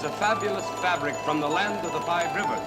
is a fabulous fabric from the land of the five rivers.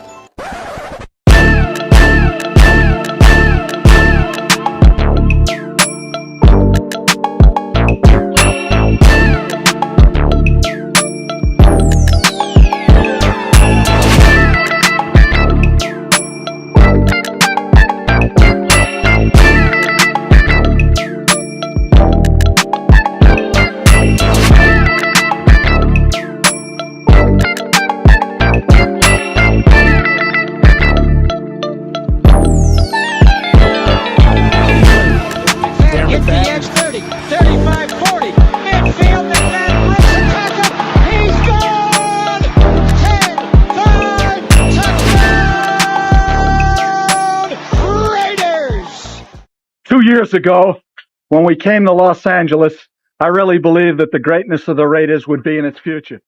Years ago, when we came to Los Angeles, I really believed that the greatness of the Raiders would be in its future.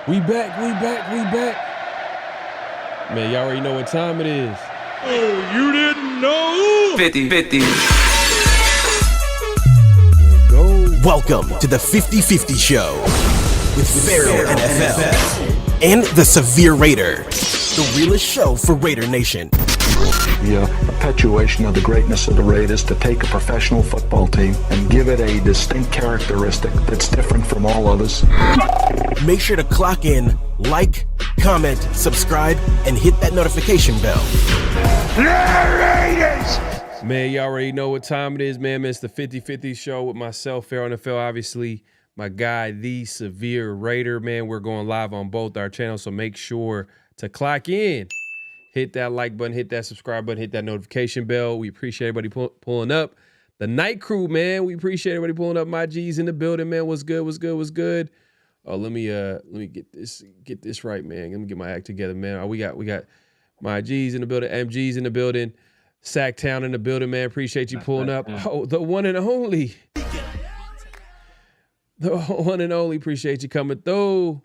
We back. Man, y'all already know what time it is. Oh, you didn't know? 50-50. Go. Welcome to the 50-50 Show with PharoahNFL and the Severe Raider, the realest show for Raider Nation. The perpetuation of the greatness of the Raiders to take a professional football team and give it a distinct characteristic that's different from all others. Make sure to clock in, like, comment, subscribe, and hit that notification bell. Raiders! Man, y'all already know what time it is, man. It's the 50-50 Show with myself, PharoahNFL, obviously, my guy, the Severe Raider, man. We're going live on both our channels, so make sure to clock in. Hit that like button, hit that subscribe button, hit that notification bell. We appreciate everybody pulling up. The night crew, man. We appreciate everybody pulling up. My G's in the building, man. What's good? Oh, let me get this right, man. Let me get my act together, man. Oh, we got my G's in the building, MG's in the building, Sacktown in the building, man. Appreciate you pulling up. Oh, the one and only. The one and only. Appreciate you coming through.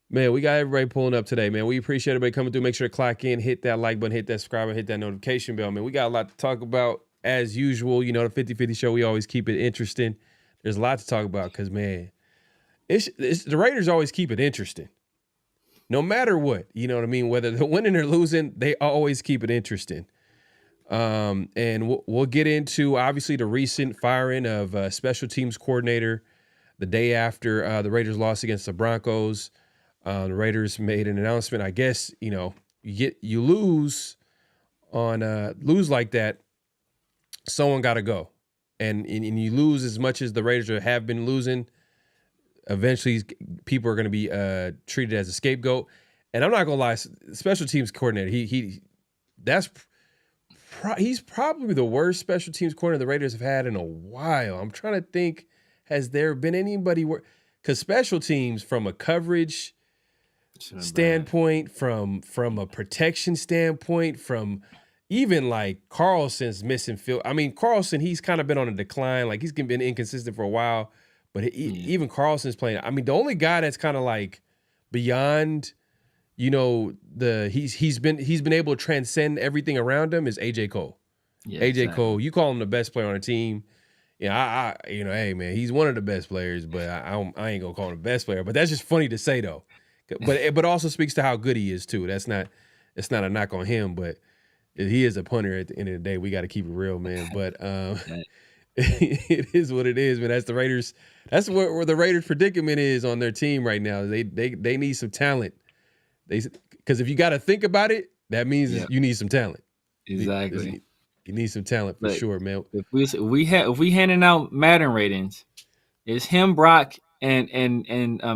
Man, we got everybody pulling up today, man. We appreciate everybody coming through. Make sure to clock in, hit that like button, hit that subscribe, and hit that notification bell, man. We got a lot to talk about as usual. You know, the 50-50 Show, we always keep it interesting. There's a lot to talk about because, man, the Raiders always keep it interesting. No matter what, you know what I mean? Whether they're winning or losing, they always keep it interesting. And we'll get into, obviously, the recent firing of special teams coordinator the day after the Raiders lost against the Broncos. The Raiders made an announcement. I guess, you lose like that, someone got to go. And you lose as much as the Raiders have been losing. Eventually, people are going to be treated as a scapegoat. And I'm not going to lie, special teams coordinator, he's probably the worst special teams coordinator the Raiders have had in a while. I'm trying to think, has there been anybody because special teams from a coverage standpoint, from a protection standpoint, from even like Carlson's missing field. I mean, Carlson, he's kind of been on a decline. Like he's been inconsistent for a while, but even Carlson's playing. I mean, the only guy that's kind of like beyond, he's been able to transcend everything around him is AJ Cole. Yeah, AJ exactly. Cole, you call him the best player on the team. Yeah, hey man, he's one of the best players, but I ain't gonna call him the best player. But that's just funny to say though. But also speaks to how good he is too. It's not a knock on him, but he is a punter at the end of the day. We got to keep it real, man. But it is what it is, man. That's the Raiders. That's where the Raiders' predicament is on their team right now. They need some talent. Because if you got to think about it, that means you need some talent. Exactly. You need some talent for sure, man. If we handing out Madden ratings, it's him, Brock, and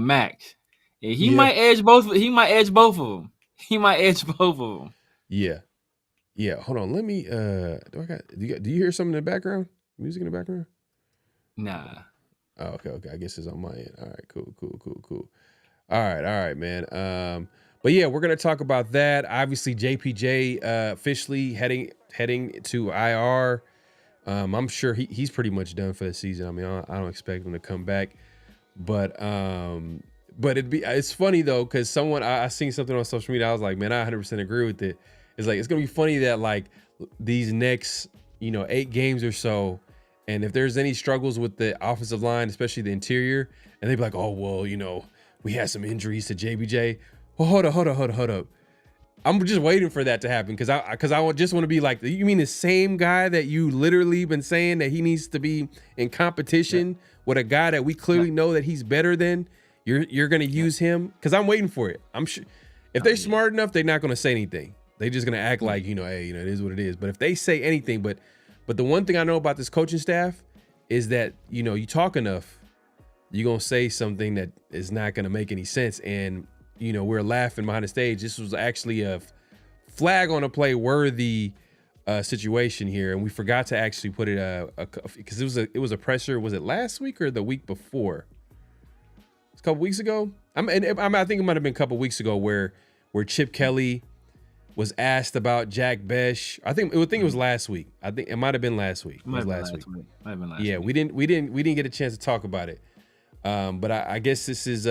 Max. And he might edge both. He might edge both of them. Yeah. Hold on. Let me. Do you hear something in the background? Music in the background? Nah. Oh, okay. I guess it's on my end. All right. Cool. All right, man. But yeah, we're gonna talk about that. Obviously, JPJ officially heading to IR. I'm sure he's pretty much done for the season. I mean, I don't expect him to come back, but it's funny though, because I seen something on social media. I was like, man, I 100% agree with it. It's like, it's going to be funny that like these next, 8 games or so, and if there's any struggles with the offensive line, especially the interior, and they'd be like, oh, well, we had some injuries to JBJ. Well, hold up. I'm just waiting for that to happen because I just want to be like, you mean the same guy that you literally been saying that he needs to be in competition with a guy that we clearly know that he's better than? You're going to use him? Because I'm waiting for it. I'm sure if they're smart enough, they're not going to say anything. They're just going to act like, hey, it is what it is. But if they say anything, but the one thing I know about this coaching staff is that, you talk enough, you're going to say something that is not going to make any sense. And, we're laughing behind the stage. This was actually a flag on a play worthy situation here. And we forgot to actually put it because it was a presser. Was it last week or the week before? A couple weeks ago. I think it might have been a couple weeks ago where Chip Kelly was asked about Jack Besh. I think it was last week. I think it might have been last week. Might have been last week. Yeah, we didn't get a chance to talk about it. But I guess this is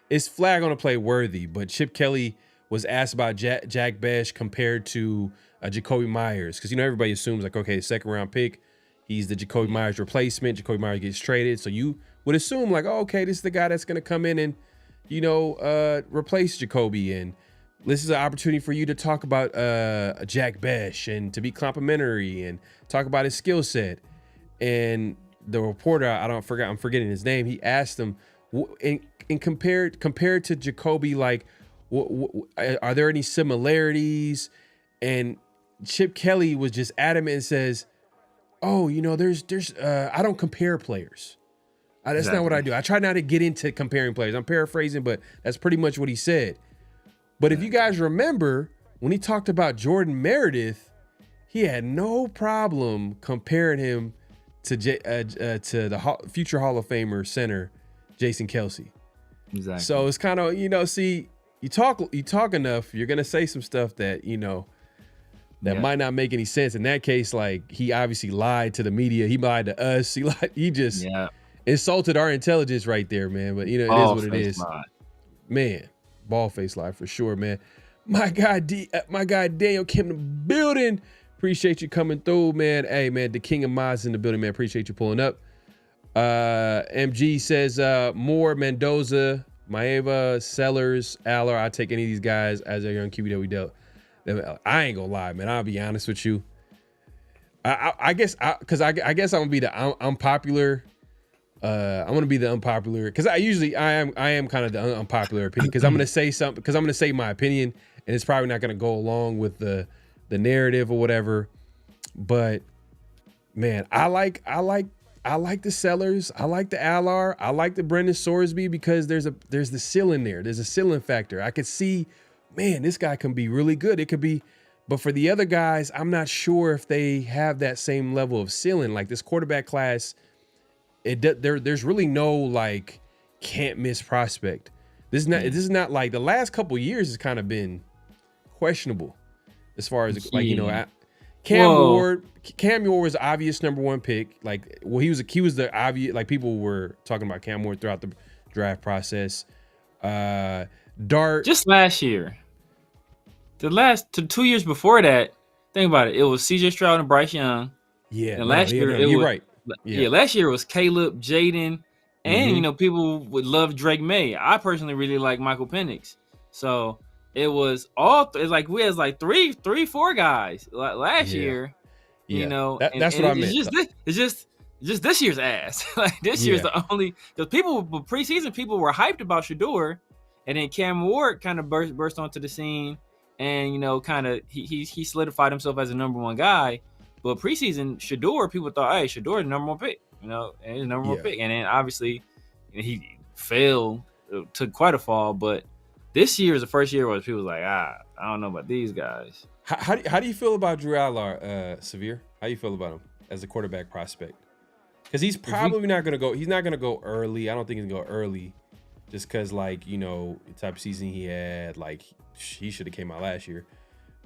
it's flag on a play worthy. But Chip Kelly was asked about Jack Besh compared to Jacoby Myers, because everybody assumes like, okay, second round pick, he's the Jacoby Myers replacement. Jacoby Myers gets traded, so you would assume like, oh, okay, this is the guy that's going to come in and, replace Jacoby. And this is an opportunity for you to talk about Jack Besh and to be complimentary and talk about his skill set. And the reporter, I'm forgetting his name. He asked him, and compared to Jacoby, like, are there any similarities? And Chip Kelly was just adamant and says, oh, there's I don't compare players. That's not what I do. I try not to get into comparing players. I'm paraphrasing, but that's pretty much what he said. But if you guys remember, when he talked about Jordan Meredith, he had no problem comparing him to the future Hall of Famer center, Jason Kelce. Exactly. So it's kind of, see, you talk enough, you're going to say some stuff that, that might not make any sense. In that case, like, he obviously lied to the media. He lied to us. He just insulted our intelligence right there, man. But, it is what it is. Man, ball face lie for sure, man. My guy Daniel came in the building. Appreciate you coming through, man. Hey, man, the King of Mods in the building, man. Appreciate you pulling up. MG says Moore, Mendoza, Maeva, Sellers, Aller. I'll take any of these guys as a young QB that we dealt. I ain't gonna lie, man. I'll be honest with you. I guess I'm gonna be the unpopular I'm gonna be the unpopular because I am kind of the unpopular opinion because I'm gonna say something because I'm gonna say my opinion and it's probably not gonna go along with the narrative or whatever. But man, I like the Sellers, I like the Allar, I like the Brendan Sorsby because there's the ceiling there. There's a ceiling factor. I could see, man, this guy can be really good. It could be, but for the other guys, I'm not sure if they have that same level of ceiling. Like this quarterback class. There's really no like can't miss prospect. This is not like the last couple years has kind of been questionable as far as like Cam Ward was obvious number one pick. Like he was the obvious, like people were talking about Cam Ward throughout the draft process. Dart just last year. The 2 years before that, think about it. It was CJ Stroud and Bryce Young. Yeah, and last year you're right. Yeah, last year it was Caleb, Jaden, and people would love Drake May. I personally really like Michael Penix. So it was it's like we had like three, 4 guys last year. Yeah. You know, that's what I meant. It's just this year's ass. Like this year's the only because preseason people were hyped about Shador, and then Cam Ward kind of burst onto the scene, and kind of he solidified himself as a number one guy. But preseason, Shador, people thought, hey, Shador is the number one pick, and he's the number one pick. And then obviously he fell, took quite a fall. But this year is the first year where people was like, I don't know about these guys. How do you feel about Drew Allar, Severe? How do you feel about him as a quarterback prospect? Because he's probably not going to go. He's not going to go early. I don't think he's going to go early, just because the type of season he had, like he should have came out last year.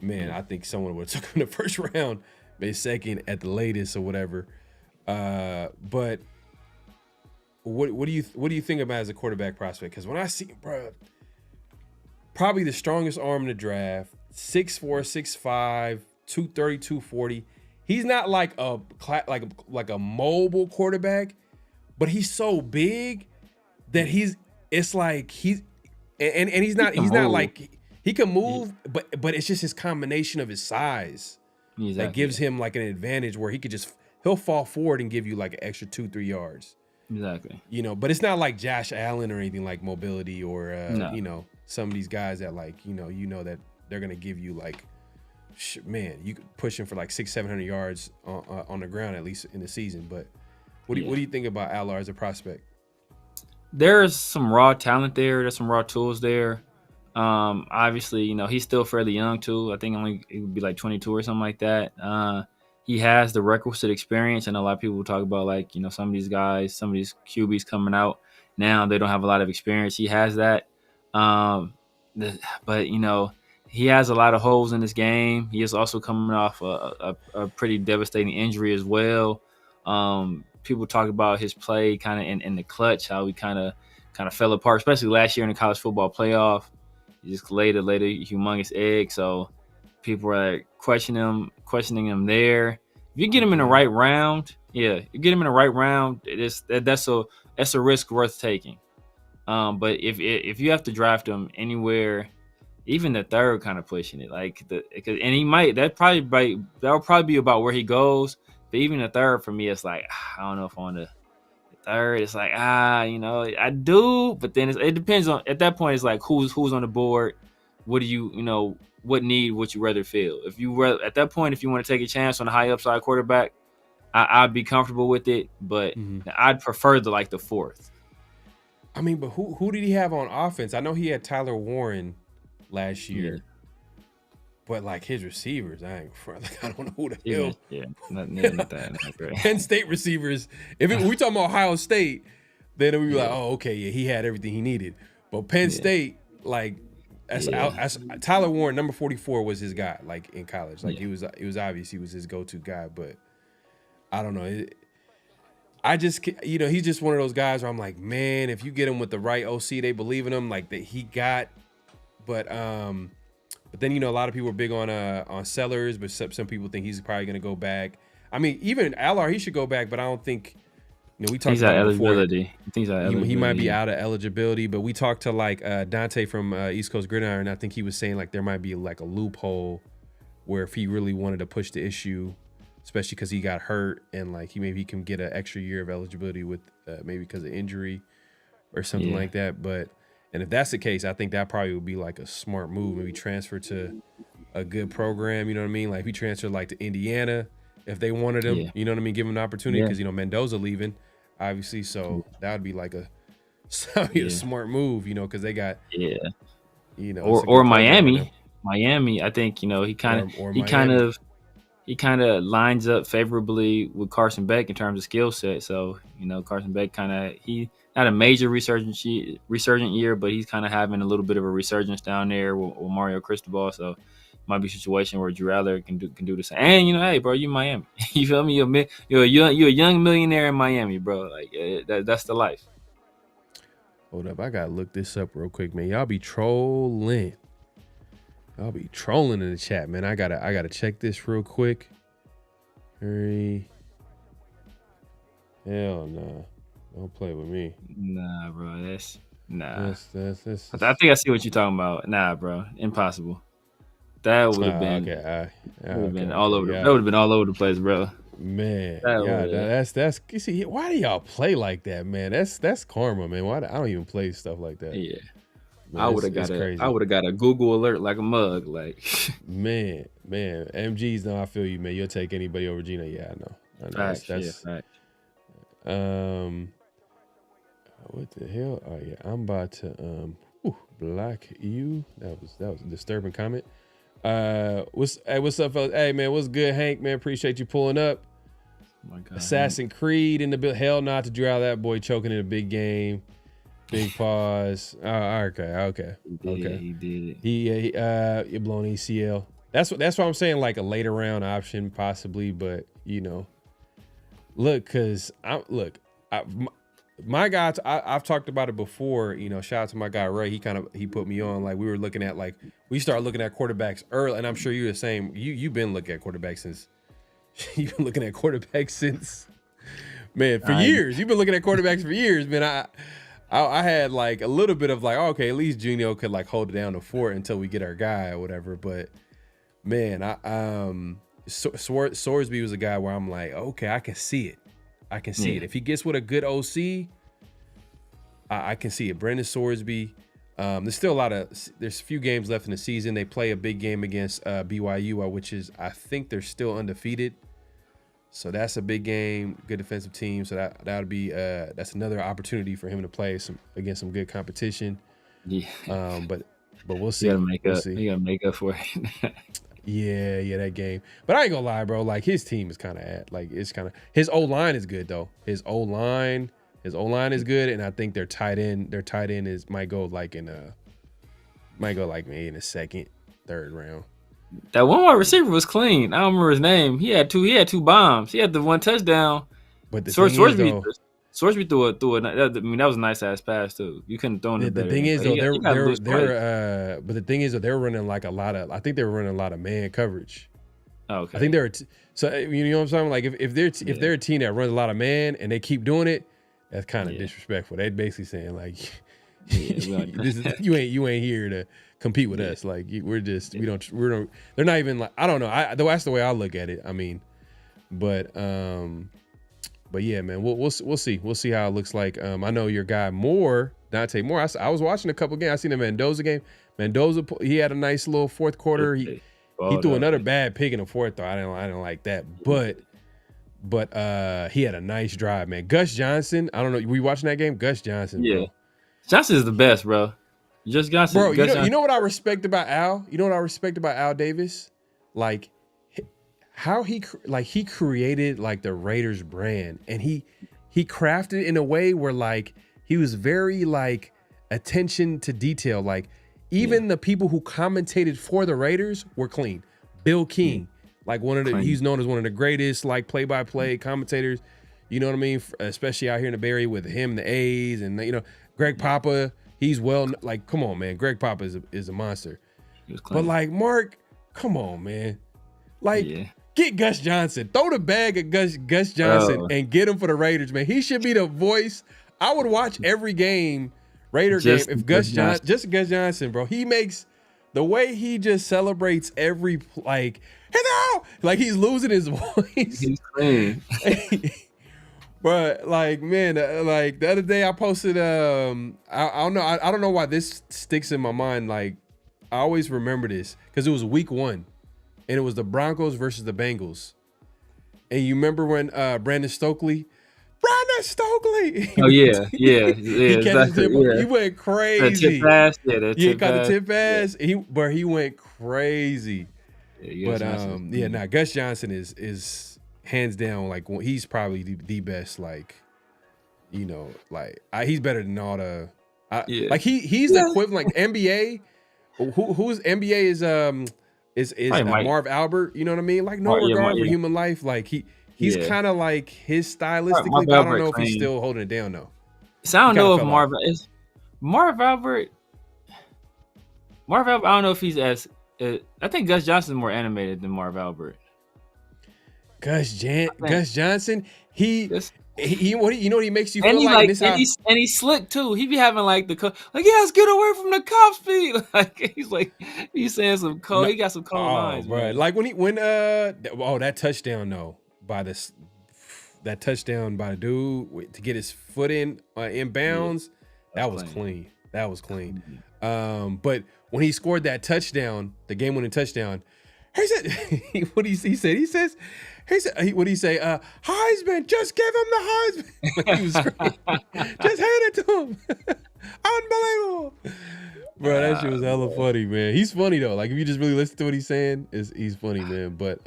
Man, I think someone would have took him in the first round. Maybe second at the latest or whatever. But what do you think about as a quarterback prospect? Because when I see him, bro, probably the strongest arm in the draft, 6'4", 6'5", 230, 240. He's not like a mobile quarterback, but he's so big that he's not like he can move, but it's just his combination of his size. Exactly. That gives him like an advantage where he'll fall forward and give you like an extra 2-3 yards. Exactly. But it's not like Josh Allen or anything like mobility or some of these guys that like that they're gonna give you like, man, you could push him for like 600-700 yards on the ground at least in the season. But what do you think about Allar as a prospect? There's some raw talent there. There's some raw tools there. Obviously, he's still fairly young too. I think it would be like 22 or something like that. He has the requisite experience, and a lot of people talk about like, some of these guys, some of these QBs coming out now, they don't have a lot of experience. He has that. But he has a lot of holes in his game. He is also coming off a pretty devastating injury as well. People talk about his play kind of in the clutch, how he kind of fell apart, especially last year in the college football playoff. He just laid a humongous egg. So people are questioning him there. If you get him in the right round, that's a risk worth taking. But if you have to draft him anywhere, even the third, kind of pushing it, that'll probably be about where he goes. But even the third for me, it's like I don't know if I want to. Third, it's like I do, but then it depends on. At that point, it's like who's on the board. What do you what need would you rather fill? If you at that point, if you want to take a chance on a high upside quarterback, I'd be comfortable with it. But I'd prefer the fourth. I mean, but who did he have on offense? I know he had Tyler Warren last year, but like his receivers, I don't know who the hell. Yeah, not that. Not Penn State receivers. If we talking about Ohio State, then we be like, oh, okay, yeah, he had everything he needed. But Penn State, like, Tyler Warren, number 44, was his guy. Like in college, like it was obvious he was his go-to guy. But I don't know. He's just one of those guys where I'm like, man, if you get him with the right OC, they believe in him, like that he got. But then a lot of people are big on Sellers, but some people think he's probably going to go back. I mean, even Allar, he should go back, but I don't think. We talked he's about out eligibility. He might be out of eligibility, but we talked to like Dante from East Coast Gridiron. I think he was saying like there might be like a loophole where if he really wanted to push the issue, especially because he got hurt and like he can get an extra year of eligibility with maybe because of injury or something like that. And if that's the case, I think that probably would be like a smart move. Maybe transfer to a good program. You know what I mean? Like if he transferred like to Indiana, if they wanted him, you know what I mean? Give him an opportunity because Mendoza leaving, obviously. So that would be like a smart move, because they got or Miami. Miami, I think he kind of lines up favorably with Carson Beck in terms of skill set. So Carson Beck he had a major resurgent year, but he's kind of having a little bit of a resurgence down there with Mario Cristobal. So it might be a situation where Drew Aller can do the same. And hey, bro, you Miami, you feel me? You're a young millionaire in Miami, bro. Like that's the life. Hold up, I gotta look this up real quick, man. Y'all be trolling. I'll be trolling in the chat, man. I gotta check this real quick. Hurry. Hell no. Don't play with me. Nah, bro. That's That's I think I see what you're talking about. Nah, bro. Impossible. That would have been all over. That would have been all over the place, bro. Man, that's you see, why do y'all play like that, man? That's karma, man. Why I don't even play stuff like that. Yeah. Man, I would have got a Google alert like a mug, like man. MGs, no, I feel you, man. You'll take anybody over Gino. Yeah, I know. Facts. What the hell? Oh yeah, I'm about to block you. That was a disturbing comment. What's up, fellas? Hey man, what's good, Hank? Man, appreciate you pulling up. Oh my God, Assassin Creed in the build. Hell not to draw that boy choking in a big game. Big pause. Okay. He did it. He blown ACL. That's what I'm saying. Like a later round option, possibly, but my guy. I've talked about it before. Shout out to my guy Ray. He put me on. Like we were looking at we started looking at quarterbacks early, and I'm sure you're the same. You've been looking at quarterbacks since. You've been looking at quarterbacks since. Man, for years. You've been looking at quarterbacks for years, man. I had like a little bit of okay, at least Junio could hold it down to 4 until we get our guy or whatever. But man, Sorsby was a guy where I'm like, okay, I can see it. It. If he gets with a good OC, I can see it. Brendan Sorsby. There's a few games left in the season. They play a big game against BYU, which is I think they're still undefeated. So that's a big game, good defensive team. So that would be that's another opportunity for him to play against some good competition. Yeah. But we'll see. You gotta make up for it. Yeah, that game. But I ain't gonna lie, bro. Like his team is his O-line is good though. His O-line is good, and I think their tight end might go maybe in the second, third round. That one wide receiver was clean. I don't remember his name. He had two bombs. He had the one touchdown. But the Sorsby threw it. I mean, that was a nice ass pass too. You couldn't throw it. The thing is though, they're running I think they were running a lot of man coverage. Oh, okay. I think they're so you know what I'm saying. Like if they're a team that runs a lot of man and they keep doing it, that's kind of disrespectful. They basically saying you ain't here to compete with us. Like they're not even I don't know. That's the way I look at it. I mean, but yeah, man, we'll see. We'll see how it looks like. I know your guy Dante Moore. I was watching a couple games. I seen the Mendoza game. Mendoza, he had a nice little fourth quarter. He threw another bad pick in the fourth though. I didn't like that. But he had a nice drive, man. Gus Johnson. I don't know. Were you watching that game? Gus Johnson. Yeah. Bro. Johnson is the best, bro. Just Johnson. Bro, you know what I respect about Al? You know what I respect about Al Davis? Like how he created the Raiders brand, and he crafted it in a way where he was very attention to detail. Even the people who commentated for the Raiders were clean. Bill King, he's known as one of the greatest play-by-play commentators. You know what I mean? Especially out here in the Bay Area with him, the A's, and Greg Papa. He's come on, man. Greg Papa is a monster. But Mark, come on, man. Get Gus Johnson. Throw the bag at Gus Johnson and get him for the Raiders, man. He should be the voice. I would watch every game, Raider game, if Gus Johnson, bro. He makes the way he just celebrates every like hello, like he's losing his voice. He's clean. But like, man, like the other day I posted, I don't know why this sticks in my mind. Like, I always remember this because it was week 1, and it was the Broncos versus the Bengals. And you remember when Brandon Stokely. Oh yeah. He catches exactly. him. He went crazy. Tip pass. He caught the tip pass. He went crazy. Yeah, but Gus Johnson is hands down, like he's probably the best. Like, you know, like he's better than all the. Like he's the equivalent. Like NBA, who's NBA is Marv Albert. You know what I mean? Like no regard for human life. Like he's kind of like his stylistically. But I don't know if he's still holding it down though. So I don't know if Marv Albert. I don't know if he's as. I think Gus Johnson is more animated than Marv Albert. Gus Johnson, he what he makes you feel like and he's slick too. He be having like let's get away from the cop speed. Like he's saying some cold. He got some cold lines, bro. Like when that touchdown that touchdown by the dude to get his foot in bounds, that was clean. That was clean. But when he scored that touchdown, the game-winning touchdown, he said, what he said? What did he say? Heisman, just give him the Heisman. Like he was screaming. Just hand it to him. Unbelievable. Bro, that shit was hella funny, man. He's funny though. Like if you just really listen to what he's saying, he's funny, man. But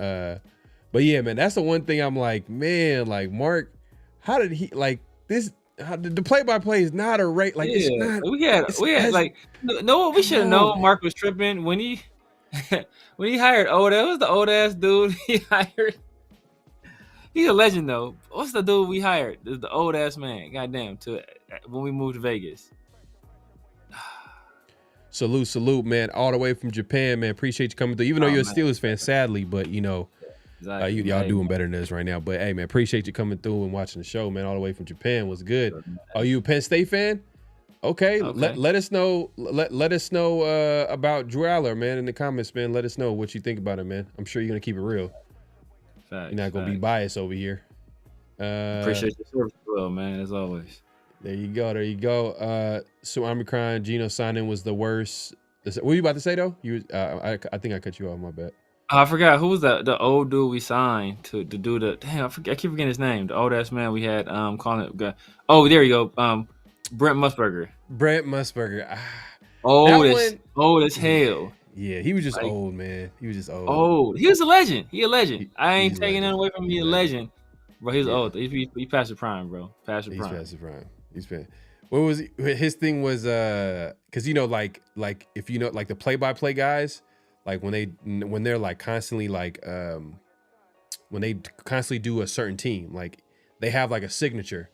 yeah, man, that's the one thing I'm like, man, like Mark, how did he like this? The play-by-play is not a rate. Like it's not. We had like no. We should have known Mark was tripping when he hired old. That was the old ass dude he hired. He's a legend though. What's the dude we hired? The old ass man. Goddamn. When we moved to Vegas. Salute, man. All the way from Japan, man. Appreciate you coming through. Even though you're a Steelers fan, sadly, but you know. Exactly. Y'all doing better than this right now. But hey, man, appreciate you coming through and watching the show, man. All the way from Japan was good. Are you a Penn State fan? Okay. Let us know. Let us know about Drew Aller, man, in the comments, man. Let us know what you think about it, man. I'm sure you're gonna keep it real. You're not gonna be biased over here. Appreciate your service as well, man, as always. There you go. So I'm crying. Geno signing was the worst. What were you about to say though? I think I cut you off. My bad. I forgot who was the old dude we signed to do the. Damn, I keep forgetting his name. The old ass man we had calling it. Oh, there you go. Brent Musburger. Old as hell. Yeah, he was just old, man. He was just old. Oh, he was a legend. He a legend. I ain't taking nothing away from him. He a legend. Bro, he's old. He passed the prime, bro. He's past the prime. He's been. What was his thing was because you know like if you know like the play-by-play guys. Like when they're like constantly like when they constantly do a certain team, like they have like a signature,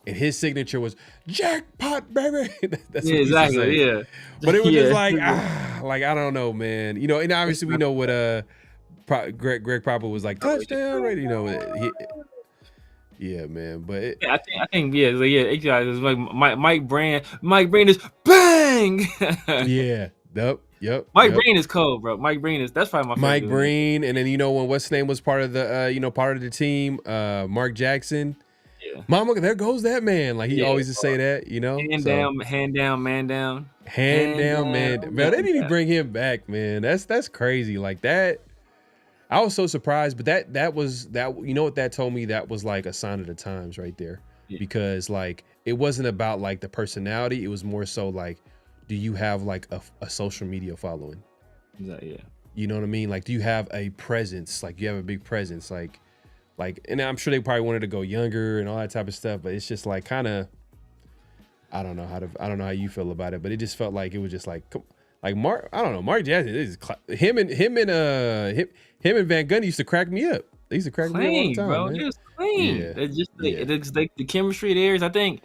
and his signature was jackpot, baby. That's what exactly. Yeah, but it was just like like I don't know, man. You know, and obviously we know what Greg Papa was like touchdown, right? You know, yeah, man. But I think exactly. It's like Mike Brand is bang. Yep. Mike Breen is cold, bro. That's probably my favorite. Mike Breen, and then you know when what's his name was part of the part of the team, Mark Jackson. Yeah. Mama, there goes that man. Like he always just say that, you know. Hand down, man down. Bro, they need to bring him back, man. That's crazy. Like that. I was so surprised, but that was you know what that told me? That was like a sign of the times right there. Yeah. Because like it wasn't about like the personality, it was more so like, do you have like a social media following? Yeah. You know what I mean? Like, do you have a presence? Like, you have a big presence. Like, and I'm sure they probably wanted to go younger and all that type of stuff. But it's just like kind of, I don't know how you feel about it. But it just felt like it was just like Mark. I don't know. Mark Jackson is him and Van Gundy used to crack me up. They used to crack me up all the time, bro. Man. Just clean. Yeah. It's just it's like the chemistry there is. I think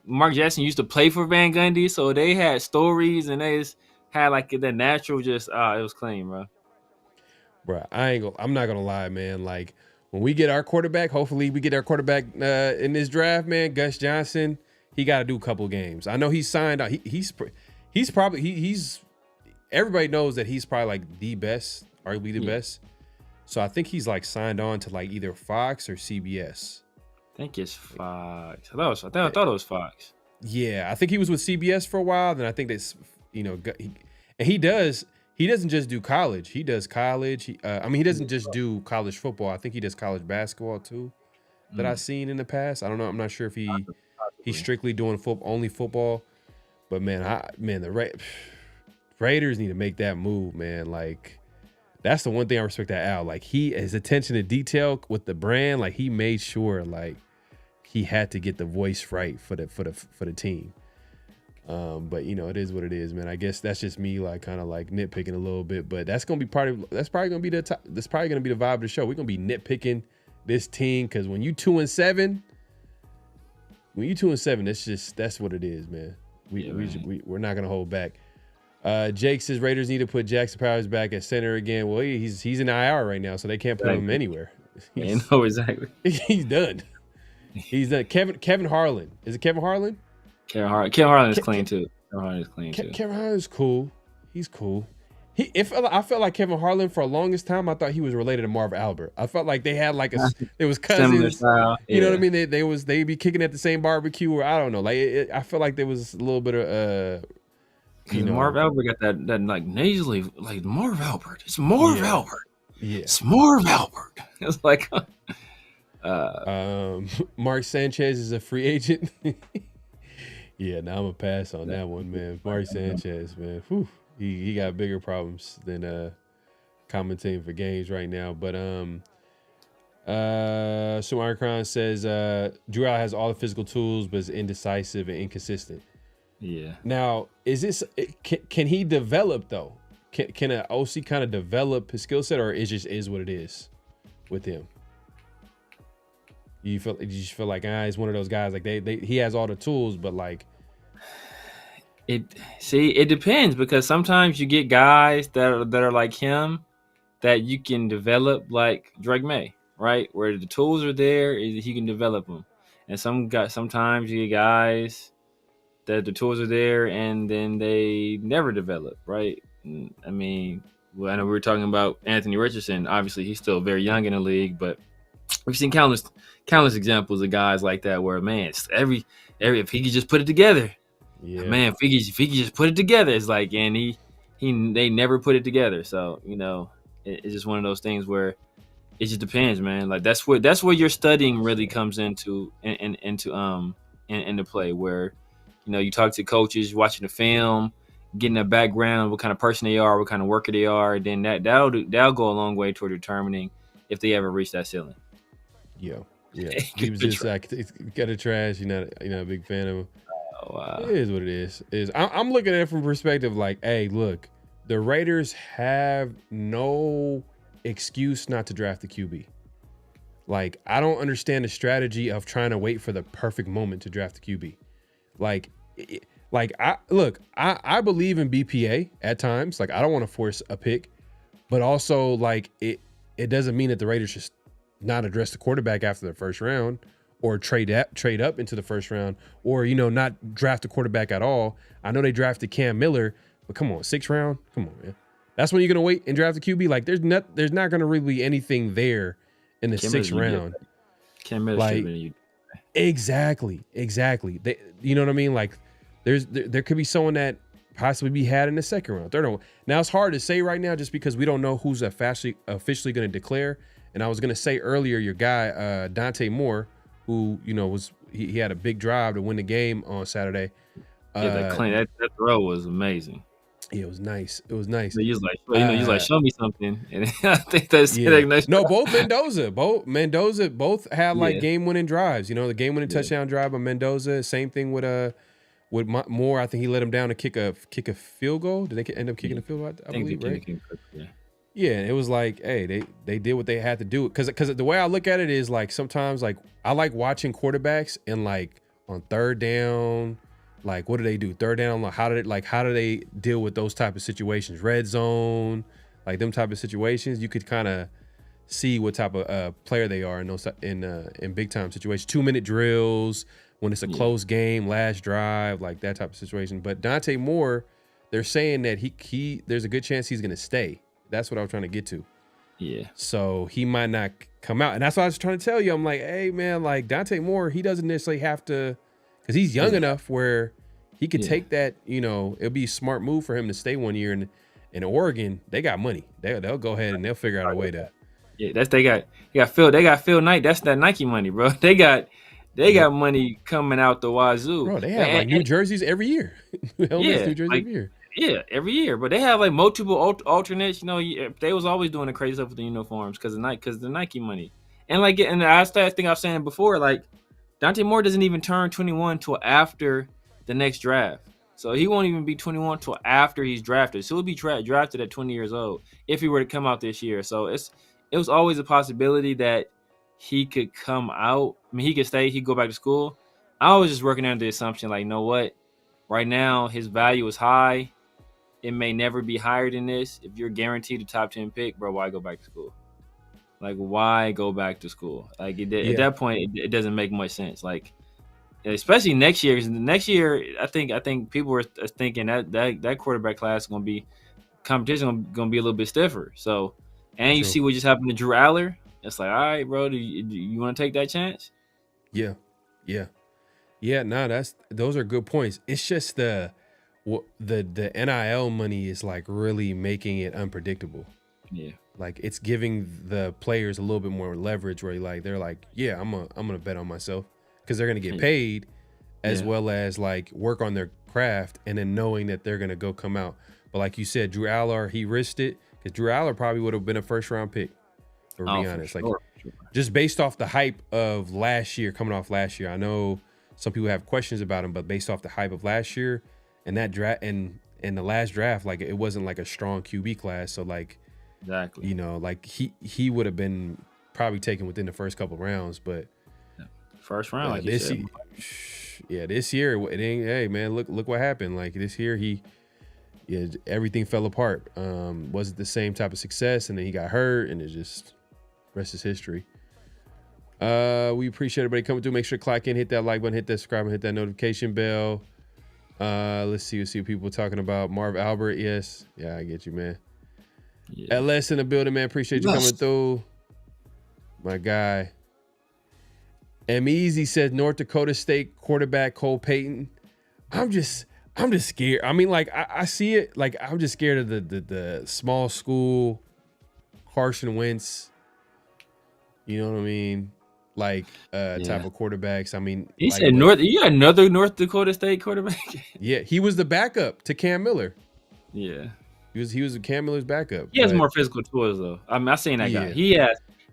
Mark Jackson used to play for Van Gundy, so they had stories and they just had like the natural. Just it was clean, bro. Bro, I'm not gonna lie, man. Like when we get our quarterback, hopefully we get our quarterback in this draft, man. Gus Johnson, he got to do a couple games. I know he's signed out. He's everybody knows that he's probably like the best, arguably the best. So I think he's like signed on to like either Fox or CBS. I think it's Fox. I thought it was Fox. Yeah, I think he was with CBS for a while. Then I think that's, he doesn't just do college. He does college. He doesn't just do college football. I think he does college basketball too. That I've seen in the past. I don't know. I'm not sure if he's strictly doing only football. But man, the Raiders need to make that move, man. Like, that's the one thing I respect that Al. Like, his attention to detail with the brand. Like, he made sure like he had to get the voice right for the team. But it is what it is, man. I guess that's just me, like, kind of like nitpicking a little bit. But that's probably gonna be the vibe of the show. We're gonna be nitpicking this team because when you 2-7, that's what it is, man. We're not gonna hold back. Jake says Raiders need to put Jackson Powers back at center again. Well, he's in IR right now, so they can't put him anywhere. I know exactly. He's done. He's done. Kevin Harlan. Is it Kevin Harlan? Kevin Harlan is clean too. Kevin Harlan is cool. He's cool. I felt like Kevin Harlan for the longest time. I thought he was related to Marv Albert. I felt like they had like it was cousins. Style, you know what I mean? They'd be kicking at the same barbecue, or I don't know. Like I feel like there was a little bit of Marv Albert got that like nasally, like Marv Albert. It's Marv Albert. Yeah, it's Marv Albert. It's like Mark Sanchez is a free agent. Yeah, now I'm gonna pass on that one, man. Mark Sanchez, man. Whew. He got bigger problems than commentating for games right now. But Sumar Khan says Drew Al has all the physical tools, but is indecisive and inconsistent. Yeah. Now, can he develop though? Can an OC kind of develop his skill set, or it just is what it is with him? You just feel like he's one of those guys like he has all the tools, but like. It depends, because sometimes you get guys that are like him that you can develop, like Drake May, right? Where the tools are there, he can develop them. And sometimes you get guys that the tools are there and then they never develop, right? I mean, I know we were talking about Anthony Richardson. Obviously, he's still very young in the league, but we've seen countless examples of guys like that where, man, if he could just put it together. Yeah, man, if he could just put it together, it's like, and they never put it together. So it's just one of those things where it just depends, man. Like that's where your studying really comes into play. Where you talk to coaches, watching the film, getting a background, what kind of person they are, what kind of worker they are, and then that'll go a long way toward determining if they ever reach that ceiling. Yeah. He was just like, got a trash. You're not a big fan of him. Wow. It is what it is. I'm looking at it from perspective like, hey, look, the Raiders have no excuse not to draft the QB. Like, I don't understand the strategy of trying to wait for the perfect moment to draft the QB. I believe in BPA at times. Like, I don't want to force a pick, but also like it doesn't mean that the Raiders should not address the quarterback after the first round, or trade up into the first round, or not draft a quarterback at all. I know they drafted Cam Miller, but come on, 6th round, come on, man. That's when you're gonna wait and draft a QB. Like there's not gonna really be anything there in the 6th round. Cam Miller, like, exactly. They, you know what I mean? Like there could be someone that possibly be had in the 2nd round, 3rd round. Now it's hard to say right now just because we don't know who's officially going to declare. And I was going to say earlier, your guy Dante Moore, who he had a big drive to win the game on Saturday. That throw was amazing. Yeah, it was nice. So he was like, show me something. And I think that's no. Both Mendoza had like game-winning drives. The game-winning touchdown drive by Mendoza. Same thing with Moore. I think he let him down to kick a field goal. Did they end up kicking a field goal? I believe, right? Yeah, it was like, hey, they did what they had to do. Because the way I look at it is like sometimes like I like watching quarterbacks and like on 3rd down, like what do they do? 3rd down, like how do they deal with those type of situations? Red zone, like them type of situations. You could kind of see what type of player they are in those in big time situations. 2-minute drills when it's a close game, last drive, like that type of situation. But Dante Moore, they're saying that he there's a good chance he's gonna stay. That's what I was trying to get to. Yeah. So he might not come out, and that's what I was trying to tell you. I'm like, hey man, like Dante Moore, he doesn't necessarily have to, because he's young enough where he could take that. You know, it'll be a smart move for him to stay 1 year. And in Oregon, they got money. They'll go ahead and they'll figure out a way to. Yeah, they got Phil Knight. That's that Nike money, bro. They got money coming out the wazoo. Bro, they have like new jerseys every year. New jerseys every year. Yeah, every year. But they have like multiple alternates. You know, they was always doing the crazy stuff with the uniforms because the Nike money. And like, and I think I was saying before, like Dante Moore doesn't even turn 21 till after the next draft. So he won't even be 21 till after he's drafted. So he'll be drafted at 20 years old if he were to come out this year. So it was always a possibility that he could come out. I mean, he could stay. He'd go back to school. I was just working under the assumption, like, you know what? Right now, his value is high. It may never be higher than this. If you're guaranteed a top 10 pick, bro, why go back to school? Like, why go back to school? Like, at that point, it doesn't make much sense. Like, especially next year. Because next year, I think people were thinking that quarterback class is going to be competition going to be a little bit stiffer. So, and you see what just happened to Drew Aller. It's like, all right, bro, do you want to take that chance? Yeah. No, those are good points. It's just the NIL money is like really making it unpredictable. Yeah. Like it's giving the players a little bit more leverage where they're like, yeah, I'm gonna bet on myself because they're gonna get paid as well as like work on their craft and then knowing that they're gonna go come out. But like you said, Drew Aller, he risked it because Drew Aller probably would have been a first round pick. To be honest, sure. Like just based off the hype of last year, coming off last year, I know some people have questions about him, but based off the hype of last year and that draft and the last draft, like it wasn't like a strong QB class. So like, exactly, you know, like he would have been probably taken within the first couple of rounds, but first round, like this you said. this year it ain't. Hey man, look what happened. Like this year everything fell apart. Wasn't the same type of success, and then he got hurt, and it just rest is history. We appreciate everybody coming through. Make sure to clock in, hit that like button, hit that subscribe, and hit that notification bell. Let's see what people talking about. Marv Albert, yes. Yeah, I get you, man. Yeah. LS in the building, man. Appreciate you coming through. My guy. M Easy says North Dakota State quarterback Cole Payton. I'm just scared. I mean, like I see it. Like I'm just scared of the small school Carson Wentz. You know what I mean? Like type of quarterbacks. I mean, he like, said you got another North Dakota State quarterback. Yeah, he was the backup to Cam Miller. Yeah, he was Cam Miller's backup. He has more physical tools though. I'm not saying that guy.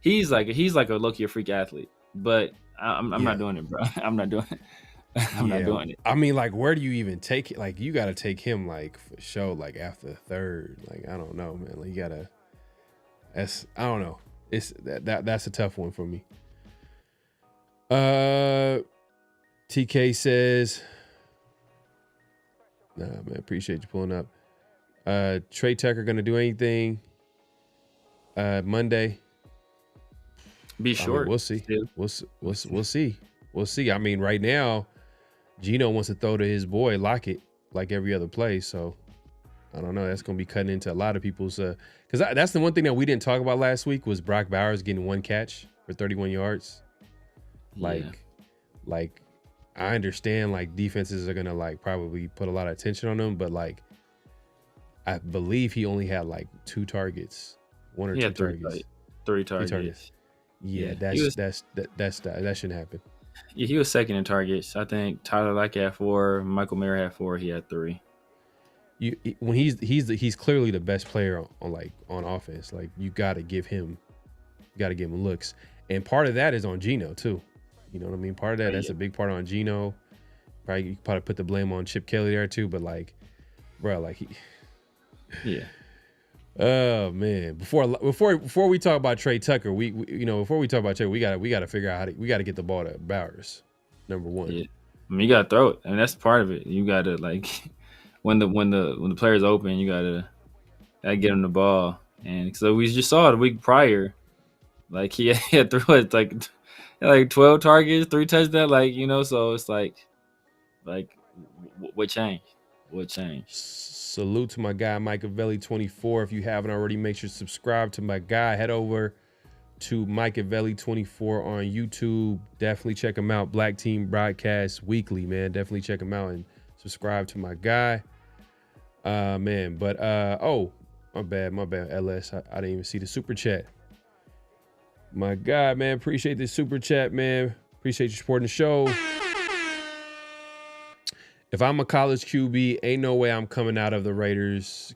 He's like a low-key freak athlete, but I'm not doing it, bro. I'm not doing it. I'm not doing it. I mean, like, where do you even take it? Like, you got to take him, like, for sure, like, after the third. Like, I don't know, man. Like, you got to – I don't know. It's that's a tough one for me. TK says – nah, man, appreciate you pulling up. Trey Tucker going to do anything Monday? Be short. I mean, we'll see. We'll see. We'll see. I mean, right now – Gino wants to throw to his boy Lockett like every other play, so I don't know. That's going to be cutting into a lot of people's because that's the one thing that we didn't talk about last week was Brock Bowers getting one catch for 31 yards. Like I understand like defenses are going to like probably put a lot of attention on him, but like I believe he only had like 2 targets, 1 or 2 targets. 3 targets. Yeah, that shouldn't happen. Yeah, he was second in targets. I think Tyler Lockett had 4, Michael Mayer had 4, he had 3. When he's clearly the best player on offense. Like you got to give him looks, and part of that is on Gino too. You know what I mean? Part of that's a big part on Gino. Right? You probably put the blame on Chip Kelly there too, but like, bro, like he. Yeah. Oh man! Before we talk about Trey Tucker, we we gotta figure out we gotta get the ball to Bowers, number 1. Yeah. I mean, you gotta throw it. I mean, that's part of it. You gotta like when the player's open, you gotta get him the ball. And so we just saw it a week prior, like he had thrown it like 12 targets, 3 touchdowns, like so it's like what changed? What changed? Salute to my guy Machiavelli24. If you haven't already, make sure to subscribe to my guy. Head over to Machiavelli24 on YouTube. Definitely check him out. Black Team Broadcast Weekly, man. Definitely check him out and subscribe to my guy. Man, but oh, my bad, LS. I didn't even see the super chat. My guy, man, appreciate the super chat, man. Appreciate you supporting the show. If I'm a college QB, ain't no way I'm coming out of the Raiders,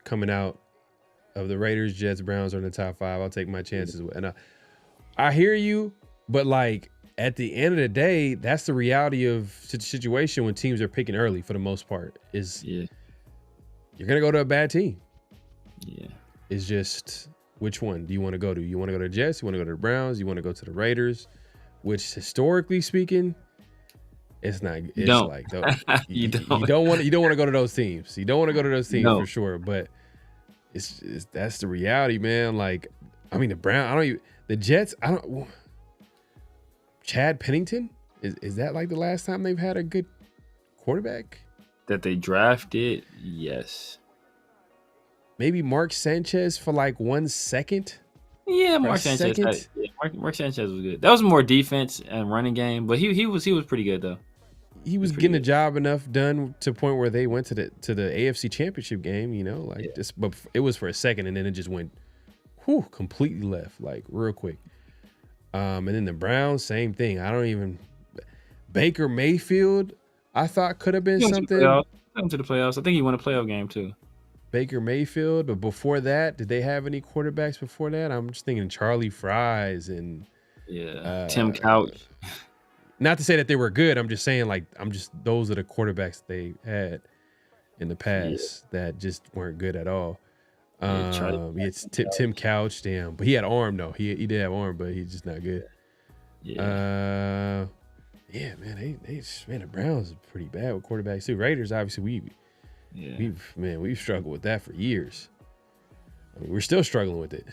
Jets, Browns are in the top 5. I'll take my chances. And I hear you, but like at the end of the day, that's the reality of the situation when teams are picking early for the most part. You're gonna go to a bad team. Yeah. It's just which one do you want to go to? You want to go to the Jets? You want to go to the Browns? You want to go to the Raiders? Which historically speaking, it's not. It's don't. like you don't want to go to those teams. You don't want to go to those teams for sure. But it's that's the reality, man. Like, I mean, the Jets. Chad Pennington is that like the last time they've had a good quarterback that they drafted? Yes. Maybe Mark Sanchez for like 1 second. Yeah, Mark Sanchez. Mark Sanchez was good. That was more defense and running game, but he was pretty good though. He was getting the job enough done to the point where they went to the AFC Championship game, but it was for a second and then it just went completely left, like real quick. And then the Browns, same thing. Baker Mayfield, I thought could have been something. To the playoffs. I think he won a playoff game too. Baker Mayfield, but before that, did they have any quarterbacks before that? I'm just thinking Charlie Fries and Tim Couch. Not to say that they were good. I'm just saying those are the quarterbacks they had in the past that just weren't good at all. It's Tim Couch, damn, but he had arm though. He did have arm, but he's just not good. Man, the Browns are pretty bad with quarterbacks too. Raiders, obviously, we've struggled with that for years. I mean, we're still struggling with it.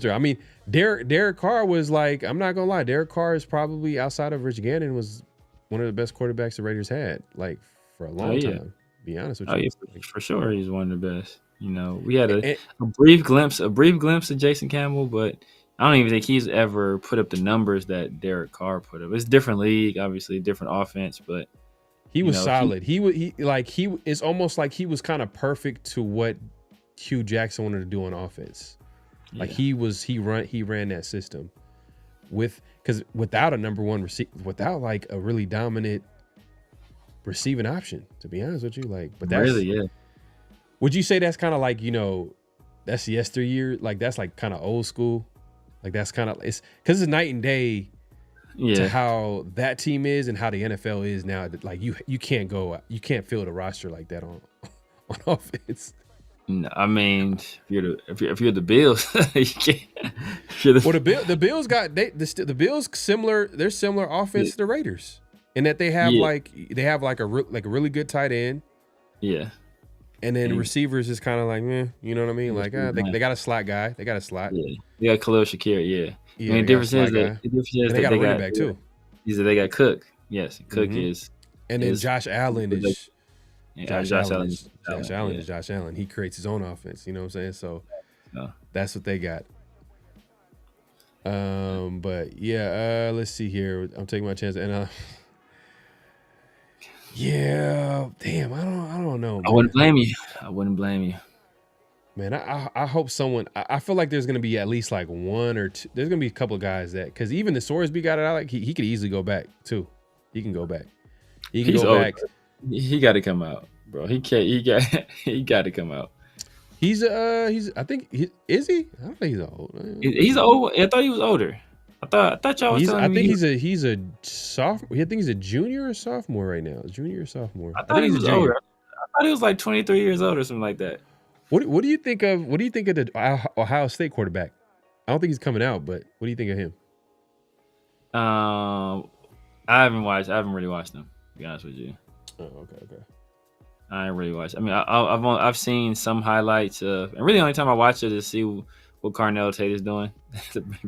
I mean, Derek Carr was like, I'm not gonna lie, Derek Carr is probably outside of Rich Gannon was one of the best quarterbacks the Raiders had, like for a long time. To be honest with you, for sure, he's one of the best. We had a brief glimpse of Jason Campbell, but I don't even think he's ever put up the numbers that Derek Carr put up. It's a different league, obviously, different offense, but he was solid. It's almost like he was kind of perfect to what Hugh Jackson wanted to do on offense. Like he ran that system because without a number one receiver, without like a really dominant receiving option, to be honest with you, but that's really, would you say that's kind of like, that's yesteryear? Like that's like kind of old school. Like that's kind of, it's because it's night and day to how that team is and how the NFL is now. Like you can't fill the roster like that on offense. No, I mean, if you're the Bills, you can't. The Bills got the Bills similar. They're similar offense to the Raiders in that they have like a really good tight end. Yeah. And then receivers is kind of like, you know what I mean? Like they got a slot guy. They got a slot. Yeah. They got Khalil Shakir. Yeah. I mean, the difference is that they got a running back too. They got Cook. Yes, Cook is. And then Josh Allen is. Josh Allen is Josh Allen. He creates his own offense. You know what I'm saying? So that's what they got. But yeah, let's see here. I'm taking my chance, and damn, I don't know. Man. I wouldn't blame you. Man, I hope someone. I feel like there's gonna be at least like one or two. There's gonna be a couple of guys that, because even the Sorsby got it out. Like he could easily go back too. He can go back. He's go back. He got to come out, bro. He can't. He got to come out. He's I think is he? I don't think he's old. He's old. I thought he was older. I thought y'all was telling me. He's a sophomore. I think he's a junior or sophomore right now. Junior or sophomore. I thought he was older. I thought he was like 23 years old or something like that. What do you think of the Ohio State quarterback? I don't think he's coming out, but what do you think of him? I haven't really watched him, to be honest with you. Oh, okay. I ain't really watched. I mean, I've seen some highlights of, and really the only time I watch it is see what Carnell Tate is doing,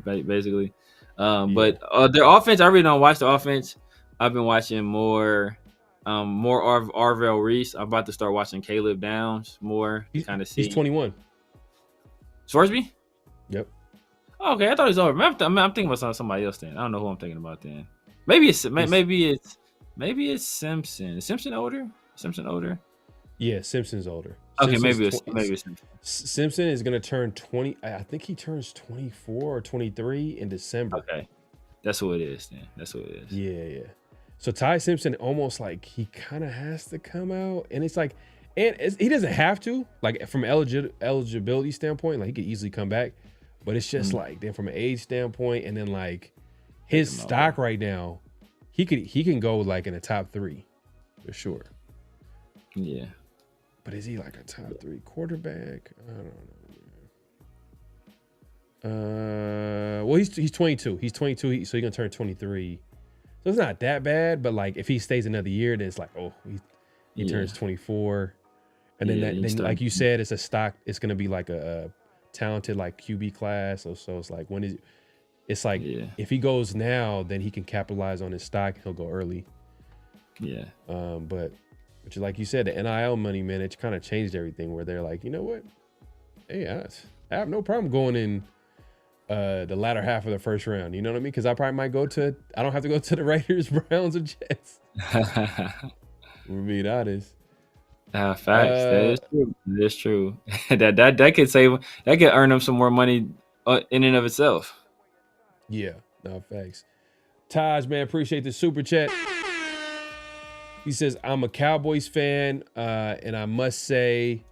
basically. But their offense, I really don't watch the offense. I've been watching more more Arvell Reese. I'm about to start watching Caleb Downs more to kind of see. He's 21. Scoresby? Yep. Okay, I thought he was over. I'm thinking about somebody else then. I don't know who I'm thinking about then. Maybe it's Simpson. Is Simpson older? Yeah, Simpson's older. Okay, Simpson's maybe it's Simpson. Simpson is going to turn 20. I think he turns 24 or 23 in December. Okay. That's who it is then. Yeah. So Ty Simpson almost like he kind of has to come out. And it's like, he doesn't have to. Like from eligibility standpoint, like he could easily come back. But it's just like then from an age standpoint, and then like his stock right now, he can go like in the top 3 for sure. Yeah. But is he like a top 3 quarterback? I don't know. Well, he's 22. He's 22, so he's gonna turn 23. So it's not that bad. But like if he stays another year, then it's like he turns 24, and then like you said, it's a stock. It's gonna be like a talented like QB class. So it's like if he goes now, then he can capitalize on his stock. He'll go early. Yeah. But like you said, the NIL money, man, it kind of changed everything. Where they're like, you know what? Hey, I have no problem going in the latter half of the first round. You know what I mean? Because I probably might I don't have to go to the Raiders, Browns, or Jets. We're being honest. Facts. That's true. that could earn them some more money in and of itself. Yeah, no facts. Taj, man, appreciate the super chat. He says, I'm a Cowboys fan, and I must say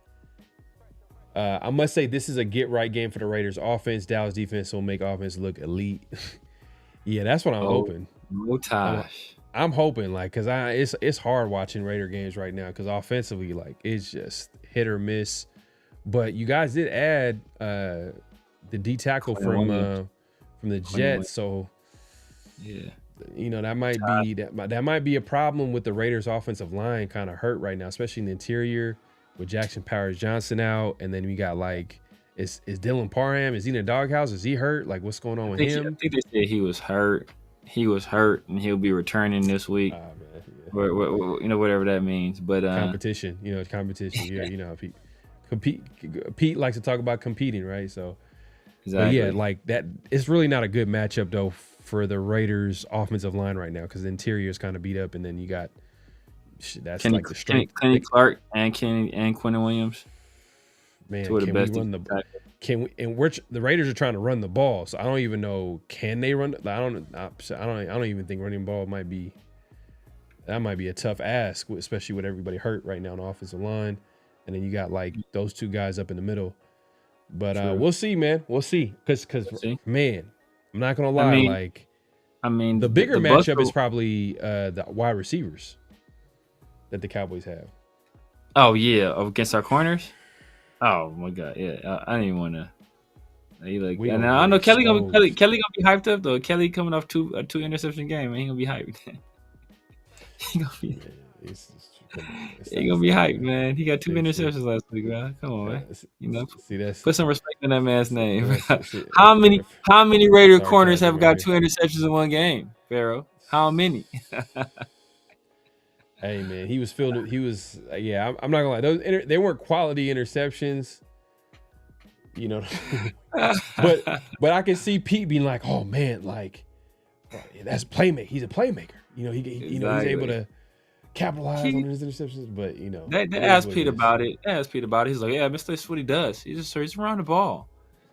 this is a get-right game for the Raiders offense. Dallas defense will make offense look elite. Yeah, that's what I'm hoping. Montage. I'm hoping, like, because it's hard watching Raider games right now because offensively, like, it's just hit or miss. But you guys did add the D tackle from the Jets, so yeah. You know, that might be a problem with the Raiders offensive line, kind of hurt right now, especially in the interior with Jackson Powers Johnson out. And then we got like, is Dylan Parham, is he in the doghouse? Is he hurt? Like what's going on with him? I think they said he was hurt. And he'll be returning this week. Man, yeah. You know, whatever that means. But competition. Yeah, you know, Pete likes to talk about competing, right? So exactly. But yeah, like that, it's really not a good matchup though for the Raiders offensive line right now because the interior is kind of beat up, and then you got like the strength. Kenny Clark and Quentin Williams. Man, the Raiders are trying to run the ball, so I don't even know, can they run? I don't even think running ball might be a tough ask, especially with everybody hurt right now on the offensive line, and then you got like those two guys up in the middle. But we'll see, man. We'll see, because man, I'm not gonna lie. The bigger matchup is probably the wide receivers that the Cowboys have. Oh yeah, against our corners. Oh my god, yeah. I didn't even want to. And I know Kelly gonna be hyped up though. Kelly coming off two interception game, man. He gonna be hyped. He gonna be hyped, man. He got 2 interceptions last week, man. Come on, man. You know, put some respect in that man's name. How many Raider corners have got 2 interceptions in one game, Pharaoh? How many? Hey man, he was I'm not gonna lie. They weren't quality interceptions, you know. but I can see Pete being like, oh man, like that's playmaker. He's a playmaker. You know, he's able to capitalize on his interceptions. But you know, they asked Pete about it. He's like, yeah, that's what he does. He's around the ball.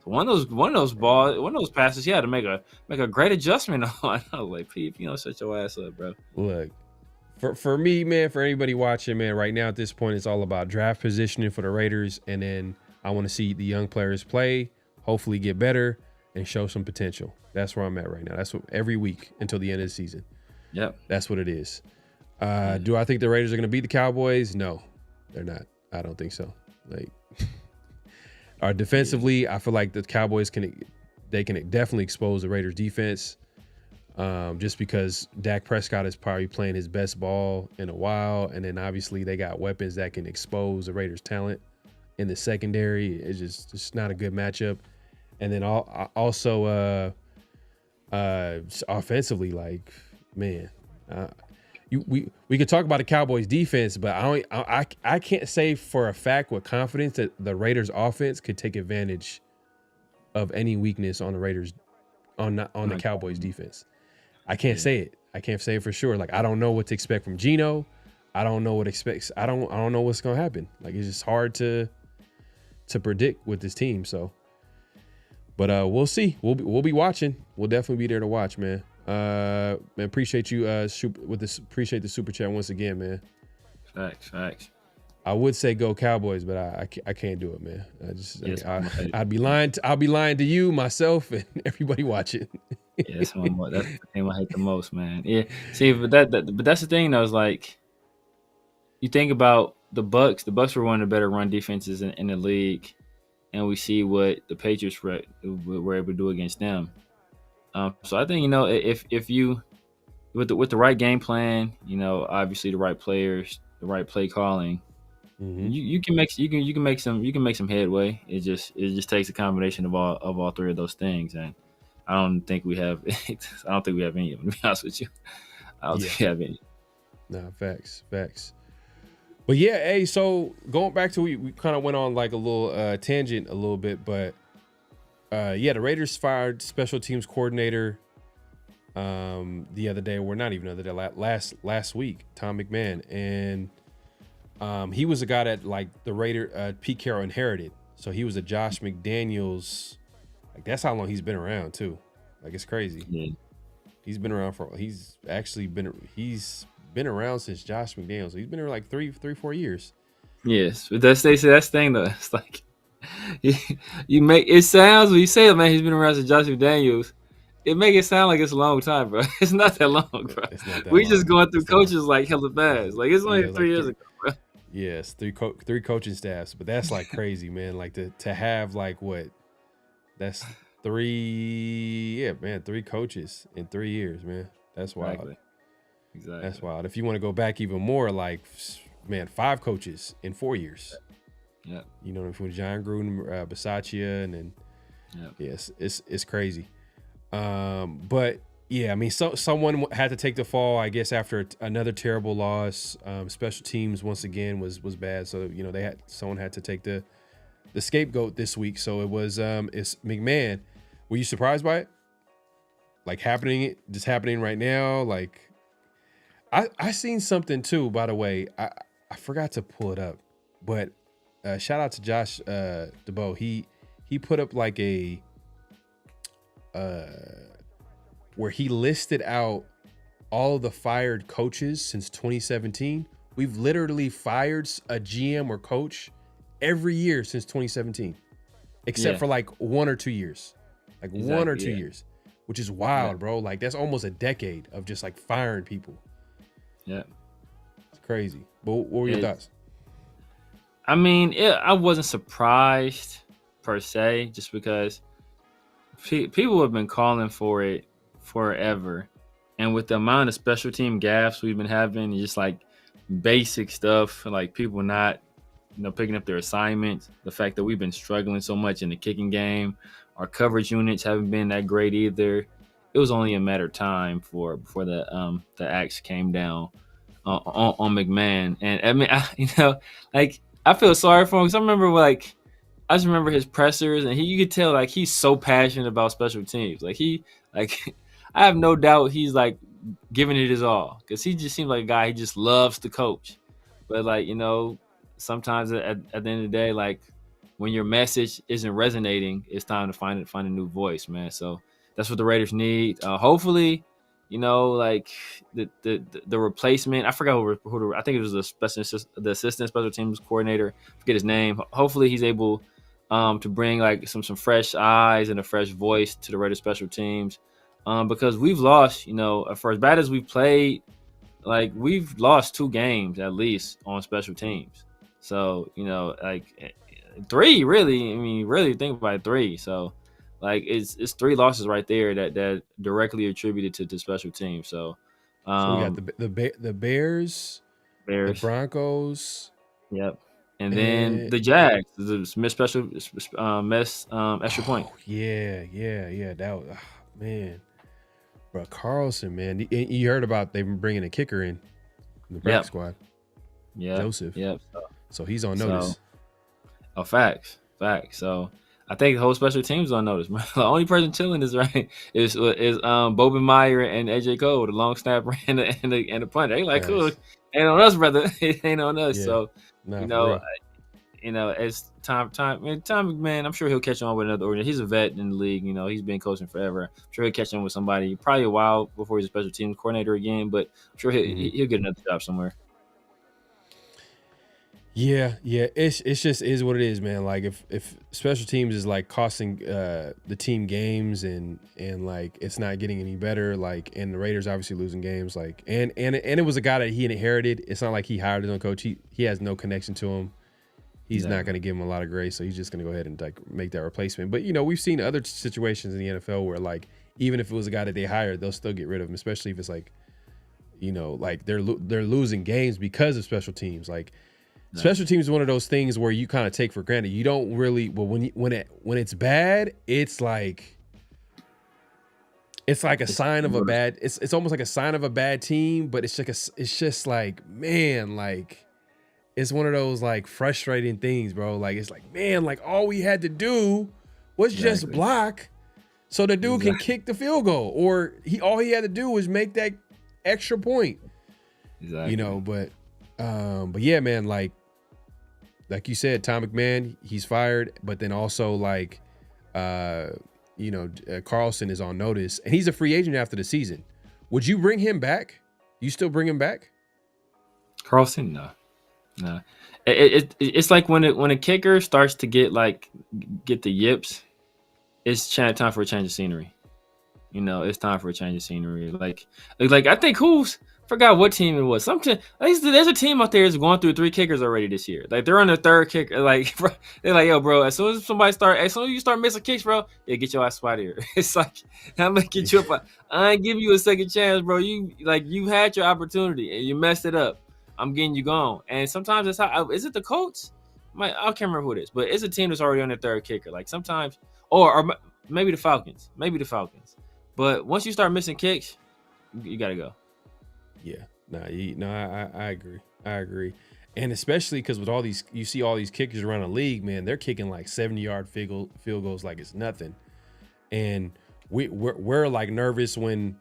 One of those passes, he had to make a great adjustment on. I was like, Pete, you know, shut your ass up, bro. Look. For me, man, for anybody watching, man, right now at this point, it's all about draft positioning for the Raiders. And then I want to see the young players play, hopefully get better, and show some potential. That's where I'm at right now. That's what every week until the end of the season. Yep. That's what it is. Do I think the Raiders are going to beat the Cowboys? No, they're not. I don't think so. Like, defensively, I feel like the Cowboys can definitely expose the Raiders defense. Just because Dak Prescott is probably playing his best ball in a while. And then obviously they got weapons that can expose the Raiders talent in the secondary. It's just not a good matchup. And then also offensively, like, man, we could talk about the Cowboys defense, but I can't say for a fact with confidence that the Raiders offense could take advantage of any weakness on the Raiders on the Cowboys defense. I can't say it. I can't say it for sure. Like, I don't know what to expect from Geno. I don't know what expects. I don't know what's gonna happen. Like, it's just hard to predict with this team. So, but we'll see. We'll be watching. We'll definitely be there to watch, man. Man, appreciate you appreciate the super chat once again, man. Facts. I would say go Cowboys, but I can't do it, man. I'd be lying. I'll be lying to you, myself, and everybody watching. Yeah, that's the thing I hate the most, man. Yeah, see, but that's the thing though. Is like, you think about the Bucs. The Bucs were one of the better run defenses in the league, and we see what the Patriots were able to do against them. So I think, if you with the right game plan, obviously the right players, the right play calling, you can make some headway. It just takes a combination of all three of those things, and I don't think we have any of them, to be honest with you. I don't think we have any. No, facts. But yeah, hey, so going back to we kind of went on like a little tangent a little bit, but the Raiders fired special teams coordinator the other day, or not even the other day, last week, Tom McMahon, and he was a guy that like the Raider Pete Carroll inherited. So he was a Josh McDaniels. Like, that's how long he's been around too. Like, it's crazy. Yeah. He's been around he's been around since Josh McDaniels. So he's been here like 3-4 years. Yes, but that's the thing though. It's like you make it sounds when you say, man, he's been around since Josh McDaniels. It make it sound like it's a long time, bro. It's not that long, bro. We just going through coaches like hella fast. Like, it's only 3 years ago, bro. Yes, three coaching staffs, but that's like crazy, man. Like to have like what? That's 3 coaches in 3 years, man. That's wild. Exactly. That's wild. If you want to go back even more, like, man, 5 coaches in 4 years. Yeah. You know, from John Gruden, Bisaccia, and then yes, it's crazy. But yeah, I mean, someone had to take the fall, I guess, after another terrible loss. Special teams once again was bad, so someone had to take the scapegoat this week. So it was it's McMahon. Were you surprised by it? Like, just happening right now? Like, I seen something too, by the way. I forgot to pull it up, but shout out to Josh DeBow. He put up like a where he listed out all the fired coaches since 2017. We've literally fired a GM or coach every year since 2017, except for like 1 or 2 years, like exactly, 1 or 2 years, which is wild, bro. Like, that's almost a decade of just like firing people. Yeah, it's crazy. But what were your thoughts? I mean, I wasn't surprised per se, just because people have been calling for it forever, and with the amount of special team gaffes we've been having, just like basic stuff, like people not picking up their assignments, the fact that we've been struggling so much in the kicking game, our coverage units haven't been that great either. It was only a matter of time before the axe came down on McMahon. And I mean, I feel sorry for him, because I just remember his pressers, and you could tell like he's so passionate about special teams. I have no doubt he's like giving it his all, because he just seems like a guy, he just loves to coach. But sometimes at the end of the day, like, when your message isn't resonating, it's time to find a new voice, man. So that's what the Raiders need. Hopefully, like the replacement, I forgot who I think it was the assistant special teams coordinator. I forget his name. Hopefully he's able to bring like some fresh eyes and a fresh voice to the Raiders special teams, because we've lost, for as bad as we've played, like, we've lost 2 games at least on special teams. So, like 3, really. I mean, really think about it, 3. So, like, it's 3 losses right there that directly attributed to special teams. So we got the Bears, the Broncos. Yep. And then the Jags, the missed extra point. Yeah. That was, man, bro, Carlson, man. You heard about they bringing a kicker in. the practice squad. Yeah, Joseph. Yep. So he's on notice. Facts. So I think the whole special team's on notice. The only person chilling is Bobin Meyer and AJ Cole, the long snapper and the punter. They like, cool, ain't on us, brother. It ain't on us. Yeah. So as time, man, I'm sure he'll catch on with another organization. He's a vet in the league. He's been coaching forever. I'm sure he'll catch on with somebody probably a while before he's a special teams coordinator again. But I'm sure he'll get another job somewhere. Yeah, it's just is what it is, man. Like if special teams is like costing the team games and like it's not getting any better, like, and the Raiders obviously losing games, like, and it was a guy that he inherited. It's not like he hired his own coach. He has no connection to him. He's not going to give him a lot of grace, so he's just going to go ahead and like make that replacement. But we've seen other situations in the NFL where like even if it was a guy that they hired, they'll still get rid of him, especially if it's like like they're losing games because of special teams, like. Special teams is one of those things where you kind of take for granted. You don't really, well, when it's bad, it's like a sign of a bad. It's almost like a sign of a bad team, but it's just like, man, like it's one of those like frustrating things, bro. Like it's like, man, like all we had to do was just block, so the dude can kick the field goal, or all he had to do was make that extra point. Exactly. But yeah, man, like you said, Tom McMahon, he's fired, but then also like, Carlson is on notice, and he's a free agent after the season. Would you bring him back? You still bring him back? Carlson, no. It's like when a kicker starts to get the yips, it's time for a change of scenery. It's time for a change of scenery. Like I think forgot what team it was. There's a team out there that's going through 3 kickers already this year. Like they're on their 3rd kicker. Like they're like, yo, bro. As soon as you start missing kicks, bro, get your ass out of here. It's like I'm gonna get you up. I ain't give you a second chance, bro. You had your opportunity and you messed it up. I'm getting you gone. And sometimes it's how is it the Colts? I can't remember who it is, but it's a team that's already on their 3rd kicker. Like sometimes, or maybe the Falcons. But once you start missing kicks, you gotta go. Yeah, I agree. And especially because with all these, you see all these kickers around the league, man, they're kicking like 70-yard field goals like it's nothing. And we're like nervous when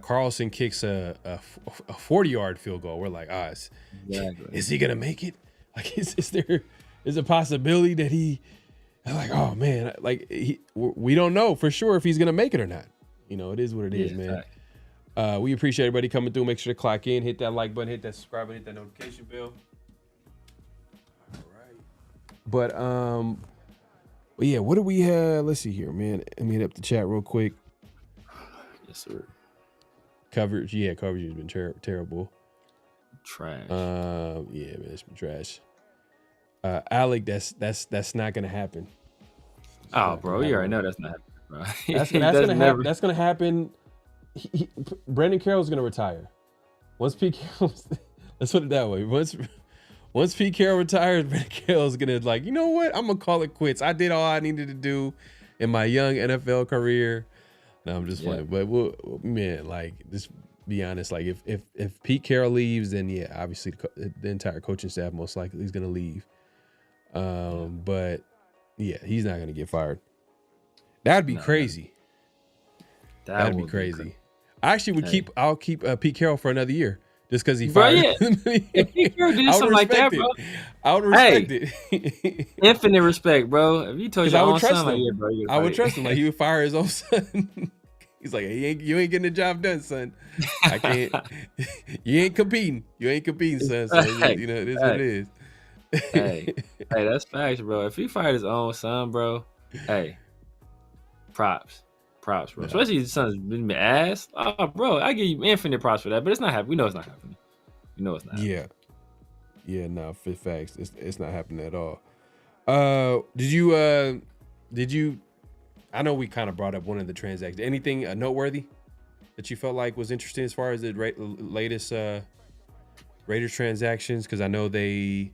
Carlson kicks a 40-yard field goal. We're like, is he gonna make it? Like, is there a possibility that he? Like, oh man, like we don't know for sure if he's gonna make it or not. It is what it is, man. Exactly. We appreciate everybody coming through. Make sure to clock in, hit that like button, hit that subscribe button, hit that notification bell. All right. But yeah, what do we have? Let's see here, man. Let me hit up the chat real quick. Yes, sir. Coverage has been terrible. Trash. Yeah, man, it's been trash. Alec, that's not gonna happen. Bro, you already know that's not happening, bro. That's gonna happen. Brandon Carroll's gonna retire. Once Pete Carroll, let's put it that way. Once Pete Carroll retires, Brandon Carroll's gonna like, you know what? I'm gonna call it quits. I did all I needed to do in my young NFL career. No, I'm just playing. But just be honest. Like if Pete Carroll leaves, then yeah, obviously the entire coaching staff most likely is gonna leave. But yeah, he's not gonna get fired. That'd be crazy. That'd be crazy. I actually would I'll keep Pete Carroll for another year just because he fired. If Pete Carroll did something like that, bro, I would respect it. Infinite respect, bro. If you told your own son, I would trust him. Like he would fire his own son. He's like, hey, you ain't getting the job done, son. I can't. You ain't competing, son. So it is what it is. hey, that's facts, bro. If he fired his own son, bro, hey, props, bro. Yeah. Especially his son's been ass. Oh, bro, I give you infinite props for that. But it's not happening. We know it's not happening. Yeah, no, facts. It's not happening at all. Did you? I know we kind of brought up one of the transactions. Anything noteworthy that you felt like was interesting as far as the latest Raiders transactions? Because I know they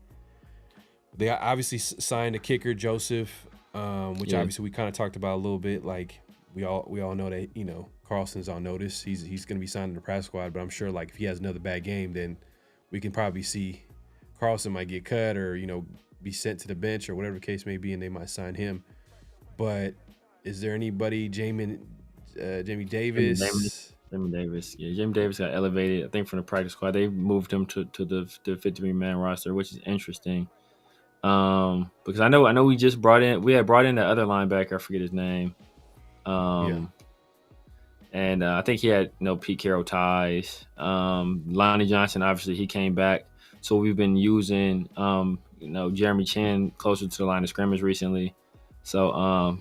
obviously signed a kicker, Joseph, which obviously we kind of talked about a little bit. Like we all know that Carlson's on notice. He's going to be signed in the practice squad, but I'm sure like if he has another bad game, then we can probably see Carlson might get cut or, be sent to the bench or whatever the case may be, and they might sign him. But is there anybody, Jamie Davis? Jamie Davis. Yeah, Jamie Davis got elevated, I think, from the practice squad. They moved him to the 53-man roster, which is interesting. Because I know we had brought in the other linebacker, I forget his name. And I think he had Pete Carroll ties. Lonnie Johnson, obviously, he came back. So we've been using Jeremy Chin closer to the line of scrimmage recently. So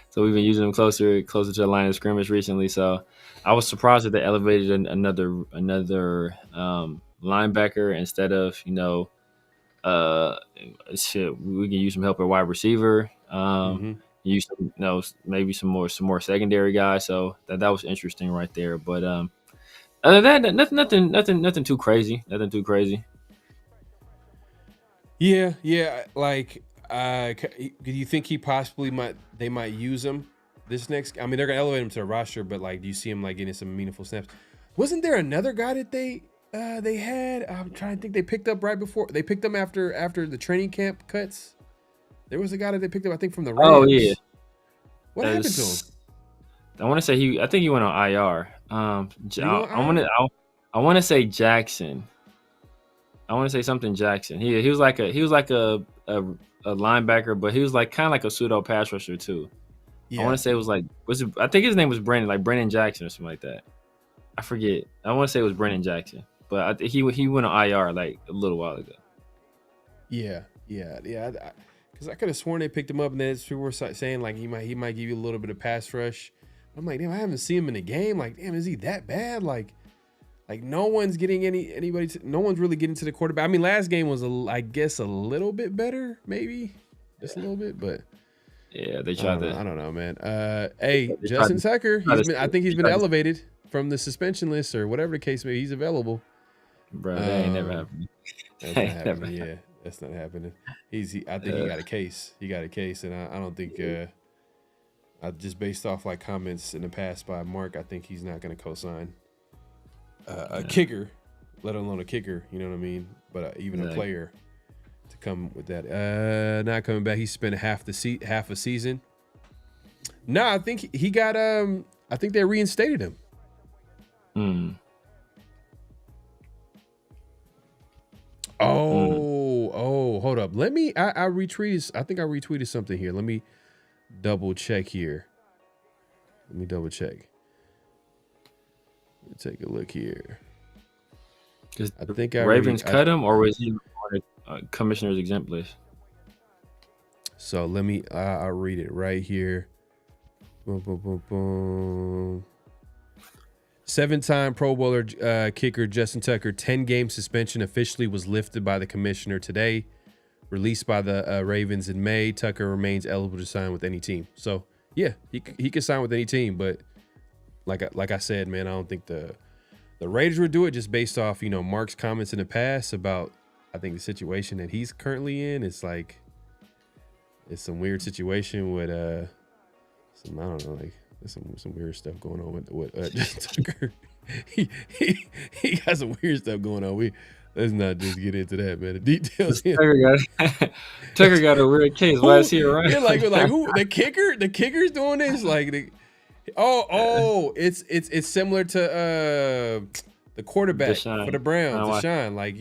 so we've been using him closer to the line of scrimmage recently. So I was surprised that they elevated another linebacker instead of we can use some help at wide receiver. Use maybe some more secondary guys. So that was interesting right there. But other than that, nothing too crazy. Nothing too crazy. Yeah. Like, do you think they might use him this next? I mean, they're gonna elevate him to the roster, but like, do you see him like getting some meaningful snaps? Wasn't there another guy that they had? I'm trying to think. They picked up right before they picked him after the training camp cuts. There was a guy that they picked up, I think, from the Rams. Oh yeah. What happened to him? I want to say I think he went on IR. I want to say Jackson. I want to say something Jackson. He was like a linebacker, but he was like kind of like a pseudo pass rusher too. Yeah. I want to say it was I think his name was Brendan, like Brendan Jackson or something like that. I forget. I want to say it was Brendan Jackson, but he went on IR like a little while ago. Yeah. Because I could have sworn they picked him up, and then people were saying like he might give you a little bit of pass rush. I'm like, damn, I haven't seen him in the game. Like, damn, is he that bad? Like no one's getting anybody. No one's really getting to the quarterback. I mean, last game was I guess a little bit better, maybe just a little bit, but yeah, they tried I don't know, man. Hey, Justin Tucker, I think he's been elevated from the suspension list or whatever the case may be. He's available. Bro, that ain't never happened. That's not happening. Yeah, that's not happening. I think he got a case. He got a case, and I don't think. Just based off like comments in the past by Mark, I think he's not going to co-sign a kicker, let alone a kicker. You know what I mean? But even a player to come with that. Not coming back. He spent half a season. No, I think he got. I think they reinstated him. Oh, hold up. Let me. I retweeted. I think I retweeted something here. Let me double check here. Let me double check. Let me take a look here. I think Ravens cut him, or was he on a commissioner's exempt list? So let me. I'll read it right here. Boom, boom, boom, boom. 7-time Pro Bowler kicker Justin Tucker, 10-game suspension officially was lifted by the commissioner today. Released by the Ravens in May, Tucker remains eligible to sign with any team. So yeah, he could sign with any team. But like I said, man, I don't think the Raiders would do it just based off Mark's comments in the past about I think the situation that he's currently in. It's like it's some weird situation with some I don't know like. There's some weird stuff going on with Justin Tucker. he got some weird stuff going on. Let's not just get into that, man. The details. Tucker got a weird case. Why is he around? Yeah, like who? The kicker? The kicker's doing this? Like it's similar to the quarterback Deshaun. for the Browns, Deshaun. Like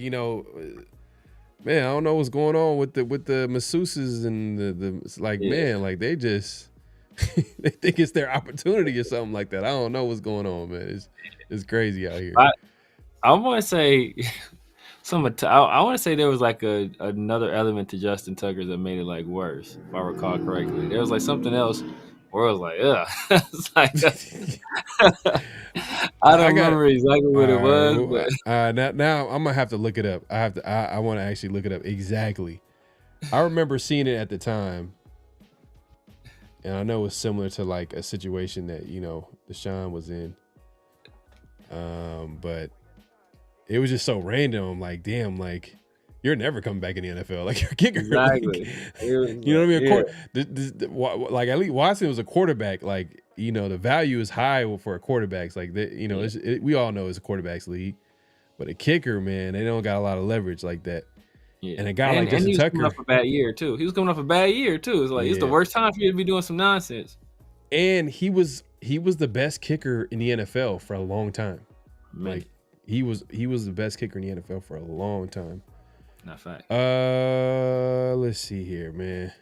man, I don't know what's going on with the masseuses and the like. Yeah. Man, like they just. They think it's their opportunity or something like that. I don't know what's going on, man. It's crazy out here. I want to say I want to say there was like another element to Justin Tucker that made it like worse, if I recall correctly. There was like something else where I was like, ugh. It's like, I don't remember exactly what it was. But. Now I'm gonna have to look it up. I want to actually look it up exactly. I remember seeing it at the time. And I know it was similar to like a situation that, Deshaun was in. But it was just so random. I'm like, damn, like you're never coming back in the NFL. Like you're a kicker. Exactly. Like, you know what I mean? Like at least Watson was a quarterback. Like, the value is high for a quarterback. Like, we all know it's a quarterback's league. But a kicker, man, they don't got a lot of leverage like that. Yeah. And a guy like Justin he was Tucker, coming off a bad year too. He was coming off a bad year too. It's like it's the worst time for you to be doing some nonsense. and he was the best kicker in the NFL for a long time. Man. Like he was the best kicker in the NFL for a long time. Not fact. Let's see here, man.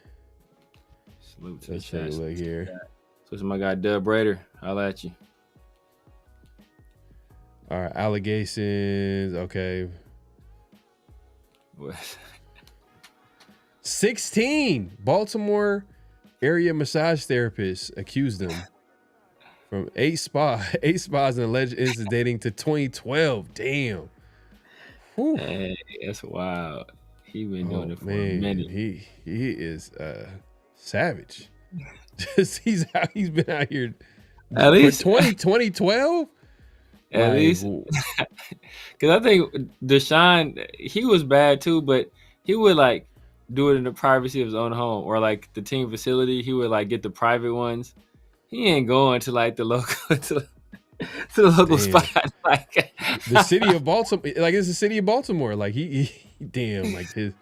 Salute to Let's the take a chat. look here. So it's my guy Dub Raider. Holla at you. All right, allegations. Okay. What? 16 Baltimore area massage therapists accused them from 8 spas and alleged incidents dating to 2012. Damn. Whew. Hey, that's wild. He been doing it for a Man, minute. he is savage. Just he's been out here At least 2012. At least, because I think Deshaun, he was bad too, but he would like do it in the privacy of his own home or like the team facility. He would like get the private ones. He ain't going to like the local to the local spot. Like the city of Baltimore, like it's the city of Baltimore. Like he damn, like his.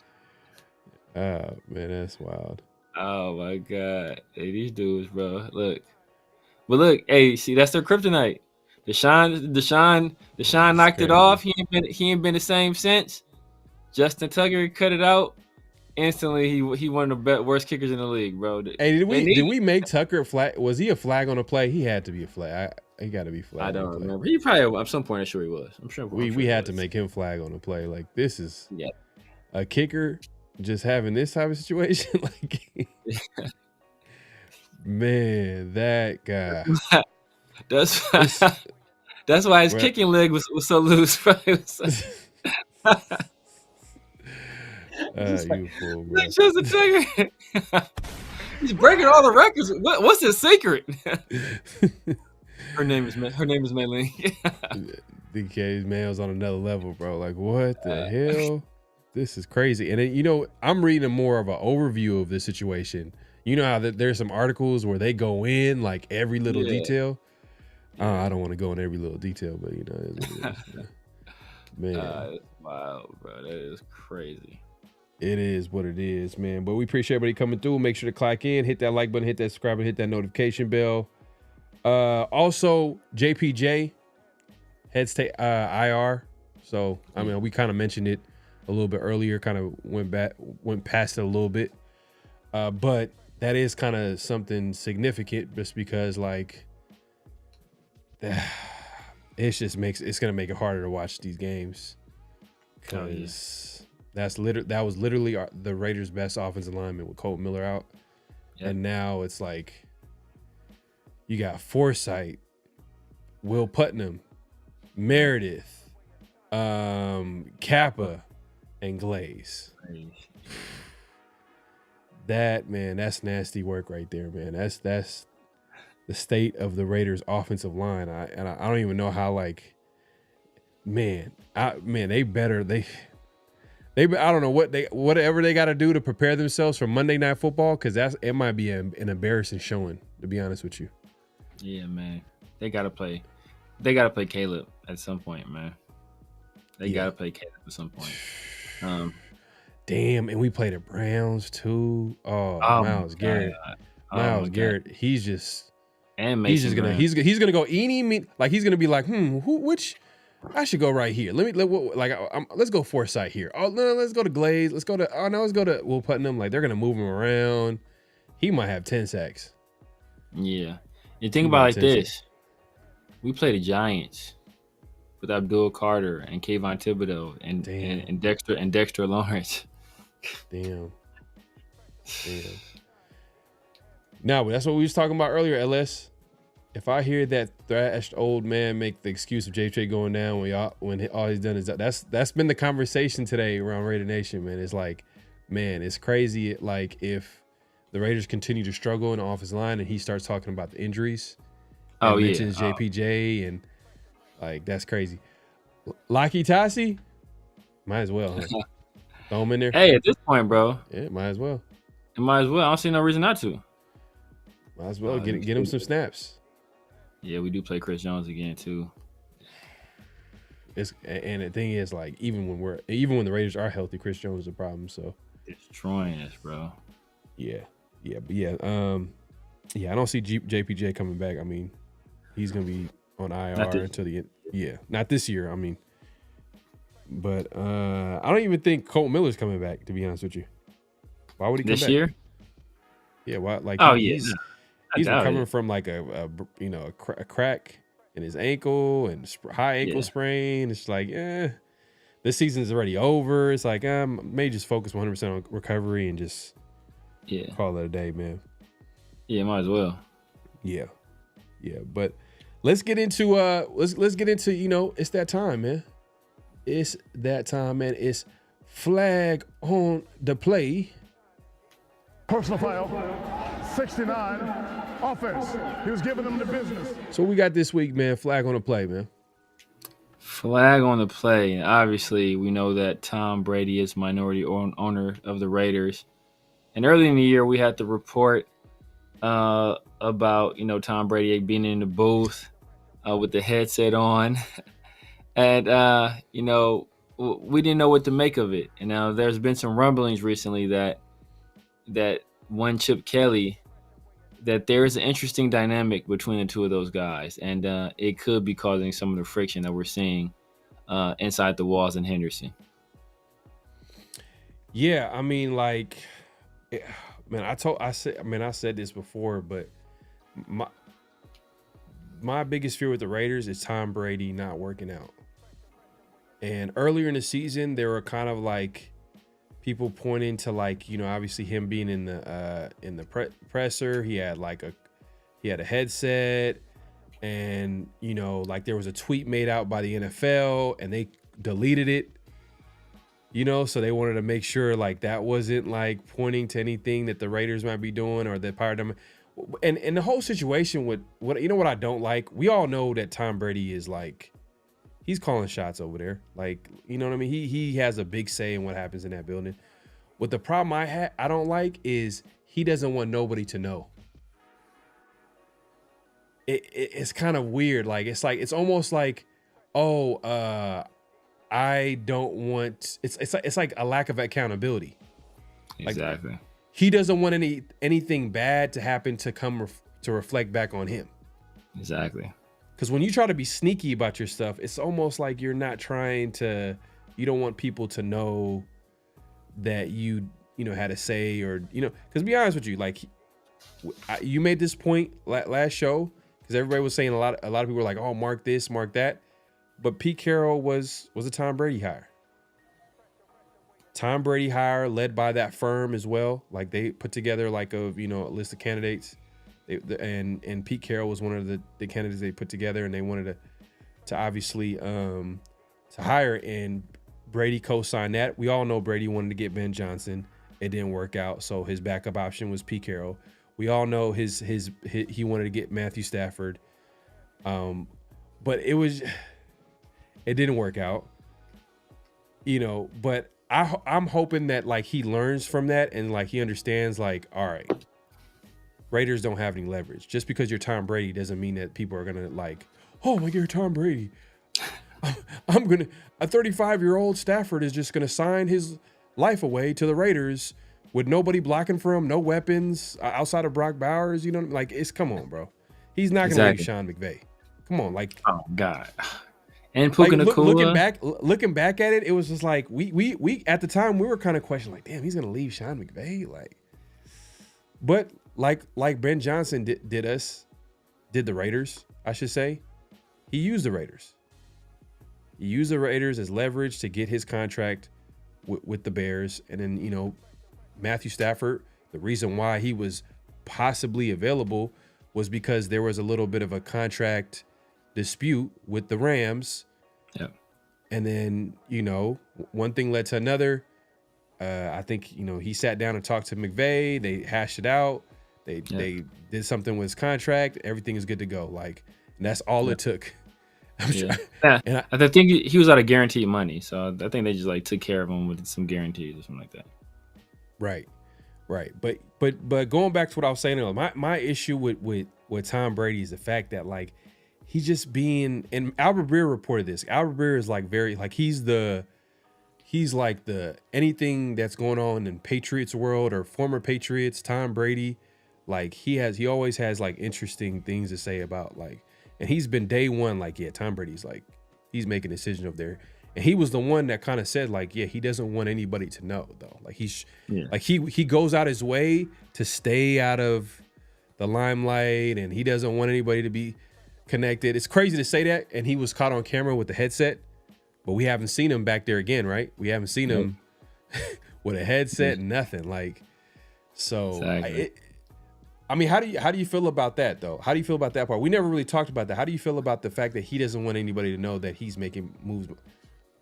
Oh man, that's wild. Oh my god, hey, these dudes, bro. Look, but look, hey, see, that's their kryptonite. Deshaun knocked it off. He ain't been the same since. Justin Tucker cut it out. Instantly, he one of the worst kickers in the league, bro. Hey, did we make Tucker a flag? Was he a flag on a play? He had to be a flag. He got to be flag. I don't remember. He probably at some point. I'm sure he was. I'm sure we had to make him flag on the play. Like this is a kicker just having this type of situation. Like man, that guy. That's why his kicking leg was so loose, bro. You fool, bro. He's breaking all the records. What's his secret? Her name is Maylene. DK's man was on another level, bro. Like what the hell? This is crazy. And then, I'm reading more of an overview of the situation. You know how there's some articles where they go in like every little detail. I don't want to go in every little detail, but man, wow, bro, that is crazy. It is what it is, man. But we appreciate everybody coming through. Make sure to click in, hit that like button, hit that subscribe, and hit that notification bell. Also, JPJ heads to IR. So I mean, we kind of mentioned it a little bit earlier. Kind of went past it a little bit, but that is kind of something significant, just because like. It's gonna make it harder to watch these games because that was literally the Raiders' best offensive lineman with Colt Miller out, and now it's like you got Forsythe, Will Putnam, Meredith, Kappa, and Glaze. That's nasty work right there, man. That's the state of the Raiders offensive line. I don't even know how, like, they better, I don't know whatever they got to do to prepare themselves for Monday Night Football. Cause it might be an embarrassing showing, to be honest with you. Yeah, man. They got to play Caleb at some point, man. They got to play Caleb at some point. Damn. And we play the Browns too. Myles Garrett. Myles Garrett. He's just gonna go eeny like he's gonna be like which I should go right here. Let's go Forsythe here. Oh no, let's go to Glaze. Let's go to Will Putnam. Like they're gonna move him around. He might have 10 sacks. Yeah, you think about it like this: we play the Giants with Abdul Carter and Kayvon Thibodeau and Dexter Lawrence. Damn. Now, that's what we was talking about earlier, LS. If I hear that thrashed old man make the excuse of JJ going down when all he's done is that's been the conversation today around Raider Nation, man. It's like, man, it's crazy. Like if the Raiders continue to struggle in the offensive line and he starts talking about the injuries, mentions JPJ and like that's crazy. Lockheed Tassi, might as well, huh? Throw him in there. Hey, at this point, bro, might as well. It might as well. I don't see no reason not to. Might as well get him some snaps. Yeah, we do play Chris Jones again too. and the thing is, like, even when the Raiders are healthy, Chris Jones is a problem. So destroying us, bro. Yeah. I don't see JPJ coming back. I mean, he's gonna be on IR until the end. Yeah, not this year. I mean, but I don't even think Colt Miller's coming back. To be honest with you, why would he come this back? year? Yeah, why? Like, he's recovering from like a crack in his ankle and high ankle sprain. It's like, this season's already over. It's like, may just focus 100% on recovery and just call it a day, man. Yeah, might as well. Yeah. But let's get into let's get into, it's that time, man. It's that time, man. It's flag on the play. Personal foul, 69, offense. He was giving them the business. So we got this week, man. Flag on the play, man. Flag on the play. And obviously, we know that Tom Brady is minority owner of the Raiders. And early in the year, we had the report about, Tom Brady being in the booth with the headset on. And, we didn't know what to make of it. And now there's been some rumblings recently that one Chip Kelly, that there is an interesting dynamic between the two of those guys. And it could be causing some of the friction that we're seeing inside the walls in Henderson. Yeah, I mean, like, man, I said this before, but my biggest fear with the Raiders is Tom Brady not working out. And earlier in the season, there were kind of like people pointing to, like, obviously him being in the presser. He had a headset, and like there was a tweet made out by the NFL, and they deleted it. So they wanted to make sure like that wasn't like pointing to anything that the Raiders might be doing or the paradigm. And the whole situation with what I don't like. We all know that Tom Brady is like, he's calling shots over there. Like, you know what I mean? He has a big say in what happens in that building. What the problem I don't like is he doesn't want nobody to know. It's kind of weird. Like, it's almost like, I don't want. It's like a lack of accountability. Exactly. Like, he doesn't want anything bad to happen to come to reflect back on him. Exactly. Because when you try to be sneaky about your stuff, it's almost like you're not trying to. You don't want people to know that you had a say, or because to be honest with you, like, you made this point last show because everybody was saying a lot of people were like, oh, mark this, mark that. But Pete Carroll was a Tom Brady hire. Tom Brady hire led by that firm as well. Like, they put together like a list of candidates. And Pete Carroll was one of the candidates they put together, and they wanted to obviously to hire, and Brady co-signed that. We all know Brady wanted to get Ben Johnson. It didn't work out, so his backup option was Pete Carroll. We all know he wanted to get Matthew Stafford. But it didn't work out, but I'm hoping that like he learns from that and like he understands like, all right, Raiders don't have any leverage. Just because you're Tom Brady doesn't mean that people are going to like, oh my God, you're Tom Brady. A 35-year-old Stafford is just going to sign his life away to the Raiders with nobody blocking for him, no weapons outside of Brock Bowers. Like, come on, bro. He's not going to leave Sean McVay. Come on. Like, oh God. And Puka Nacua. Looking back at it, it was just like we at the time we were kind of questioning like, damn, he's gonna leave Sean McVay, like. But like Ben Johnson did the Raiders, I should say. He used the Raiders. He used the Raiders as leverage to get his contract with the Bears, and then Matthew Stafford. The reason why he was possibly available was because there was a little bit of a contract dispute with the Rams. Yeah. And then, one thing led to another. I think, he sat down and talked to McVay. They hashed it out. They did something with his contract. Everything is good to go. Like, and that's all it took. I'm sure. And I think he was out of guaranteed money. So I think they just like took care of him with some guarantees or something like that. Right. But going back to what I was saying earlier, my issue with Tom Brady is the fact that like he's just being, and Albert Breer reported this. Albert Breer is like he's like the anything that's going on in Patriots world or former Patriots, Tom Brady, like he always has like interesting things to say about like, and he's been day one like, yeah, Tom Brady's like, he's making a decision over there. And he was the one that kind of said like, yeah, he doesn't want anybody to know though. Like he goes out his way to stay out of the limelight and he doesn't want anybody to be connected. It's crazy to say that. And he was caught on camera with the headset. But we haven't seen him back there again, right? We haven't seen him with a headset, nothing. Like, so, exactly. I mean, how do you feel about that, though? How do you feel about that part? We never really talked about that. How do you feel about the fact that he doesn't want anybody to know that he's making moves,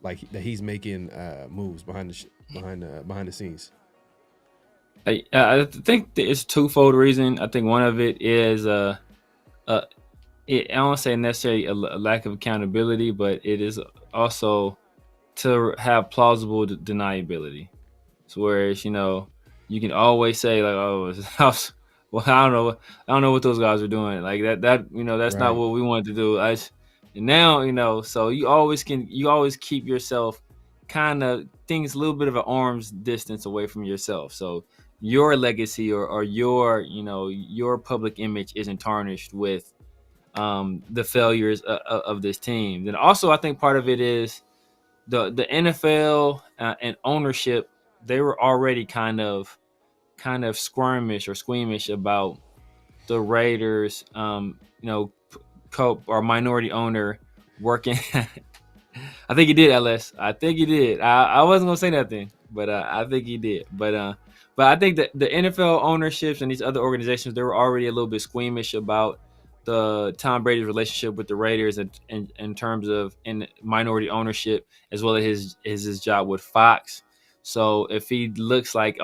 like that he's making moves behind the scenes? I think it's twofold reason. I think one of it is I don't say necessarily a lack of accountability, but it is also to have plausible deniability. So whereas, you know, you can always say like, oh, well, I don't know what those guys are doing. Like that, you know, that's not what we wanted to do. And now, you know, so you always keep yourself kind of things a little bit of an arm's distance away from yourself. So your legacy or your, you know, your public image isn't tarnished with the failures of this team. Then also, I think part of it is the NFL and ownership. They were already kind of squeamish about the Raiders. You know, or minority owner working. I think he did, LS. I think he did. I wasn't gonna say nothing, but I think he did. But I think that the NFL ownerships and these other organizations, they were already a little bit squeamish about the Tom Brady's relationship with the Raiders in terms of minority ownership, as well as his job with Fox. So if he looks like,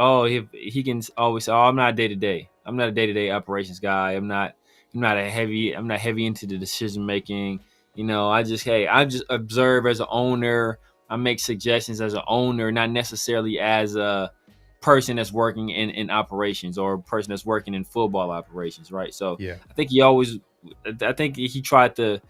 he can always say, I'm not day-to-day. I'm not a day-to-day operations guy. I'm not heavy into the decision making. You know, I just observe as an owner. I make suggestions as an owner, not necessarily as a person that's working in operations or a person that's working in football operations, right? So yeah. I think he tried to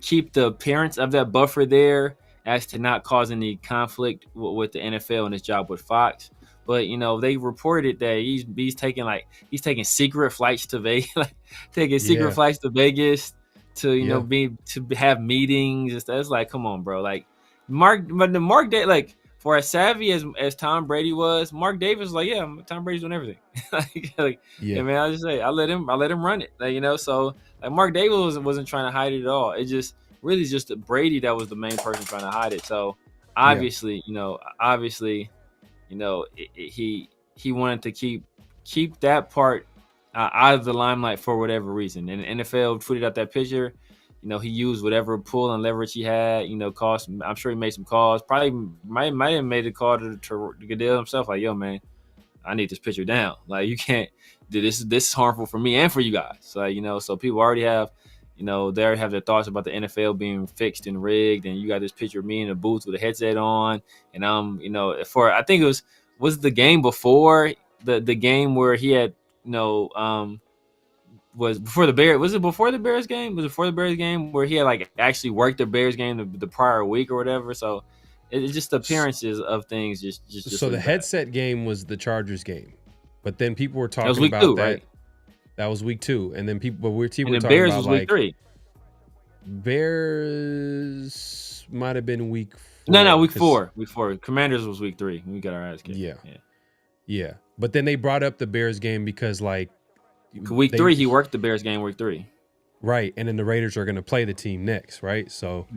keep the appearance of that buffer there as to not cause any conflict with the NFL and his job with Fox. But, you know, they reported that he's taking secret flights to Vegas, flights to Vegas to have meetings. It's like, come on, bro. Like Mark Day, like for as savvy as Tom Brady was, Mark Davis was like, yeah, Tom Brady's doing everything. Yeah, man, I just say I let him run it. Like, you know, so like Mark Davis wasn't trying to hide it at all. It just really just Brady that was the main person trying to hide it. So obviously, he wanted to keep that part out of the limelight for whatever reason. And the NFL tweeted out that picture. You know, he used whatever pull and leverage he had. You know, I'm sure he made some calls. Probably might have made a call to Goodell himself. Like, yo, man, I need this picture down. Like, you can't do this. This is harmful for me and for you guys. So, you know, so people already have, you know, they already have their thoughts about the NFL being fixed and rigged. And you got this picture of me in the booth with a headset on. And you know, I think it was the game before the game where he had, you know, was before the Bears. Was it before the Bears game? Was it before the Bears game where he had like actually worked the Bears game the prior week or whatever? So it's just appearances of things. Just so the headset game was the Chargers game, but then people were talking that was week about 2, that. Right? That was week 2, and then people were talking Bears about was like week 3. Bears might have been week 4. No, week 4. Week 4. Commanders was week 3. We got our ass kicked. Yeah. But then they brought up the Bears game because like week 3 he worked the Bears game week 3. Right, and then the Raiders are going to play the team next, right? So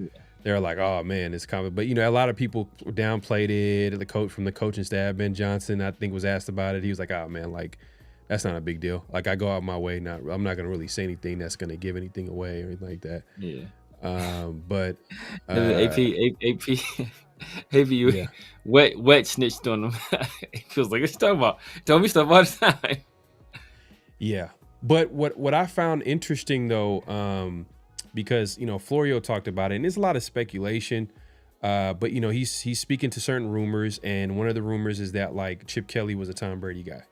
they're like, oh man, it's coming. But you know, a lot of people downplayed it. The coach from the coaching staff, Ben Johnson, I think was asked about it. He was like, oh man, like that's not a big deal. Like I go out my way, I'm not going to really say anything that's going to give anything away or anything like that. Yeah. But AP, wet snitched on him. He was like, "What you talking about? Tell me stuff all the time." Yeah, but what I found interesting though, because you know Florio talked about it, and there's a lot of speculation. But you know he's speaking to certain rumors, and one of the rumors is that like Chip Kelly was a Tom Brady guy.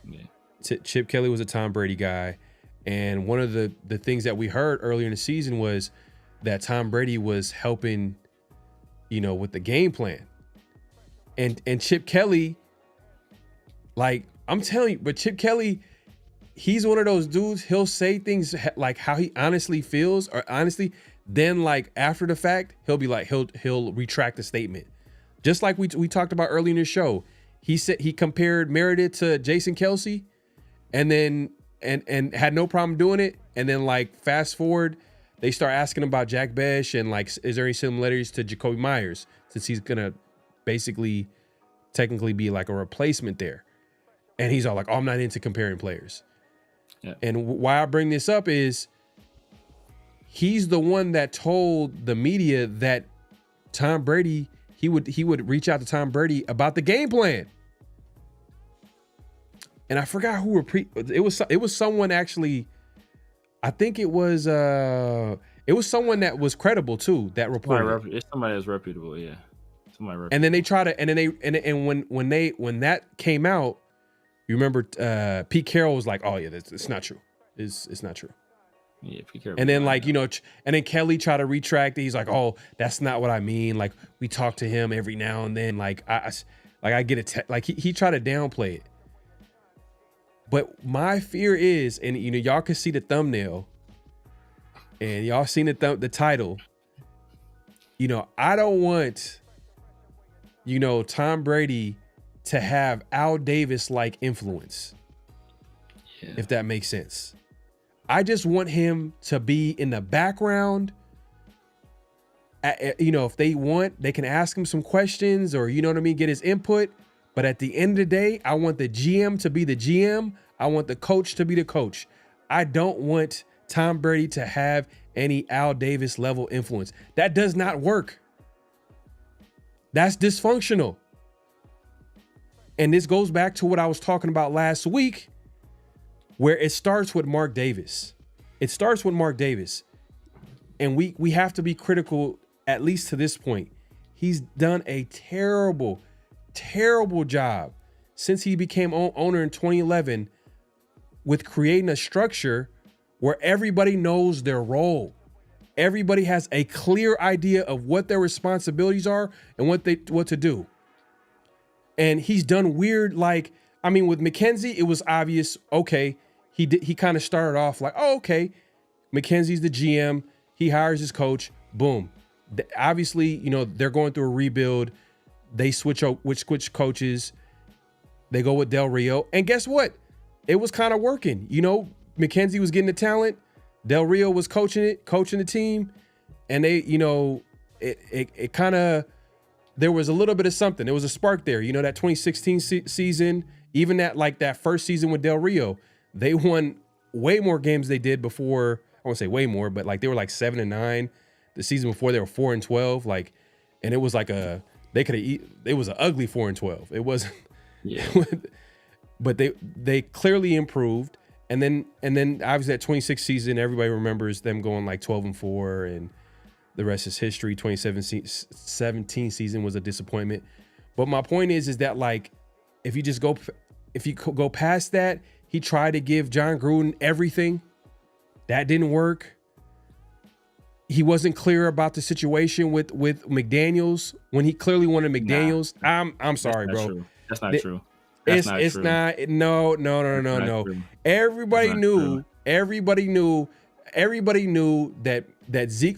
Yeah, Chip Kelly was a Tom Brady guy, And one of the things that we heard earlier in the season was that Tom Brady was helping, with the game plan. And Chip Kelly, like, I'm telling you, but Chip Kelly, he's one of those dudes, he'll say things like how he honestly feels, or honestly, then like after the fact, he'll be like, he'll retract the statement. Just like we talked about earlier in the show. He said he compared Meredith to Jason Kelce, and then and had no problem doing it. And then like fast forward, they start asking about Jack Besh and like, is there any similarities to Jacoby Myers, since he's gonna basically technically be like a replacement there. And he's all like, oh, I'm not into comparing players. Yeah. And why I bring this up is he's the one that told the media that Tom Brady, he would reach out to Tom Brady about the game plan. And I forgot who it was someone actually, I think it was someone that was credible too, that reported. It's somebody that's reputable, yeah. Somebody reputable. And then they try to, and when that came out, you remember Pete Carroll was like, oh yeah, it's not true. It's not true. Yeah, Pete Carroll. And then like, and then Kelly tried to retract it. He's like, oh, that's not what I mean. Like, we talk to him every now and then. Like I get it. Like he tried to downplay it. But my fear is, and y'all can see the thumbnail, and y'all seen the title. I don't want, Tom Brady to have Al Davis like influence, if that makes sense. I just want him to be in the background. If they want, they can ask him some questions, or get his input. But at the end of the day, I want the GM to be the GM. I want the coach to be the coach. I don't want Tom Brady to have any Al Davis level influence. That does not work. That's dysfunctional. And this goes back to what I was talking about last week, where it starts with Mark Davis. It starts with Mark Davis. And we have to be critical, at least to this point. He's done a terrible job since he became owner in 2011 with creating a structure where everybody knows their role. Everybody has a clear idea of what their responsibilities are and what to do. And he's done weird, like, I mean, with McKenzie, it was obvious. Okay, he kind of started off like, oh, okay, McKenzie's the GM. He hires his coach. Boom. Obviously, they're going through a rebuild. They switch coaches. They go with Del Rio. And guess what? It was kind of working. McKenzie was getting the talent. Del Rio was coaching the team. And they, it kind of, there was a little bit of something. There was a spark there. That 2016 season, even that first season with Del Rio, they won way more games they did before. I won't say way more, but like they were like 7-9. The season before they were 4-12. Like, and it was like it was an ugly 4-12. It wasn't. Yeah. But they clearly improved. And then obviously that 26 season, everybody remembers them going like 12-4, and the rest is history. 2017 season was a disappointment. But my point is that like, if you go past that, he tried to give John Gruden everything. That didn't work. He wasn't clear about the situation with McDaniels when he clearly wanted McDaniels. Nah, I'm sorry, bro. True. That's not true. It's not. No. Everybody knew that Zeke.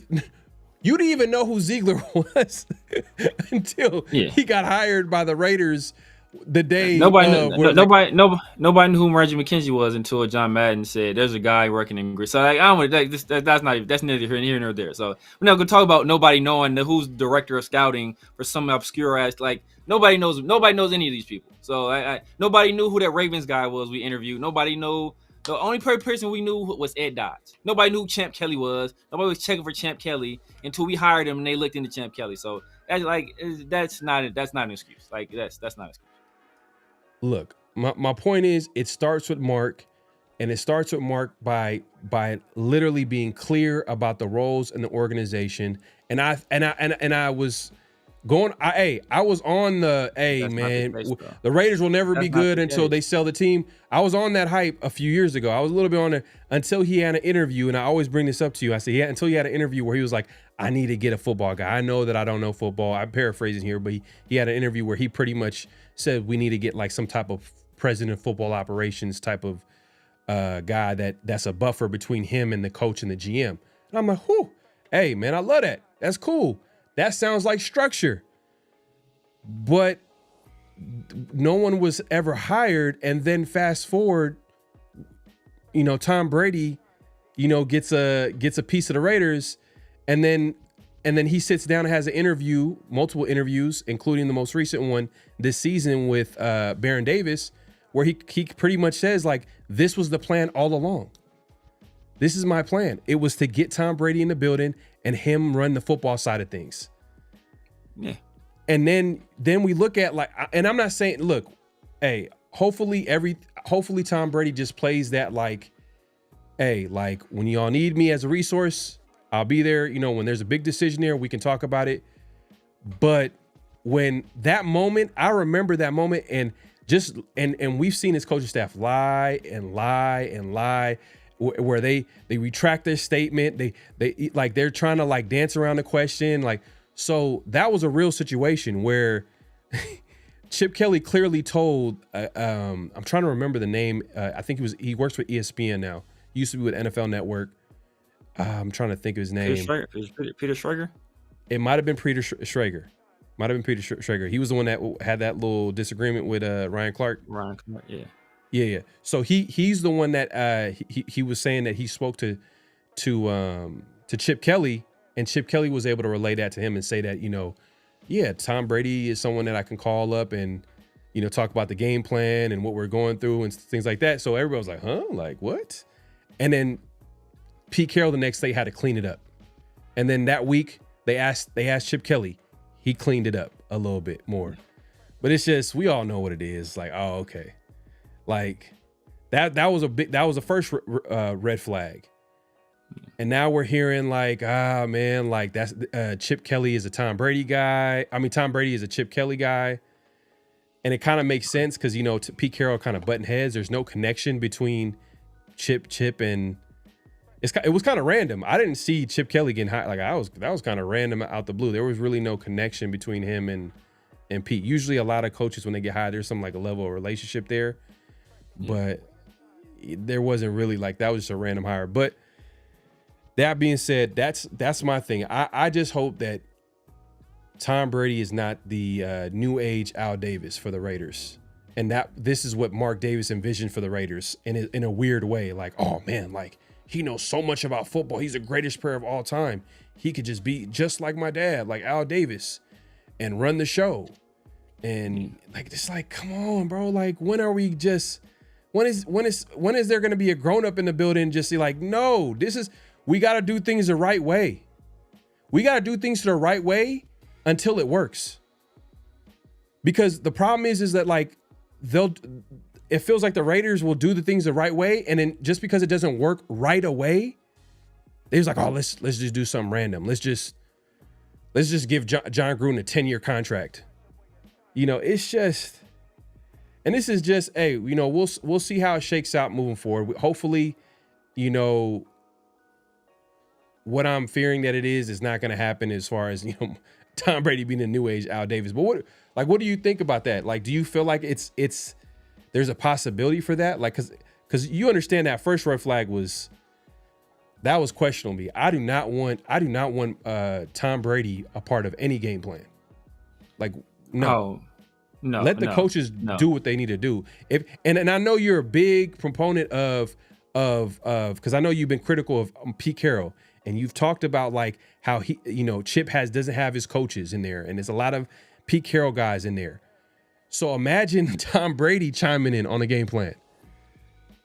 You didn't even know who Ziegler was until he got hired by the Raiders the day. Nobody knew who Reggie McKenzie was until John Madden said, "There's a guy working in Greece." So like, I don't want that's neither here nor there. So we're not gonna talk about nobody knowing who's director of scouting for some obscure ass. Like nobody knows any of these people. So nobody knew who that Ravens guy was we interviewed. Nobody knew. The only person we knew was Ed Dodge. Nobody knew who Champ Kelly was. Nobody was checking for Champ Kelly until we hired him and they looked into Champ Kelly. So that's not an excuse. Like that's not an excuse. Look, my point is, it starts with Mark, and it starts with Mark by literally being clear about the roles in the organization. And I I was on the the Raiders will never be good until they sell the team. I was on that hype a few years ago. I was a little bit on it until he had an interview, and I always bring this up to you. I say, until he had an interview where he was like, I need to get a football guy. I know that I don't know football. I'm paraphrasing here, but he had an interview where he pretty much said we need to get like some type of president of football operations type of guy that's a buffer between him and the coach and the GM. And I'm like, whew, hey, man, I love that. That's cool. That sounds like structure. But no one was ever hired. And then fast forward, Tom Brady, gets a piece of the Raiders, and then he sits down and has an interview, multiple interviews, including the most recent one this season with Brady Davis, where he pretty much says, like, this was the plan all along. This is my plan. It was to get Tom Brady in the building and him run the football side of things. Yeah. And then we look at, like, and I'm not saying, look, hey, hopefully Tom Brady just plays that, like, hey, like, when y'all need me as a resource, I'll be there. When there's a big decision there, we can talk about it. But when that moment, I remember that moment, and we've seen his coaching staff lie and lie and lie, where they retract their statement. They're trying to, like, dance around the question. Like, so that was a real situation where Chip Kelly clearly told, I'm trying to remember the name. I think he works with ESPN now. He used to be with NFL Network. I'm trying to think of his name. Peter Schrager? It might have been Peter Schrager. He was the one that had that little disagreement with Ryan Clark. Yeah. Yeah. So he's the one that he was saying that he spoke to Chip Kelly, and Chip Kelly was able to relay that to him and say that, Tom Brady is someone that I can call up and, talk about the game plan and what we're going through and things like that. So everybody was like, huh? Like, what? And then Pete Carroll the next day had to clean it up. And then that week they asked Chip Kelly. He cleaned it up a little bit more. But it's just, we all know what it is. Like, oh, okay. Like, that was the first red flag. And now we're hearing, like, man, like, that's Chip Kelly is a Tom Brady guy. I mean, Tom Brady is a Chip Kelly guy. And it kind of makes sense because, Pete Carroll kind of butting heads. There's no connection between Chip and it was kind of random. I didn't see Chip Kelly getting hired. Like, that was kind of random out the blue. There was really no connection between him and Pete. Usually a lot of coaches, when they get hired, there's some, like, a level of relationship there. But there wasn't really, like, that was just a random hire. But that being said, that's my thing. I just hope that Tom Brady is not the new age Al Davis for the Raiders. And that this is what Mark Davis envisioned for the Raiders in a weird way. Like, oh, man, like, he knows so much about football. He's the greatest player of all time. He could just be just like my dad, like Al Davis, and run the show. And, like, it's like, come on, bro. Like, when is there going to be a grown up in the building just say, like, no, we got to do things the right way. We got to do things the right way until it works. Because the problem is that, like, it feels like the Raiders will do the things the right way, and then just because it doesn't work right away, they was like, oh, let's just do something random. Let's just give John Gruden a 10-year contract. It's just, and this is just, hey, we'll see how it shakes out moving forward. Hopefully, what I'm fearing that it is not going to happen as far as, Tom Brady being the new age Al Davis. But what do you think about that? Like, do you feel like there's a possibility for that? Like, because you understand that first red flag was questionable to me. I do not want Tom Brady a part of any game plan. Like, no. No. Let the coaches do what they need to do. And I know you're a big proponent of because I know you've been critical of Pete Carroll, and you've talked about, like, how he, Chip doesn't have his coaches in there, and there's a lot of Pete Carroll guys in there. So imagine Tom Brady chiming in on the game plan.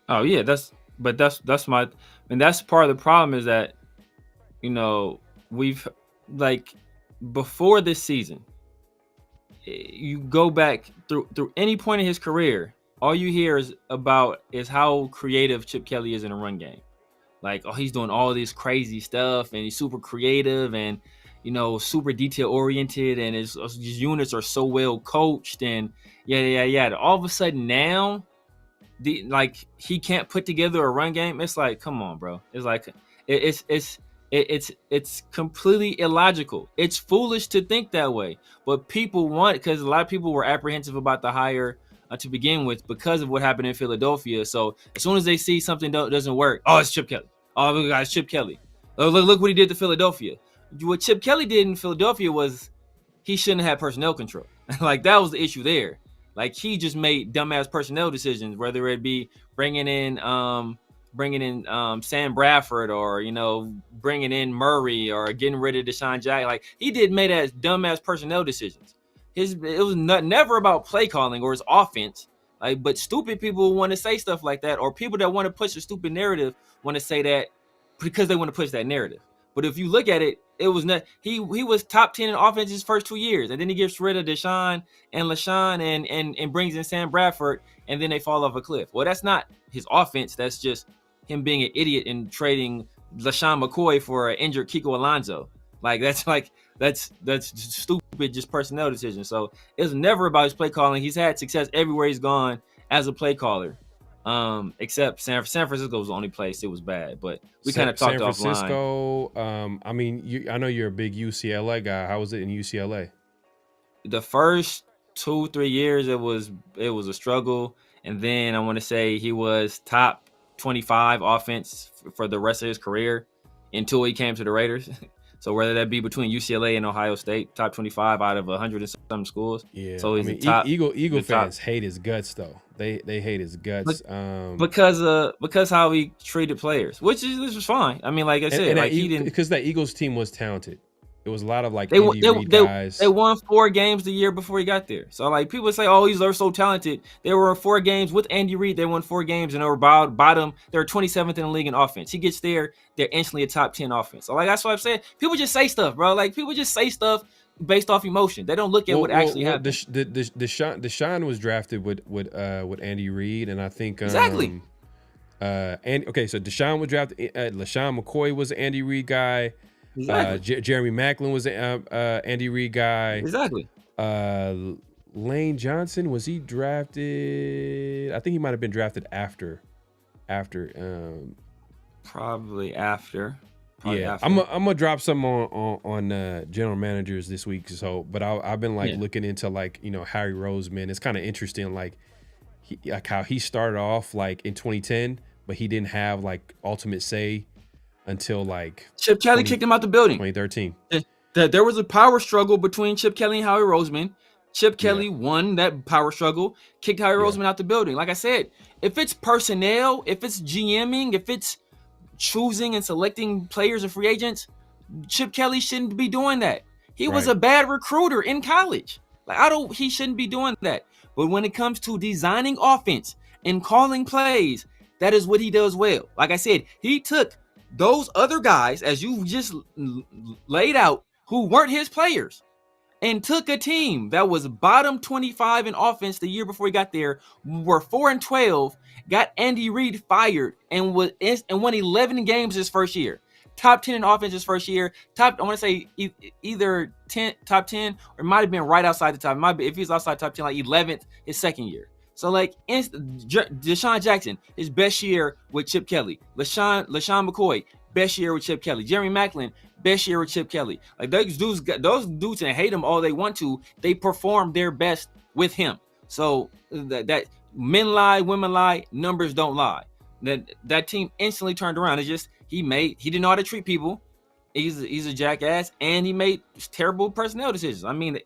Oh yeah, that's part of the problem is that, we've, like, before this season, you go back through any point in his career, all you hear is how creative Chip Kelly is in a run game. Like, oh, he's doing all this crazy stuff and he's super creative, and super detail oriented, and his units are so well coached, and yeah. All of a sudden now, he can't put together a run game. It's like, come on, bro. It's like it's completely illogical. It's foolish to think that way, but people want, because a lot of people were apprehensive about the hire to begin with because of what happened in Philadelphia. So as soon as they see something doesn't work, oh, it's Chip Kelly. Oh, look, guys, Chip Kelly. Look what he did to Philadelphia. What Chip Kelly did in Philadelphia was he shouldn't have had personnel control. Like, that was the issue there. Like, he just made dumbass personnel decisions, whether it be bringing in Sam Bradford, or bringing in Murray, or getting rid of Deshaun Jackson. Like, he made as dumbass personnel decisions. It was never about play calling or his offense. Like, but stupid people want to say stuff like that, or people that want to push a stupid narrative want to say that because they want to push that narrative. But if you look at it, it was not. He was top 10 in offense his first 2 years, and then he gets rid of Deshaun and LaShawn and brings in Sam Bradford, and then they fall off a cliff. Well, that's not his offense. That's just him being an idiot and trading LaShawn McCoy for an injured Kiko Alonso. That's stupid, just personnel decisions. So it's never about his play calling. He's had success everywhere he's gone as a play caller. Except San Francisco was the only place it was bad, but we kind of talked offline. San Francisco, I know you're a big UCLA guy. How was it in UCLA? The first 2-3 years, it was a struggle, and then I want to say he was top 25 offense for the rest of his career until he came to the Raiders. So whether that be between UCLA and Ohio State, top 25 out of 100 and some schools. Yeah, so he's Eagle fans hate his guts though. They hate his guts because how he treated players, which is fine. I mean, like I said, he didn't, because that Eagles team was talented. It was a lot of Andy Reid guys. They won 4 games the year before he got there. So people say, "Oh, they're so talented." They were in 4 games with Andy Reid. They won 4 games and they were bottom. They were 27th in the league in offense. He gets there, they're instantly a top 10 offense. So that's what I'm saying. People just say stuff, bro. Like, people just say stuff based off emotion. They don't look at what actually happened. Deshaun was drafted with Andy Reid, and I think exactly. So Deshaun was drafted. LaShawn McCoy was an Andy Reid guy. Exactly. Jeremy Maclin was an Andy Reid guy. Exactly. Lane Johnson, was he drafted? I think he might have been drafted after. Probably after. I'm gonna drop some on general managers this week. So, but I've been looking into Harry Roseman. It's kind of interesting, how he started off in 2010, but he didn't have ultimate say until Chip Kelly kicked him out the building. 2013. There was a power struggle between Chip Kelly and Howie Roseman. Chip Kelly won that power struggle, kicked Howie Roseman out the building. Like I said, if it's personnel, if it's GMing, if it's choosing and selecting players and free agents, Chip Kelly shouldn't be doing that. He was a bad recruiter in college. He shouldn't be doing that. But when it comes to designing offense and calling plays, that is what he does well. Like I said, he took those other guys, as you just laid out, who weren't his players, and took a team that was bottom 25 in offense the year before he got there, were 4-12, got Andy Reid fired, and won 11 games his first year. Top 10 in offense his first year. I want to say either top 10, or it might have been right outside the top. It might be, if he's outside top 10, 11th his second year. So Deshaun Jackson, his best year with Chip Kelly. LaShawn McCoy, best year with Chip Kelly. Jeremy Maclin, best year with Chip Kelly. Those dudes and hate him all they want to, they perform their best with him. So that men lie, women lie, numbers don't lie. That team instantly turned around. It's just he didn't know how to treat people. He's a jackass, and he made terrible personnel decisions. I mean,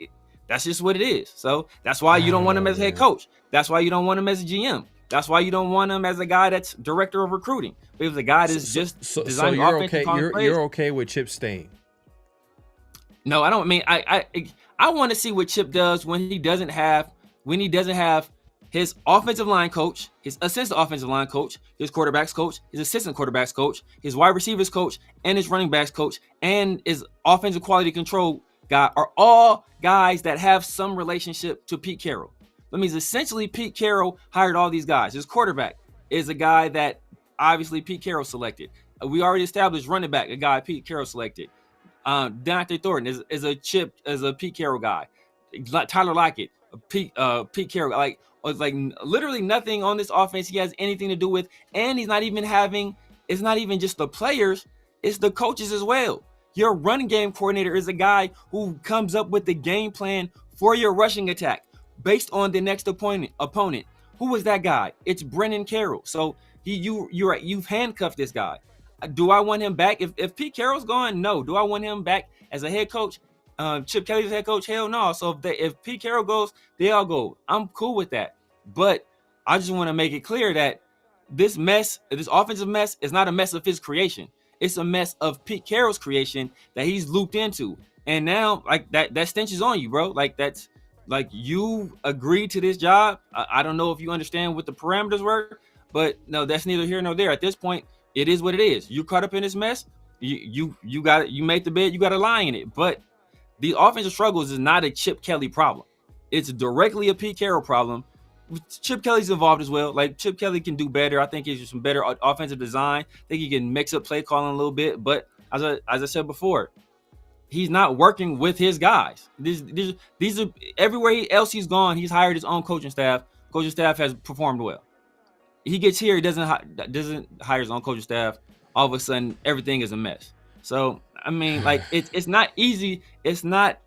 that's just what it is. So that's why you don't want him as a head coach. That's why you don't want him as a GM. That's why you don't want him as a guy that's director of recruiting. But if the guy that's designing offense, you're okay with Chip staying? No, I don't. I want to see what Chip does when he doesn't have his offensive line coach, his assistant offensive line coach, his quarterbacks coach, his assistant quarterbacks coach, his wide receivers coach, and his running backs coach, and his offensive quality control guy are all guys that have some relationship to Pete Carroll. That means essentially Pete Carroll hired all these guys. His quarterback is a guy that obviously Pete Carroll selected. We already established running back, a guy Pete Carroll selected. Deontay Thornton is a Pete Carroll guy. Tyler Lockett, Pete Carroll, like it's like literally nothing on this offense he has anything to do with, and he's not even having. It's not even just the players; it's the coaches as well. Your running game coordinator is a guy who comes up with the game plan for your rushing attack based on the next opponent. Who was that guy? It's Brennan Carroll. So you've handcuffed this guy. Do I want him back? If Pete Carroll's gone, no. Do I want him back as a head coach? Chip Kelly's head coach? Hell no. So if Pete Carroll goes, they all go. I'm cool with that. But I just want to make it clear that this offensive mess, is not a mess of his creation. It's a mess of Pete Carroll's creation that he's looped into. And now, like that stench is on you, bro. Like that's like you agreed to this job. I don't know if you understand what the parameters were, but no, that's neither here nor there. At this point, it is what it is. You caught up in this mess. You got it. You made the bed. You got to lie in it. But the offensive struggles is not a Chip Kelly problem. It's directly a Pete Carroll problem. Chip Kelly's involved as well. Like Chip Kelly can do better. I think he's some better offensive design. I think he can mix up play calling a little bit. But as I said before, he's not working with his guys. These are everywhere else he's gone. He's hired his own coaching staff. Coaching staff has performed well. He gets here, he doesn't hire his own coaching staff. All of a sudden, everything is a mess. So I mean, like it's not easy. It's not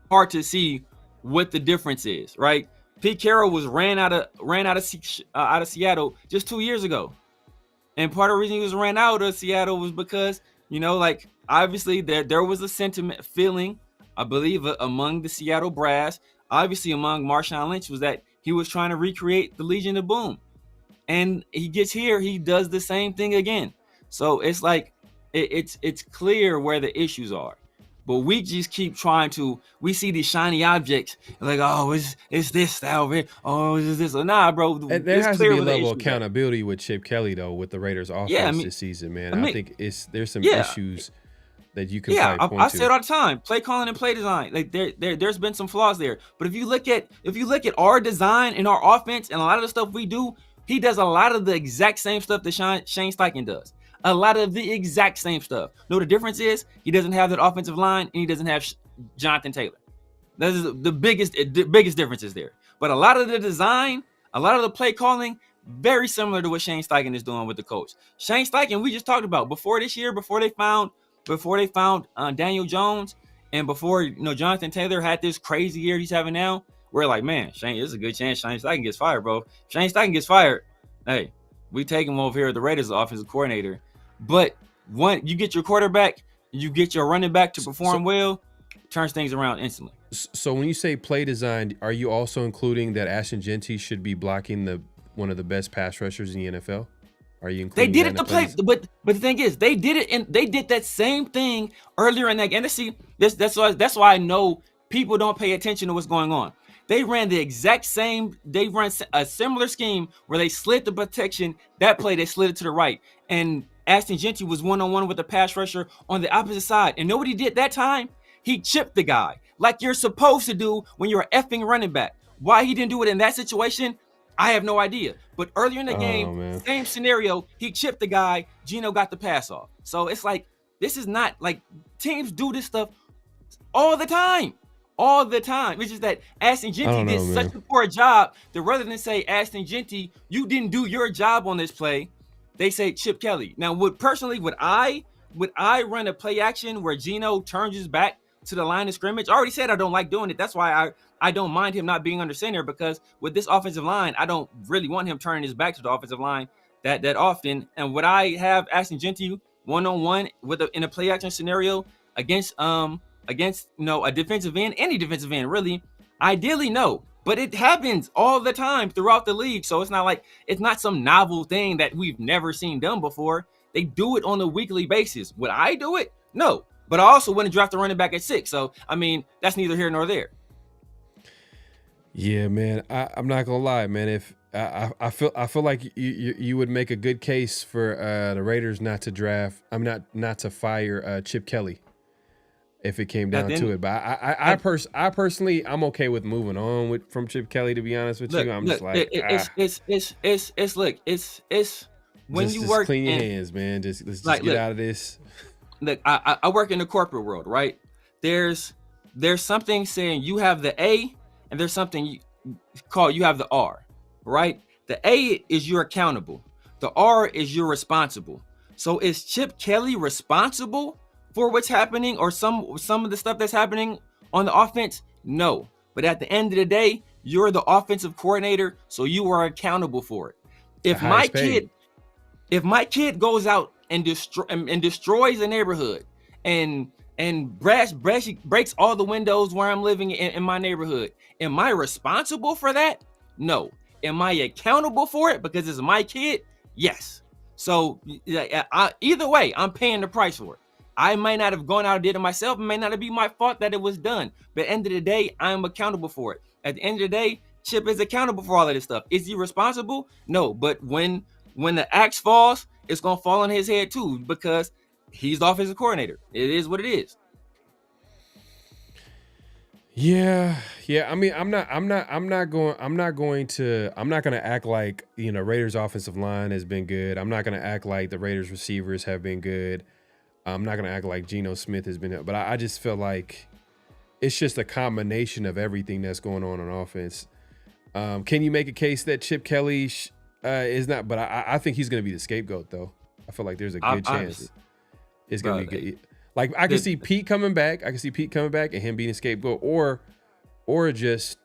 hard to see what the difference is, right? Pete Carroll was ran out of Seattle just 2 years ago, and part of the reason he was ran out of Seattle was because like obviously there was a sentiment feeling, I believe, among the Seattle brass, obviously among Marshawn Lynch, was that he was trying to recreate the Legion of Boom. And he gets here, he does the same thing again. So it's like it's clear where the issues are, but we just keep trying to. We see these shiny objects, like, oh, it's this style, man. Oh, it's this. Nah, bro. And there has to be a level of accountability with Chip Kelly though, with the Raiders offense this season, man. I think there's some issues that you can probably point to. I say it all the time. Play calling and play design. Like there's been some flaws there. But if you look at our design and our offense and a lot of the stuff we do, he does a lot of the exact same stuff that Shane Steichen does. A lot of the exact same stuff. No, the difference is he doesn't have that offensive line and he doesn't have Jonathan Taylor. That is the biggest differences there. But a lot of the design, a lot of the play calling, very similar to what Shane Steichen is doing with the coach. Shane Steichen, we just talked about before this year, before they found Daniel Jones, and before Jonathan Taylor had this crazy year he's having now. We're like, man, Shane, there's a good chance Shane Steichen gets fired, bro. Shane Steichen gets fired. Hey, we take him over here at the Raiders offensive coordinator. But when you get your quarterback, you get your running back to perform well, turns things around instantly. So when you say play design, are you also including that Ashton Jeanty should be blocking one of the best pass rushers in the NFL? Are you including? They did it to play, but the thing is, they did it, and they did that same thing earlier in that game. And see, that's why I know people don't pay attention to what's going on. They ran the exact same. They ran a similar scheme where they slid the protection. That play, they slid it to the right, and Ashton Jeanty was one-on-one with the pass rusher on the opposite side. And nobody did that time. He chipped the guy like you're supposed to do when you're an effing running back. Why he didn't do it in that situation, I have no idea. But earlier in the game, same scenario, he chipped the guy. Geno got the pass off. So it's like, this is not like teams do this stuff all the time. All the time. It's just that Ashton Jeanty did such a poor job that rather than say, Ashton Jeanty, you didn't do your job on this play, they say Chip Kelly. Now, would I run a play action where Geno turns his back to the line of scrimmage? I already said I don't like doing it. That's why I don't mind him not being under center, because with this offensive line, I don't really want him turning his back to the offensive line that often. And would I have Ashton Jeanty one-on-one in a play action scenario against a defensive end, any defensive end, really? Ideally, no. But it happens all the time throughout the league. So it's not some novel thing that we've never seen done before. They do it on a weekly basis. Would I do it? No. But I also wouldn't draft a running back at 6. So, I mean, that's neither here nor there. Yeah, man. I'm not gonna lie, man. If I feel like you would make a good case for the Raiders not to fire Chip Kelly if it came down to it. But I personally, I'm okay with moving on from Chip Kelly, to be honest with you. I'm just like, it's when you work clean your hands, man. Let's just get out of this. I work in the corporate world, right? There's something saying you have the A, and there's something you have the R, right? The A is you're accountable. The R is you're responsible. So is Chip Kelly responsible for what's happening or some of the stuff that's happening on the offense? No. But at the end of the day, you're the offensive coordinator, so you are accountable for it. If my kid goes out and destroys a neighborhood and breaks all the windows where I'm living in my neighborhood, am I responsible for that? No. Am I accountable for it because it's my kid? Yes. So either way, I'm paying the price for it. I might not have gone out and did it myself. It may not be my fault that it was done. But at the end of the day, I'm accountable for it. At the end of the day, Chip is accountable for all of this stuff. Is he responsible? No. But when the axe falls, it's going to fall on his head too because he's the offensive coordinator. It is what it is. Yeah. I mean, I'm not going to act like, Raiders offensive line has been good. I'm not going to act like the Raiders receivers have been good. I'm not going to act like Geno Smith has been, but I just feel like it's just a combination of everything that's going on offense. Can you make a case that Chip Kelly is not, but I think he's going to be the scapegoat though. I feel like there's a good chance it's going to be good. Like I can see Pete coming back. I can see Pete coming back and him being a scapegoat or just,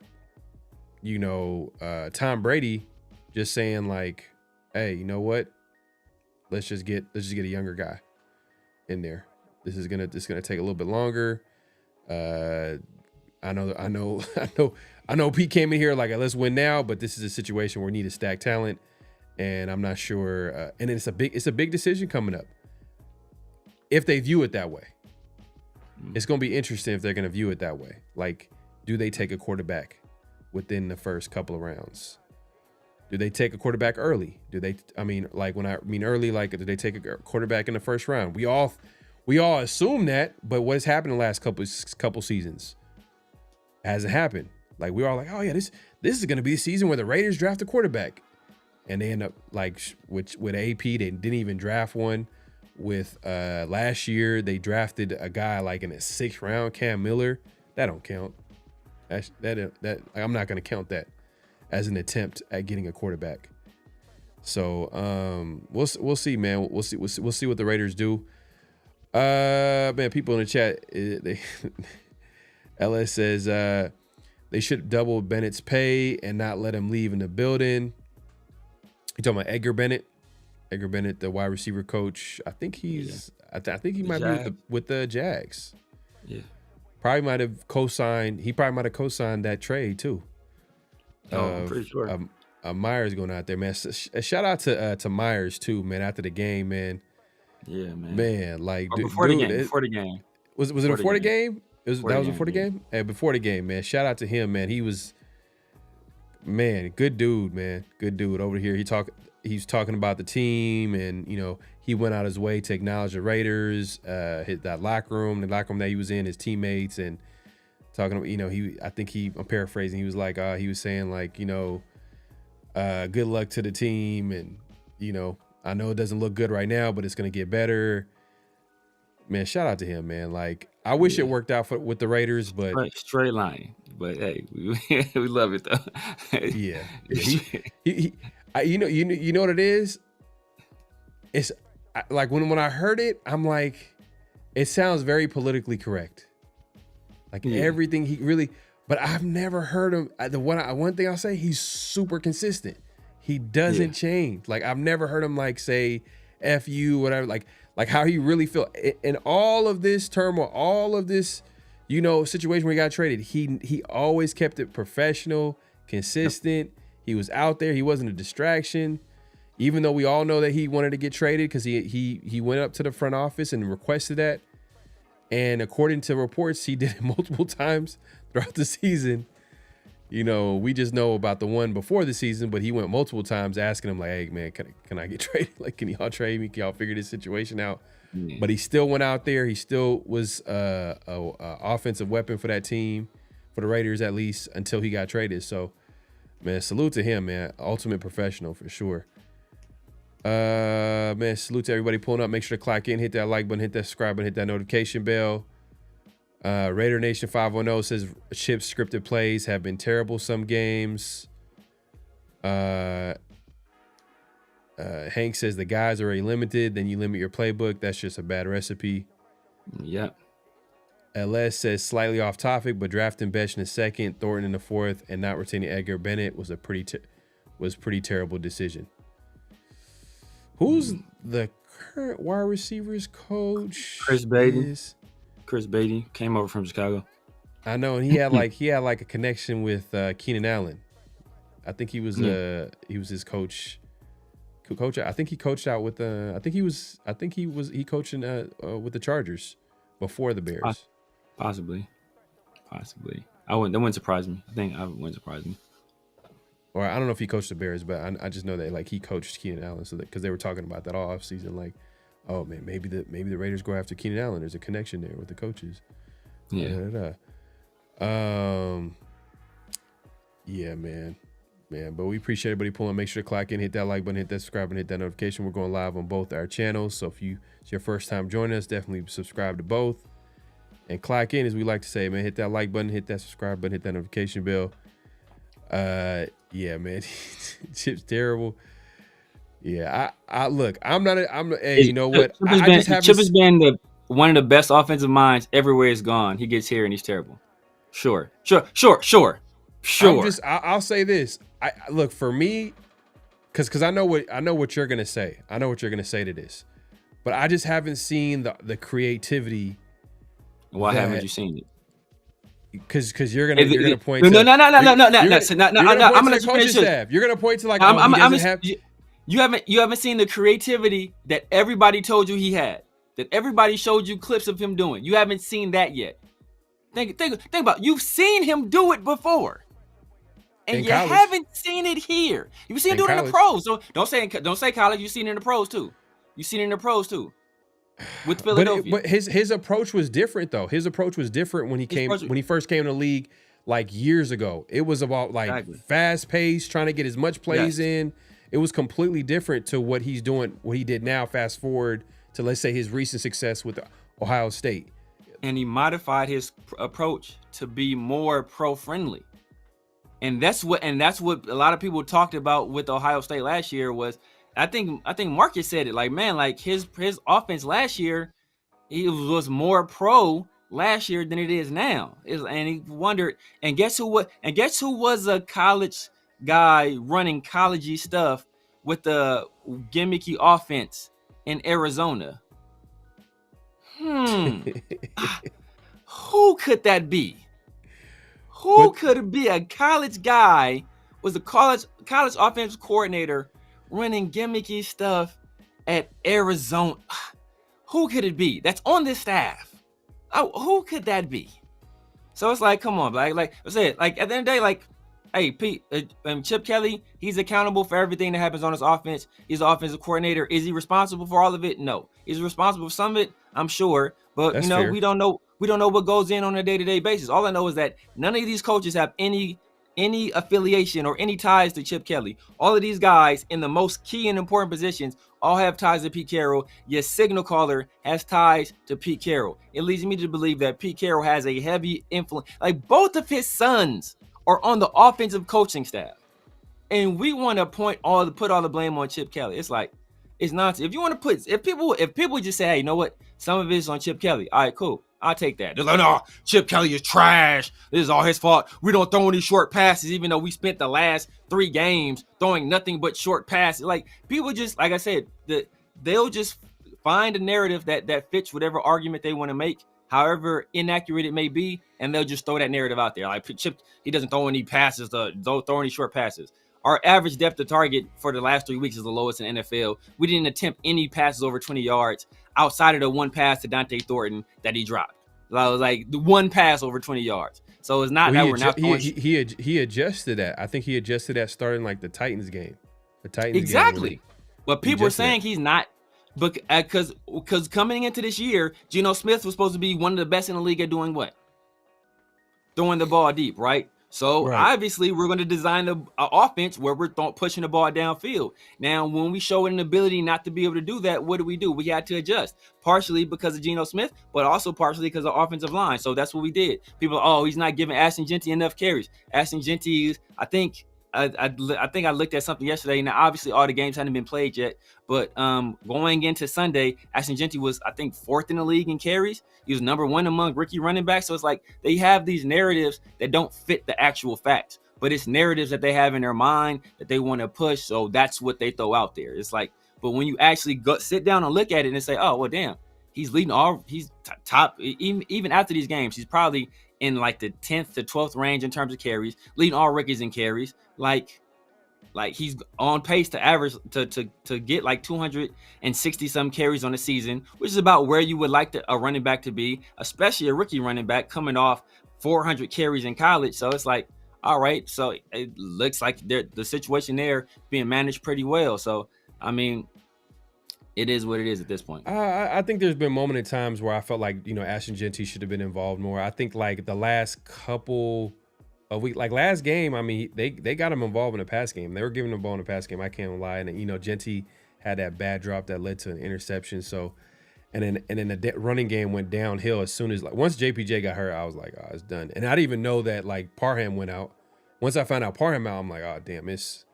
Tom Brady just saying like, hey, you know what? Let's just get a younger guy in there. This is gonna take a little bit longer. I know Pete came in here like, let's win now, but this is a situation where we need to stack talent, and I'm not sure. And it's a big decision coming up. If they view it that way, it's gonna be interesting if they're gonna view it that way. Like, do they take a quarterback within the first couple of rounds? Do they take a quarterback early? Do they? I mean, like when I mean early, like do they take a quarterback in the first round? We all assume that, but what's happened the last couple seasons hasn't happened. Like we were all like, oh yeah, this is going to be the season where the Raiders draft a quarterback, and they end up like with AP, they didn't even draft one. With last year, they drafted a guy like in the 6th round, Cam Miller. That don't count. That I'm not going to count that as an attempt at getting a quarterback. So we'll see, man. We'll see what the Raiders do. Man, people in the chat, LS says they should double Bennett's pay and not let him leave in the building. You talking about Edgar Bennett? Edgar Bennett, the wide receiver coach. I think he's. I think he might be with the Jags. Yeah. Probably might have co-signed. He probably might have co-signed that trade too. I'm pretty sure. Myers going out there, man. Shout out to Myers too, man. After the game, man. Yeah, man. Man, like before the game. Was it before the game? That was before the game. Hey, before the game, man. Shout out to him, man. He was, man, good dude, man. Good dude over here. He's talking about the team, and he went out his way to acknowledge the Raiders, hit the locker room that he was in, his teammates, and talking about, I'm paraphrasing. He was like, he was saying like, good luck to the team, and I know it doesn't look good right now, but it's gonna get better. Man, shout out to him, man. Like, I wish it worked out with the Raiders, but straight line. But hey, we love it though. Yeah. You know what it is? It's like when I heard it, I'm like, it sounds very politically correct. Like everything he really, but I've never heard him. One thing I'll say, he's super consistent. He doesn't change. Like I've never heard him like say F you, whatever, like how he really feel in all of this turmoil, all of this, situation where he got traded. He always kept it professional, consistent. He was out there. He wasn't a distraction, even though we all know that he wanted to get traded because he went up to the front office and requested that. And according to reports, he did it multiple times throughout the season. We just know about the one before the season, but he went multiple times asking him like, hey, man, can I get traded? Like, can y'all trade me? Can y'all figure this situation out? Yeah. But he still went out there. He still was a offensive weapon for that team, for the Raiders at least, until he got traded. So, man, salute to him, man. Ultimate professional for sure. Man, salute to everybody pulling up. Make sure to clock in, hit that like button, hit that subscribe button, hit that notification bell. Raider Nation 510 says Chip's scripted plays have been terrible some games. Hank says the guys are already limited, then you limit your playbook. That's just a bad recipe. Yep. LS says slightly off topic, but drafting Besh in the second, Thornton in the fourth, and not retaining Edgar Bennett was a pretty terrible decision. Who's the current wide receivers coach? Chris Beatty. Chris Beatty came over from Chicago. I know, and he had like a connection with Keenan Allen. I think he was his coach. I think he coached out with he coaching with the Chargers before the Bears. Possibly. That wouldn't surprise me. I think I wouldn't surprise me. Or I don't know if he coached the Bears, but I just know that like he coached Keenan Allen, so that because they were talking about that all offseason, like, oh man, maybe the Raiders go after Keenan Allen. There's a connection there with the coaches. Yeah. Yeah, man. But we appreciate everybody pulling. Make sure to clock in, hit that like button, hit that subscribe, and hit that notification. We're going live on both our channels, so if it's your first time joining us, definitely subscribe to both and clock in, as we like to say, man. Hit that like button, hit that subscribe button, hit that notification bell. Yeah, man. Chip's terrible. Yeah, hey, you know what? Chip has been one of the best offensive minds everywhere he's gone. He gets here and he's terrible. Sure. I'll say this. Look, for me, because I know what you're gonna say. I know what you're gonna say to this, but I just haven't seen the creativity. Why haven't you seen it? Because you're gonna point to no. I'm gonna coaching staff. You're gonna point to like you haven't seen the creativity that everybody told you he had, that everybody showed you clips of him doing. You haven't seen that yet. Think about it. You've seen him do it before, and you haven't seen it here. You've seen him do it in the pros. So don't say college. You've seen it in the pros too. With Philadelphia. But his approach was different though. His approach was different when he first came to the league like years ago. It was about like fast pace, trying to get as much plays in. It was completely different to what he's doing, what he did now. Fast forward to, let's say, his recent success with Ohio State. And he modified his approach to be more pro-friendly. And that's what a lot of people talked about with Ohio State last year was, I think Marcus said it, like, man, like his offense last year, it was more pro last year than it is now. And he wondered, and guess who was a college guy running collegey stuff with the gimmicky offense in Arizona? Who could that be? Who could it be? A college guy was a college offensive coordinator running gimmicky stuff at Arizona. Who could it be? That's on this staff. Oh, who could that be? So it's like, come on, like I said, like at the end of the day, like, hey, Pete, Chip Kelly, he's accountable for everything that happens on his offense. He's the offensive coordinator. Is he responsible for all of it? No. Is he responsible for some of it? I'm sure, but that's fair. we don't know what goes in on a day-to-day basis. All I know is that none of these coaches have any affiliation or any ties to Chip Kelly. All of these guys in the most key and important positions all have ties to Pete Carroll. Your signal caller has ties to Pete Carroll. It leads me to believe that Pete Carroll has a heavy influence. Like, both of his sons are on the offensive coaching staff, and we want to put all the blame on Chip Kelly. It's like, it's nonsense. If people just say, hey, you know what, some of it's on Chip Kelly, all right, cool, I'll take that. They're like, no, Chip Kelly is trash. This is all his fault. We don't throw any short passes, even though we spent the last 3 games throwing nothing but short passes. Like, people just, like I said, they'll just find a narrative that fits whatever argument they want to make, however inaccurate it may be, and they'll just throw that narrative out there. Like, Chip, he doesn't throw any passes, don't throw any short passes. Our average depth of target for the last 3 weeks is the lowest in NFL. We didn't attempt any passes over 20 yards outside of the one pass to Dante Thornton that he dropped. Like the one pass over 20 yards. So it's not that we're not throwing. He adjusted that. I think he adjusted that starting like the Titans game. Exactly. But people are saying he's not, because coming into this year, Geno Smith was supposed to be one of the best in the league at doing what? Throwing the ball deep, right? So Right. obviously we're going to design a offense where we're pushing the ball downfield. Now, when we show an ability not to be able to do that, what do? We had to adjust, partially because of Geno Smith, but also partially because of the offensive line. So that's what we did. People, he's not giving Ashton Jeanty enough carries. Ashton Jeanty is, I think I looked at something yesterday. Now, obviously, all the games hadn't been played yet, but going into Sunday, Ashton Jeanty was, I think, 4th in the league in carries. He was number 1 among rookie running backs. So it's like they have these narratives that don't fit the actual facts, but it's narratives that they have in their mind that they want to push. So that's what they throw out there. It's like, but when you actually sit down and look at it and say, oh, well, damn, he's leading he's top, even after these games, he's probably in like the 10th to 12th range in terms of carries, leading all rookies in carries. Like he's on pace to average to get like 260 some carries on the season, which is about where you would like a running back to be, especially a rookie running back coming off 400 carries in college. So it's like, all right, so it looks like the situation there being managed pretty well. So I mean, it is what it is at this point. I think there's been moment in times where I felt like, Ashton Jeanty should have been involved more. I think like the last couple of weeks, like last game, I mean, they got him involved in the pass game. They were giving him the ball in the pass game. I can't lie. And, Jeanty had that bad drop that led to an interception. So, and then the running game went downhill as soon as, like, once JPJ got hurt, I was like, oh, it's done. And I didn't even know that, like, Parham went out. Once I found out Parham out, I'm like, oh, damn, it's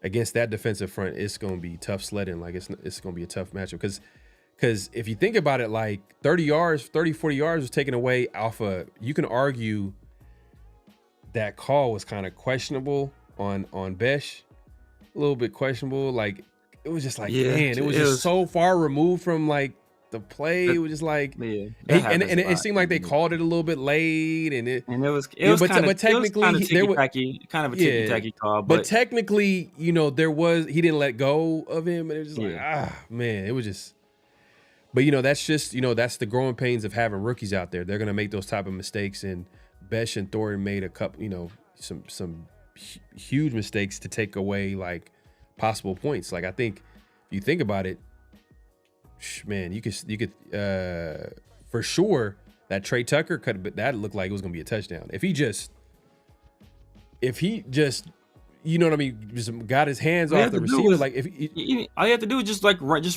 against that defensive front, it's going to be tough sledding. Like, it's going to be a tough matchup. Because if you think about it, like 40 yards was taken away off you can argue that call was kind of questionable on Besh, a little bit questionable. Like, it was just like, man, it was just so far removed from like the play. It was just like, and it seemed like they called it a little bit late, and it was but technically there was kind of a ticky-tacky call. But technically, he didn't let go of him, and it was just like, man, it was just. But that's just that's the growing pains of having rookies out there. They're gonna make those type of mistakes, and Besh and Thornton made a couple, some huge mistakes to take away like possible points. Like, I think if you think about it, man, you could for sure that Trey Tucker that looked like it was gonna be a touchdown if he just you know what I mean, just got his hands off the receiver. Like, all you have to do is just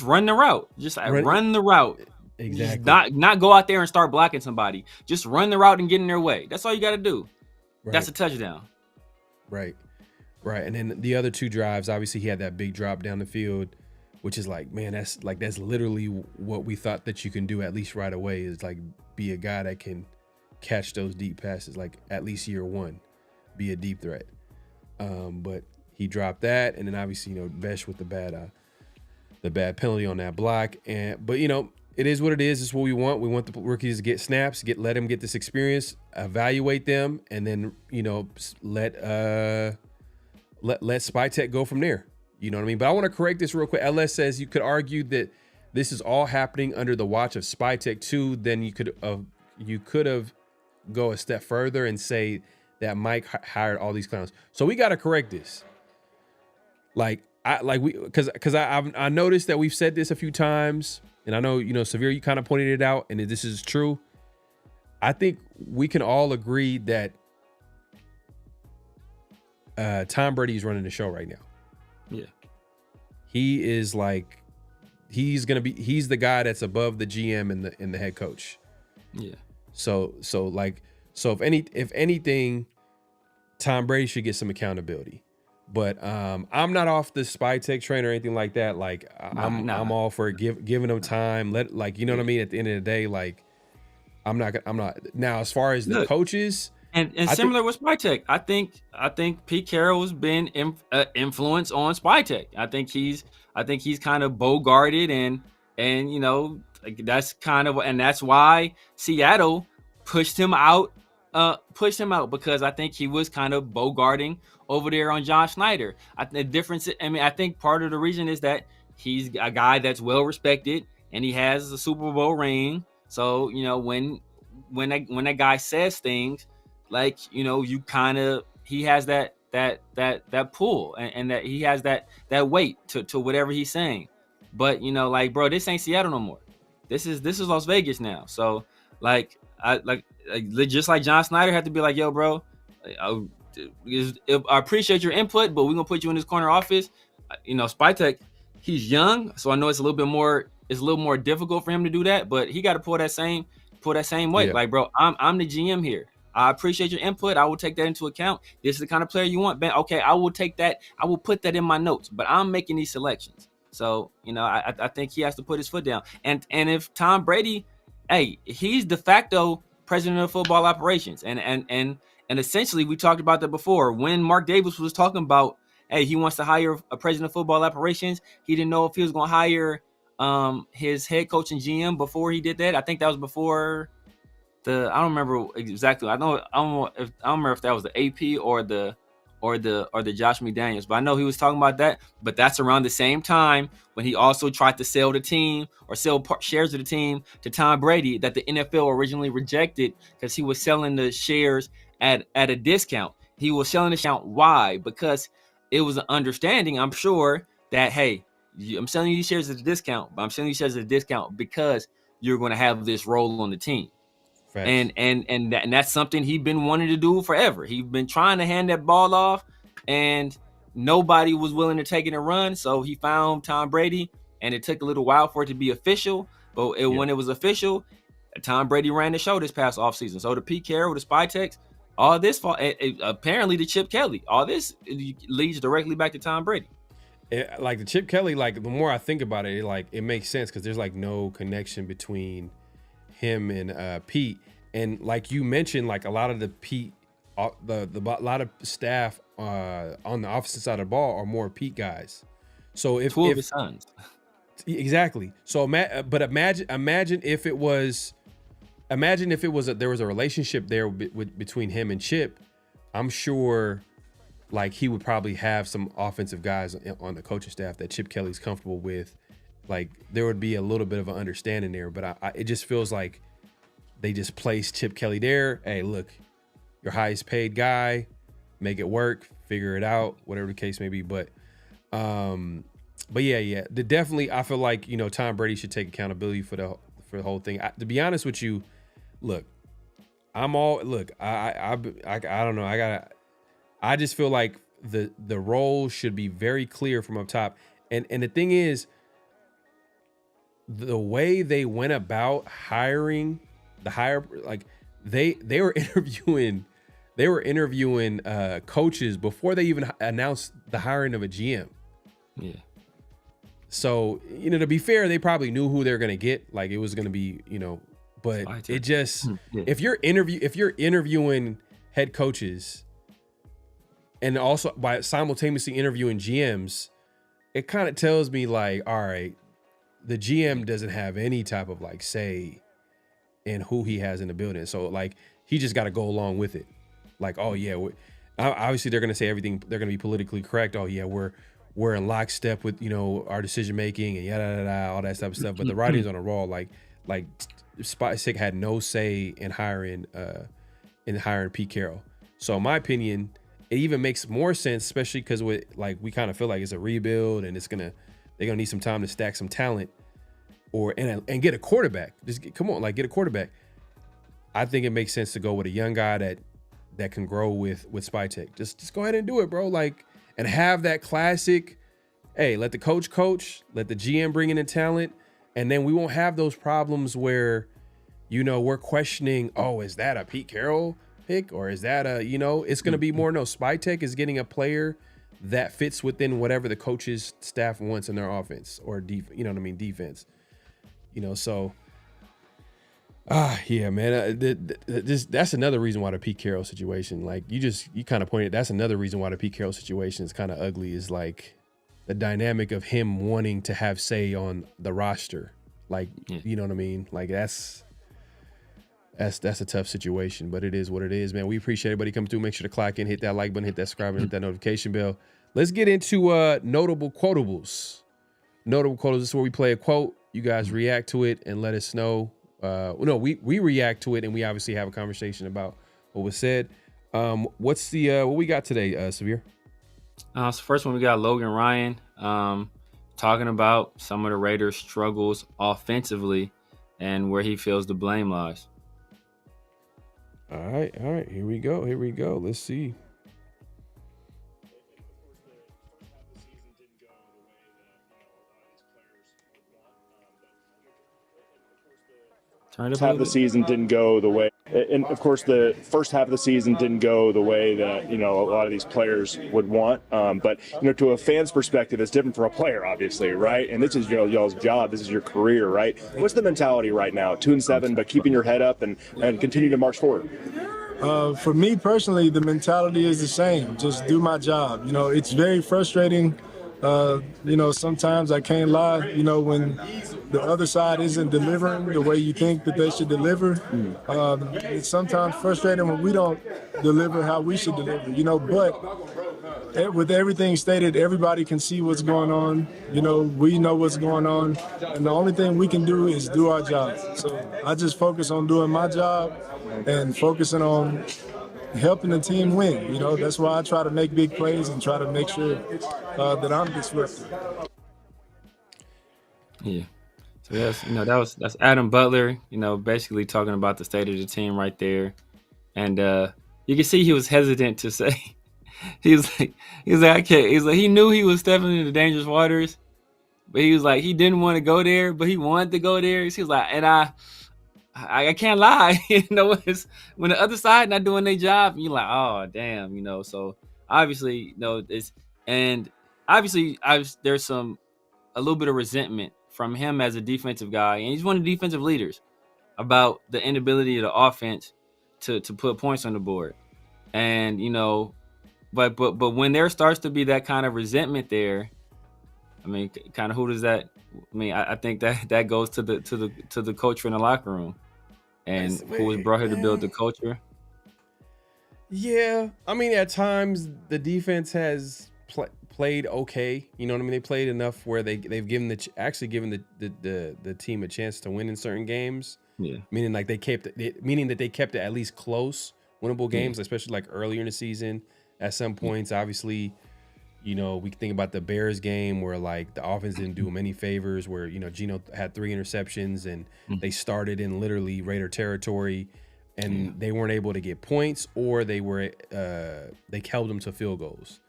run the route, run the route. Exactly. Not go out there and start blocking somebody. Just run the route and get in their way. That's all you got to do. Right. That's a touchdown. Right. And then the other 2 drives, obviously he had that big drop down the field, which is like, man, that's literally what we thought that you can do at least right away, is like be a guy that can catch those deep passes, like at least year 1, be a deep threat. But he dropped that, and then obviously Besh with the bad penalty on that block, but it is what it is. It's what we want. We want the rookies to get snaps, let them get this experience, evaluate them, and then let Spytek go from there. You know what I mean? But I want to correct this real quick. LS says you could argue that this is all happening under the watch of Spytek too. Then you could have go a step further and say that Mike hired all these clowns. So we got to correct this. Because I noticed that we've said this a few times, and I know Severe, you kind of pointed it out, and this is true. I think we can all agree that Tom Brady is running the show right now. Yeah, he is like he's the guy that's above the GM and the head coach. Yeah. So if anything, Tom Brady should get some accountability. But I'm not off the Spytek train or anything like that. Like, I'm all for giving them time. What I mean. At the end of the day, like, I'm not now as far as the coaches and similar with Spytek. I think Pete Carroll's been influence on Spytek. I think he's kind of bogarted and that's kind of, and that's why Seattle pushed him out because I think he was kind of bogarting over there on John Schneider. I think part of the reason is that he's a guy that's well respected and he has a Super Bowl ring. So, when that guy says things like, he has that pull and that he has that weight to whatever he's saying. But, bro, this ain't Seattle no more. This is Las Vegas now. So just like John Schneider had to be like, yo, bro, I appreciate your input, but we're gonna put you in this corner office. Spytek, he's young, so I know it's a little bit more. It's a little more difficult for him to do that, but he got to pull that same weight. Yeah. Like, bro, I'm the GM here. I appreciate your input. I will take that into account. This is the kind of player you want, Ben. Okay, I will take that. I will put that in my notes. But I'm making these selections, so I think he has to put his foot down. And if Tom Brady, hey, he's de facto president of football operations, and essentially we talked about that before when Mark Davis was talking about, hey, he wants to hire a president of football operations. He didn't know if he was going to hire his head coach and GM before he did that. I think that was before I don't remember exactly. I don't remember if that was the AP or the Josh McDaniels, but I know he was talking about that. But that's around the same time when he also tried to sell the team or sell shares of the team to Tom Brady that the NFL originally rejected because he was selling the shares at a discount. He was selling the discount. Why? Because it was an understanding, I'm sure, that, hey, I'm selling you these shares at a discount, but I'm selling you shares at a discount because you're going to have this role on the team. Facts. And that's something he's been wanting to do forever. He's been trying to hand that ball off, and nobody was willing to take it and run. So he found Tom Brady, and it took a little while for it to be official. But when it was official, Tom Brady ran the show this past offseason. So the Pete Carroll, the Spytex, all this, apparently the Chip Kelly, all this leads directly back to Tom Brady. Like the Chip Kelly, like the more I think about it, it makes sense because there's like no connection between him and Pete. And like you mentioned, like a lot of the Pete, a lot of staff on the opposite side of the ball are more Pete guys. So if his sons, exactly. So but imagine if it was, there was a relationship there between him and Chip. I'm sure, like he would probably have some offensive guys on the coaching staff that Chip Kelly's comfortable with. Like there would be a little bit of an understanding there, but it just feels like they just placed Chip Kelly there. Hey, look, your highest paid guy, make it work, figure it out, whatever the case may be. But yeah. Definitely, I feel like Tom Brady should take accountability for the whole thing. To be honest with you, look, I don't know. I just feel like the role should be very clear from up top. And the thing is, the way they went about hiring they were interviewing coaches before they even announced the hiring of a GM. Yeah. So, to be fair, they probably knew who they're going to get. Like it was going to be, but it just, if you're interviewing head coaches and also by simultaneously interviewing GMs, it kind of tells me like, all right, the GM doesn't have any type of like say in who he has in the building. So like, he just got to go along with it. Like, oh yeah, obviously they're going to say everything. They're going to be politically correct. Oh yeah, we're in lockstep with, our decision making and yada, yada, yada, all that type of stuff. But the writing's on the wall. Like Spytek had no say in hiring Pete Carroll. So in my opinion, it even makes more sense, especially because we kind of feel like it's a rebuild and they're gonna need some time to stack some talent and get a quarterback. Get a quarterback. I think it makes sense to go with a young guy that can grow with Spytek. Just go ahead and do it, bro. Like, and have that classic, hey, let the coach, let the GM bring in the talent, and then we won't have those problems where, we're questioning, oh, is that a Pete Carroll pick or is that it's going to be more, no, Spytek is getting a player that fits within whatever the coach's staff wants in their offense or defense. So yeah, man, that's another reason why the Pete Carroll situation, like you kind of pointed, that's another reason why the Pete Carroll situation is kind of ugly, is like the dynamic of him wanting to have say on the roster. Like, you know what I mean? Like that's a tough situation, but it is what it is, man. We appreciate everybody coming through. Make sure to clock in, hit that like button, hit that subscribe, and hit that notification bell. Let's get into notable quotables. Notable quotables. This is where we play a quote. You guys react to it and let us know. We react to it and we obviously have a conversation about what was said. What's the what we got today, Severe? So first one, we got Logan Ryan talking about some of the Raiders' struggles offensively and where he feels the blame lies. All right. Here we go. Let's see. Half of the season didn't go the way, and of course the first half of the season didn't go the way that a lot of these players would want. But to a fan's perspective, it's different for a player, obviously, right? And this is y'all's job. This is your career, right? What's the mentality right now? 2-7, but keeping your head up and continue to march forward. For me personally, the mentality is the same. Just do my job. It's very frustrating. Sometimes I can't lie, when the other side isn't delivering the way you think that they should deliver. It's sometimes frustrating when we don't deliver how we should deliver, but with everything stated, everybody can see what's going on. We know what's going on. And the only thing we can do is do our job. So I just focus on doing my job and focusing on helping the team win. That's why I try to make big plays and try to make sure that I'm disruptive. Yeah. So that's Adam Butler, basically talking about the state of the team right there. And you can see he was hesitant to say. he was like, I can't. He's like, he knew he was stepping into dangerous waters, but he was like, he didn't want to go there, but he wanted to go there. He was like, and I can't lie, it's when the other side not doing their job, you're like, oh damn, so obviously, there's a little bit of resentment from him as a defensive guy, and he's one of the defensive leaders, about the inability of the offense to put points on the board. And but when there starts to be that kind of resentment there, I mean, kind of who does that? I mean, I think that goes to the culture in the locker room, and who was brought here to build the culture. Yeah, I mean, at times the defense has played okay. You know what I mean? They played enough where they've given the team a chance to win in certain games. Yeah, meaning that they kept it at least close, winnable games, especially like earlier in the season. At some points, obviously, we can think about the Bears game where like the offense didn't do them any favors, where Geno had 3 interceptions and they started in literally Raider territory, and they weren't able to get points, or they held them to field goals.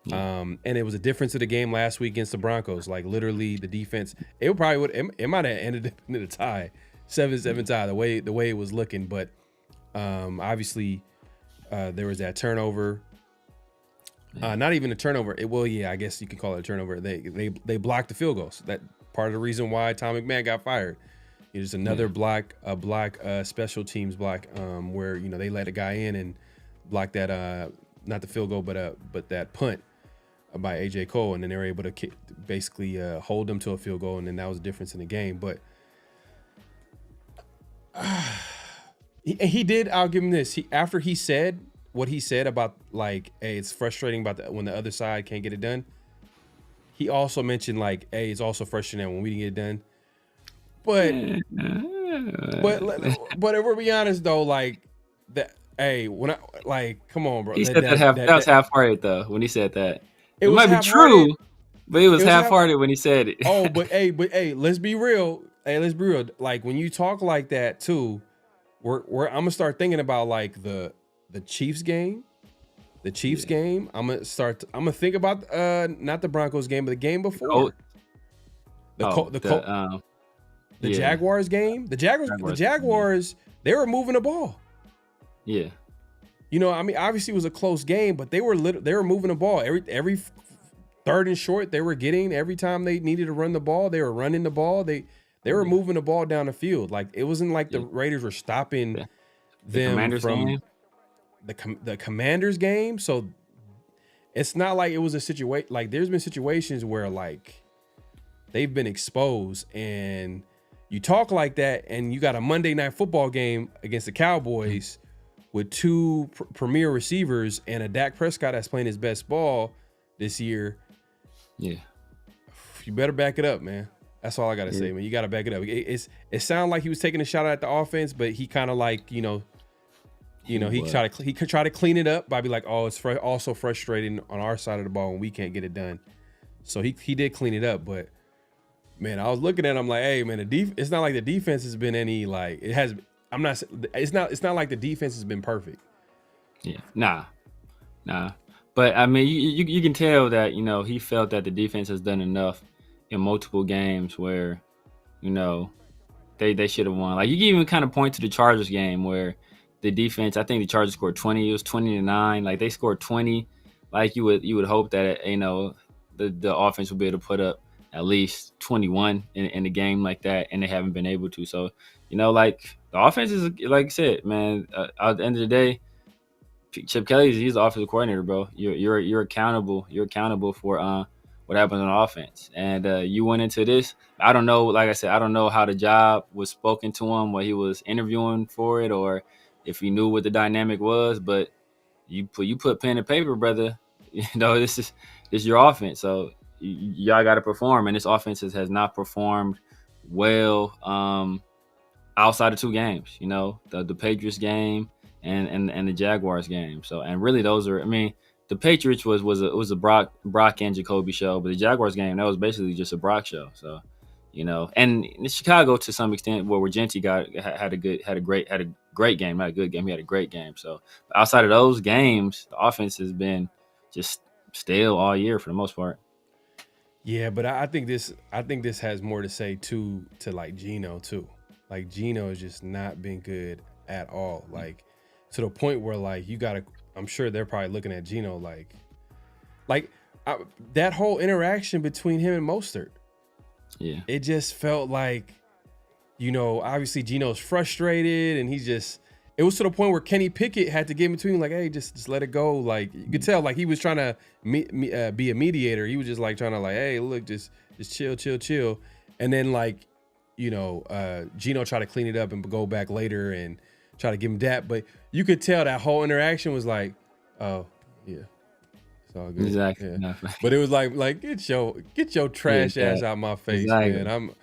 And it was a difference of the game last week against the Broncos. Like literally the defense, it might have ended up in a tie, 7-7 tie, the way it was looking. But obviously there was that turnover. Not even a turnover. I guess you could call it a turnover. They blocked the field goals. That part of the reason why Tom McMahon got fired. It's another black special teams block where they let a guy in and block that not the field goal but that punt by AJ Cole, and then they were able to basically hold them to a field goal, and then that was the difference in the game. But he did. I'll give him this. After he said what he said about like, hey, it's frustrating when the other side can't get it done. He also mentioned like, hey, it's also frustrating when we didn't get it done. But if we're being honest though, like that, hey, when I like, come on, bro. He said that was half-hearted though when he said that. It might be true, but it was half-hearted when he said it. Oh, but hey, let's be real. Like when you talk like that too, I'm gonna start thinking about like the Chiefs game. The Chiefs game. I'm gonna think about not the Broncos game, but the game before. The Jaguars game. The Jaguars, they were moving the ball. Yeah. I mean, obviously it was a close game, but they were moving the ball. Every third and short they were getting. Every time they needed to run the ball, they were running the ball. They were moving the ball down the field. Like it wasn't like the Raiders were stopping them from the Commanders game. So it's not like it was a situation. Like there's been situations where like they've been exposed, and you talk like that, and you got a Monday Night Football game against the Cowboys with 2 premier receivers and a Dak Prescott that's playing his best ball this year. Yeah, you better back it up, man. That's all I gotta say, man. You gotta back it up. It sounded like he was taking a shot at the offense, but he kind of like he could try to clean it up by be like, oh, it's also frustrating on our side of the ball when we can't get it done. So he did clean it up, but man, I was looking at him like, hey, man, it's not like the defense has been any like it has. It's not like the defense has been perfect. Yeah, nah. But I mean, you can tell that he felt that the defense has done enough in multiple games where they should have won. Like you can even kind of point to the Chargers game where the defense, I think the Chargers scored 20. It was 20-9. Like they scored 20. Like you would hope that the offense will be able to put up at least 21 in a game like that, and they haven't been able to. So like the offense is, like I said, man. At the end of the day, Chip Kelly, he's the offensive coordinator, bro. You're accountable. You're accountable for what happens on offense. And you went into this. I don't know. Like I said, I don't know how the job was spoken to him, what he was interviewing for it, or if he knew what the dynamic was. But you put pen and paper, brother. This is your offense. So y'all got to perform, and this offense has not performed well outside of two games. The Patriots game and the Jaguars game. So, and really those are, I mean, the Patriots was a Brock and Jacoby show, but the Jaguars game, that was basically just a Brock show. So, and in Chicago to some extent, where Genti had a great game, not a good game, he had a great game. So outside of those games, the offense has been just stale all year for the most part. Yeah, but I think this has more to say to like Geno too. Like Geno has just not been good at all. Like to the point where like I'm sure they're probably looking at Geno like that whole interaction between him and Mostert. Yeah, it just felt like, obviously Geno's frustrated, and it was to the point where Kenny Pickett had to get in between, like, hey, just let it go. Like you could tell, like he was trying to be a mediator. He was just like trying to like, hey, look, just chill. And then like, Geno tried to clean it up and go back later and try to give him that. But you could tell that whole interaction was like, oh yeah, it's all good. Exactly. Yeah. But it was like get your trash ass out my face, man. I'm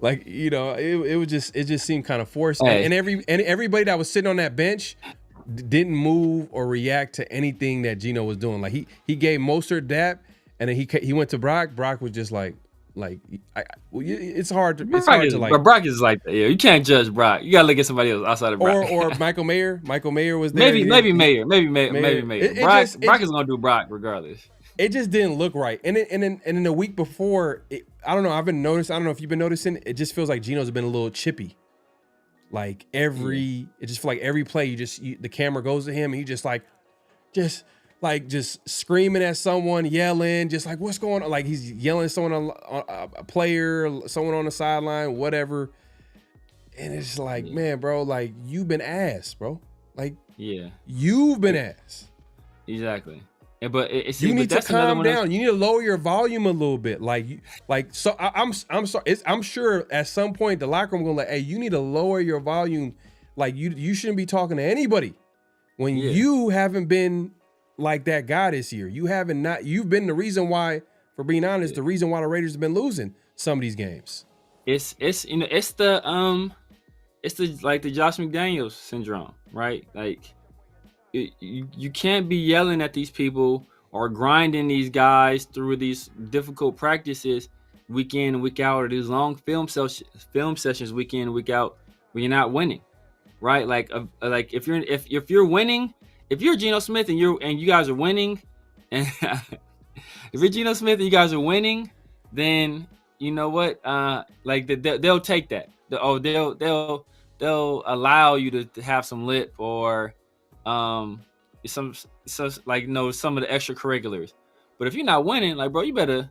like, it just seemed kind of forced. Hey. And everybody that was sitting on that bench didn't move or react to anything that Geno was doing. Like he gave Mostert that, and then he went to Brock. Brock was just like it's hard to like. But Brock is like, yeah, you can't judge Brock. You gotta look at somebody else outside of Brock. Or Michael Mayer. Michael Mayer was there. Maybe Mayer. Brock is gonna do Brock regardless. It just didn't look right. And then the week before, I don't know. I don't know if you've been noticing. It just feels like Geno's been a little chippy. Like it just feels like every play, the camera goes to him, and he just screaming at someone, yelling, just like what's going on. Like he's yelling at someone, a player, someone on the sideline, whatever. And it's like, man, bro, like you've been ass, bro. Like you've been ass. Exactly. But you need to calm down. You need to lower your volume a little bit. So I'm sorry. I'm sure at some point the locker room gonna like, hey, you need to lower your volume. Like you shouldn't be talking to anybody when you haven't been like that guy this year. You've been the reason why, for being honest, the reason why the Raiders have been losing some of these games. It's the like the Josh McDaniels syndrome, right? Like you can't be yelling at these people or grinding these guys through these difficult practices week in and week out, or these long film sessions week in and week out when you're not winning, right? Like if you're winning, if you're Geno Smith and you guys are winning, and if you're Geno Smith and you guys are winning, then you know what? They'll take that. They'll allow you to have some lip or some some of the extracurriculars. But if you're not winning, like, bro, you better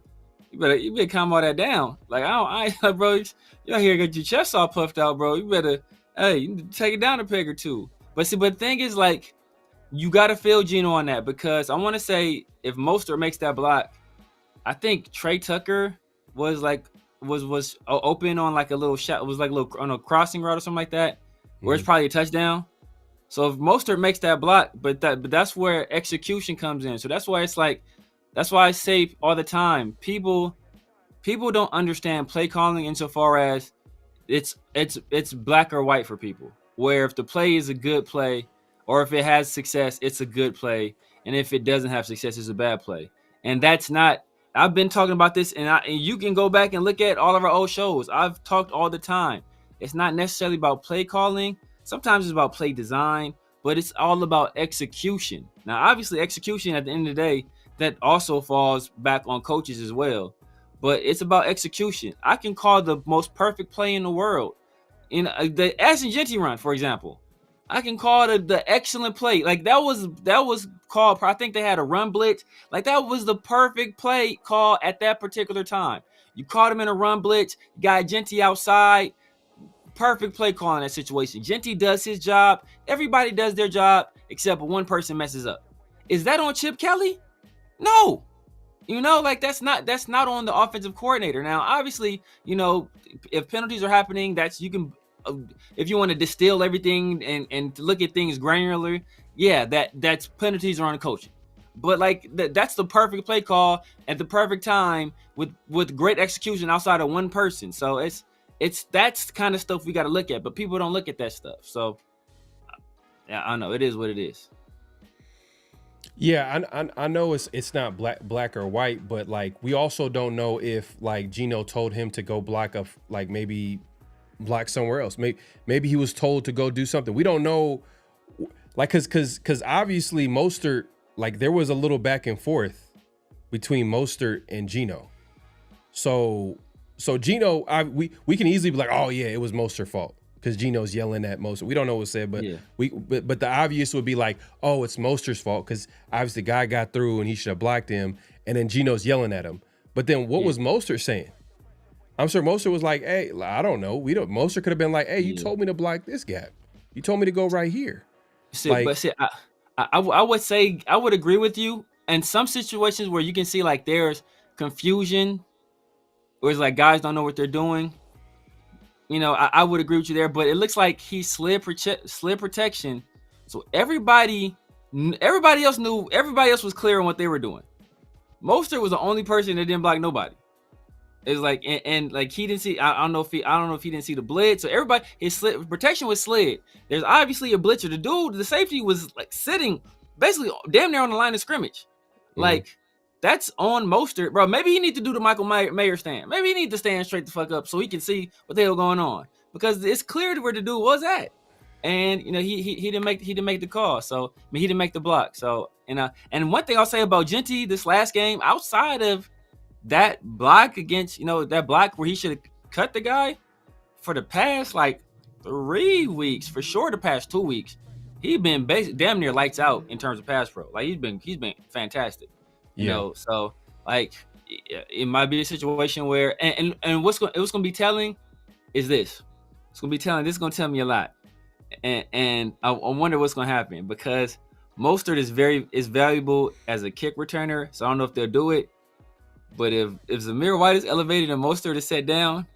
calm all that down. Like I bro, you out here get your chest all puffed out, bro. You better take it down a peg or two. But the thing is, like, you gotta feel Geno on that, because I want to say if Mostert makes that block, I think Trey Tucker was open on like a little shot. It was like a little on a crossing route or something like that, where it's probably a touchdown. So if Mostert makes that block, but that's where execution comes in. So that's why I say all the time, people don't understand play calling insofar as it's black or white for people. Where if the play is a good play, or if it has success, it's a good play, and if it doesn't have success, it's a bad play. And that's not. I've been talking about this, and you can go back and look at all of our old shows. I've talked all the time. It's not necessarily about play calling. Sometimes it's about play design, but it's all about execution. Now, obviously, execution at the end of the day, that also falls back on coaches as well. But it's about execution. I can call the most perfect play in the world. In the Ashton Jeanty run, for example, I can call the excellent play. Like that was called. I think they had a run blitz. Like that was the perfect play call at that particular time. You caught him in a run blitz. Got Jeanty outside. Perfect play call in that situation. Jeanty does his job. Everybody does their job except one person messes up. Is that on Chip Kelly? No. Like that's not on the offensive coordinator. Now, obviously, if penalties are happening, that's you can if you want to distill everything and look at things granular, yeah, that's penalties are on the coaching. But like that's the perfect play call at the perfect time with great execution outside of one person. So it's that's kind of stuff we got to look at, but people don't look at that stuff. So yeah, I know it is what it is. Yeah, I know it's not black or white, but like we also don't know if like Geno told him to go block maybe block somewhere else. Maybe he was told to go do something. We don't know, like because obviously Mostert, like there was a little back and forth between Mostert and Geno. So Geno, we can easily be like, oh yeah, it was Mostert's fault because Geno's yelling at Mostert. We don't know what's said, but yeah. But the obvious would be like, oh, it's Mostert's fault because obviously the guy got through and he should have blocked him, and then Geno's yelling at him. But then what was Mostert saying? I'm sure Mostert was like, hey, I don't know. Mostert could have been like, hey, you told me to block this gap. You told me to go right here. I would say I would agree with you. In some situations where you can see like there's confusion, or it's like guys don't know what they're doing. I would agree with you there, but it looks like he slid protection. So everybody else knew, everybody else was clear on what they were doing. Mostert was the only person that didn't block nobody. It's like, and like he didn't see, I don't know if he didn't see the blitz. So everybody, his protection was slid. There's obviously a blitzer. The safety was like sitting basically damn near on the line of scrimmage. Like, that's on Mostert, bro. Maybe he need to do the Michael Mayer stand. Maybe he need to stand straight the fuck up so he can see what the hell going on, because it's clear where the dude was at, and he didn't make the call. So he didn't make the block. So and one thing I'll say about Jeanty this last game, outside of that block against that block where he should have cut the guy, for the past like 3 weeks, for sure the past 2 weeks, he's been damn near lights out in terms of pass pro. Like he's been fantastic. So like it might be a situation where and what's going to be telling is this. It's going to be telling. This is going to tell me a lot, and I wonder what's going to happen, because Mostert is valuable as a kick returner. So I don't know if they'll do it, but if Zamir White is elevated and Mostert is set down,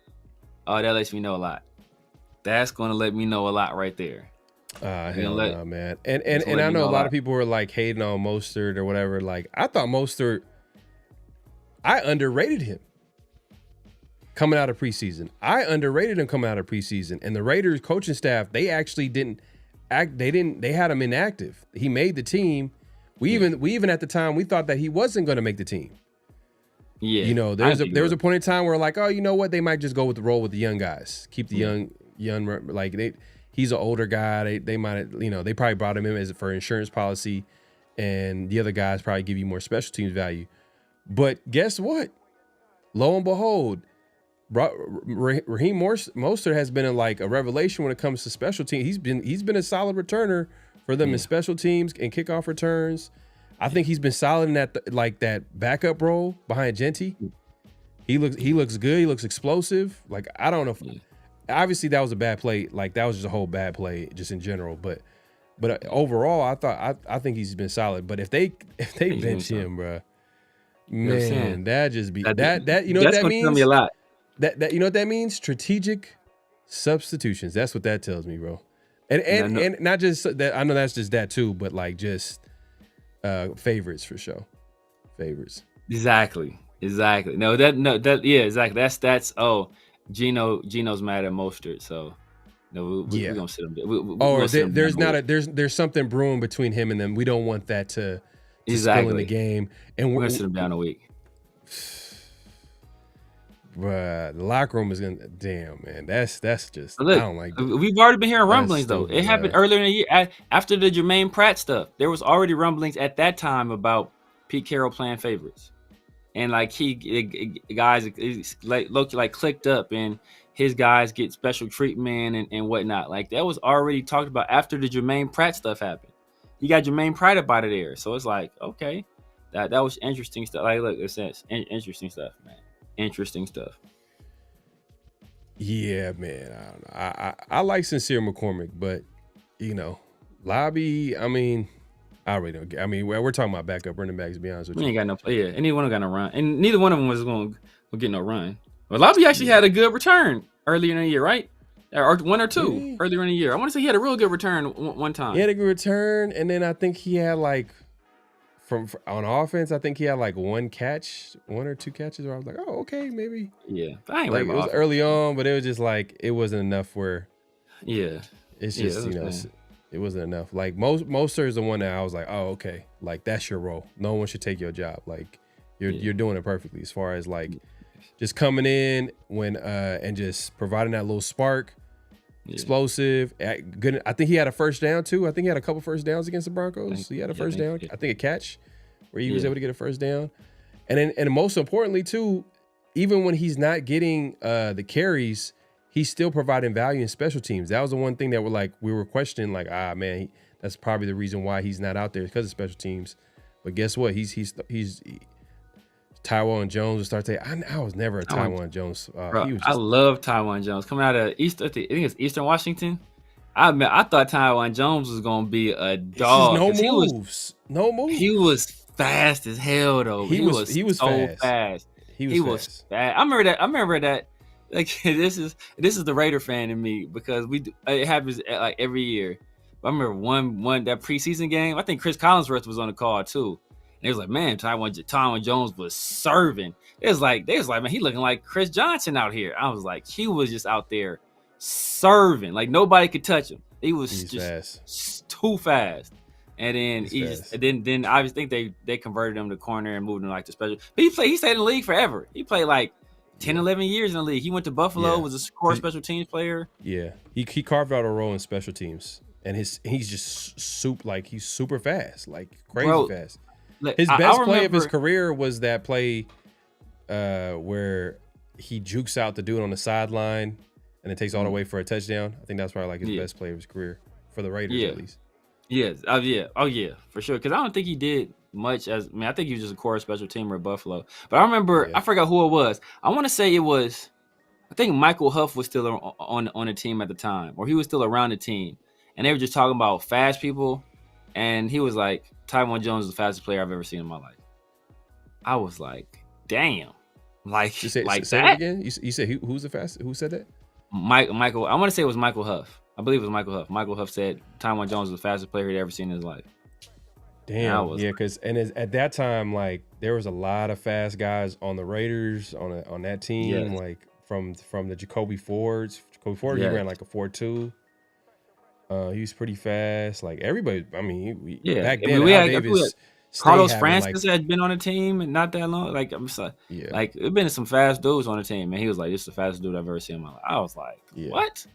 oh, that lets me know a lot. That's going to let me know a lot right there. Hell no, man. And I know a lot of people were like hating on Mostert or whatever. Like, I thought Mostert, I underrated him coming out of preseason. And the Raiders coaching staff, they actually didn't act. They had him inactive. He made the team. We even at the time, we thought that he wasn't going to make the team. Yeah. There was a point in time where like, oh, you know what? They might just go with the role with the young guys. Keep the young, like he's an older guy. They might, they probably brought him in for insurance policy, and the other guys probably give you more special teams value. But guess what? Lo and behold, Raheem Mostert has been like a revelation when it comes to special teams. He's been a solid returner for them in special teams and kickoff returns. I think he's been solid in that backup role behind Jeanty. He looks good. He looks explosive. Like, I don't know if obviously that was a bad play. Like, that was just a whole bad play just in general. But overall, I think he's been solid. But if they bench him, bro, man, that just be that you know what that means? Tell me a lot. That you know what that means? Strategic substitutions. That's what that tells me, bro. And not just that. I know that's just that too, but like just favorites for sure. Favorites. Exactly. No, exactly. That's Geno's mad at Mostert, so no, we're gonna sit him there. There's something brewing between him and them. We don't want that to spill in the game, and we're gonna sit him down a week. bruh, the locker room is gonna. Damn, man, that's just. Look, I don't like that. we've already been hearing rumblings though. stupid, It happened yeah. earlier in the year after the Jermaine Pratt stuff. There was already rumblings at that time about Pete Carroll playing favorites, and like guys like clicked up, and his guys get special treatment and whatnot. Like that was already talked about after the Jermaine Pratt stuff happened. You got Jermaine Pratt up out of there, so it's like okay, that was interesting stuff. Like look, it's interesting stuff, man. Interesting stuff. Yeah, man. I don't know. I like Sincere McCormick, but Lobby. I mean, I really don't get. I mean, we're talking about backup running backs. To be honest with We you, ain't got no play. Yeah, any one of them got no run, and neither one of them was going to get no run. But Lobby actually had a good return earlier in the year, right? Or one or two earlier in the year. I want to say he had a real good return one time. he had a good return, and then I think he had like from on offense. I think he had like one or two catches where I was like, oh, okay, maybe. Yeah, I ain't Like worried it was about early on, but it was just like it wasn't enough. Where yeah, it's Yeah, just that's what it wasn't enough. Like Mostert is the one that I was like, oh, okay, like that's your role. No one should take your job. Like you're doing it perfectly as far as like just coming in when and just providing that little spark, explosive. Good. I think he had a first down too. I think he had a couple first downs against the Broncos. He had a first down. I think a catch where he was able to get a first down. And most importantly too, even when he's not getting the carries, he's still providing value in special teams. That was the one thing that we were questioning, like, man, that's probably the reason why he's not out there because of special teams. But guess what? He's Taiwan Jones would start saying, I was never a Taiwan Jones. I love Taiwan Jones coming out of I think it's Eastern Washington. I thought Taiwan Jones was gonna be a dog. No moves. He was fast as hell though. He was so fast. He was fast. I remember that. Like this is the Raider fan in me because it happens like every year. But I remember one that preseason game. I think Chris Collinsworth was on the call too. And it was like, man, Taiwan Jones was serving. They was like, man, he looking like Chris Johnson out here. I was like, he was just out there serving. Like nobody could touch him. He was too fast. And then then I think they converted him to corner and moved him like to special. But he stayed in the league forever. He played like 10, 11 years in the league. He went to Buffalo, was a core special teams player. Yeah. He carved out a role in special teams. And he's just he's super fast, like crazy fast. His best play of his career was that play where he jukes out the dude on the sideline and it takes all the way for a touchdown. I think that's probably like his best play of his career for the Raiders at least. Yes. Oh yeah, for sure. Because I don't think he did much I think he was just a core special teamer at Buffalo. But I remember, I forgot who it was. I want to say I think Michael Huff was still on the team at the time, or he was still around the team. And they were just talking about fast people. And he was like, Taiwan Jones is the fastest player I've ever seen in my life. I was like, damn. Like, say that? It again? You said who's the fastest? Who said that? Michael. I want to say it was Michael Huff. I believe it was Michael Huff. Michael Huff said Taiwan Jones was the fastest player he'd ever seen in his life. Damn. Yeah, because at that time, like there was a lot of fast guys on the Raiders on that team, like from the Jacoby Fords. Jacoby Ford, he ran like a 4.2. He was pretty fast. Like everybody, I mean, back then, Davis. Carlos Francis had been on the team and not that long. Like I'm sorry, like there's been some fast dudes on the team, man. He was like, "This is the fastest dude I've ever seen in my life." I was like, "What?"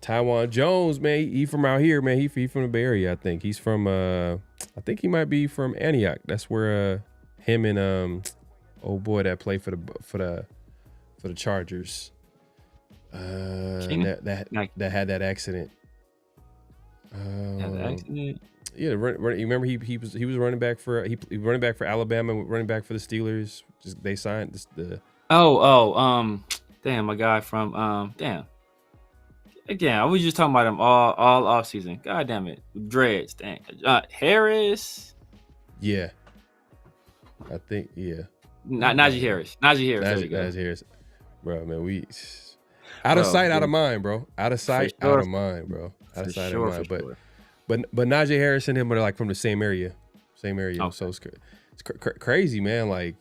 Taiwan Jones, man, he from out here, man. He from the Bay Area, I think. He's from, I think he might be from Antioch. That's where him and that played for the Chargers. That had that accident. Yeah, you remember he was running back for running back for Alabama, running back for the Steelers. Just they signed the. Damn, my guy from Again, I was just talking about him all off season. God damn it, dreads. Dang, Harris. Yeah, I think Najee Harris. Najee Harris. Bro, man, we out of sight, out of mind, bro. Out of sight, out of mind, bro. Out of sight, out of mind. But Najee Harris and him are like from the same area. Okay. So it's crazy, man. Like,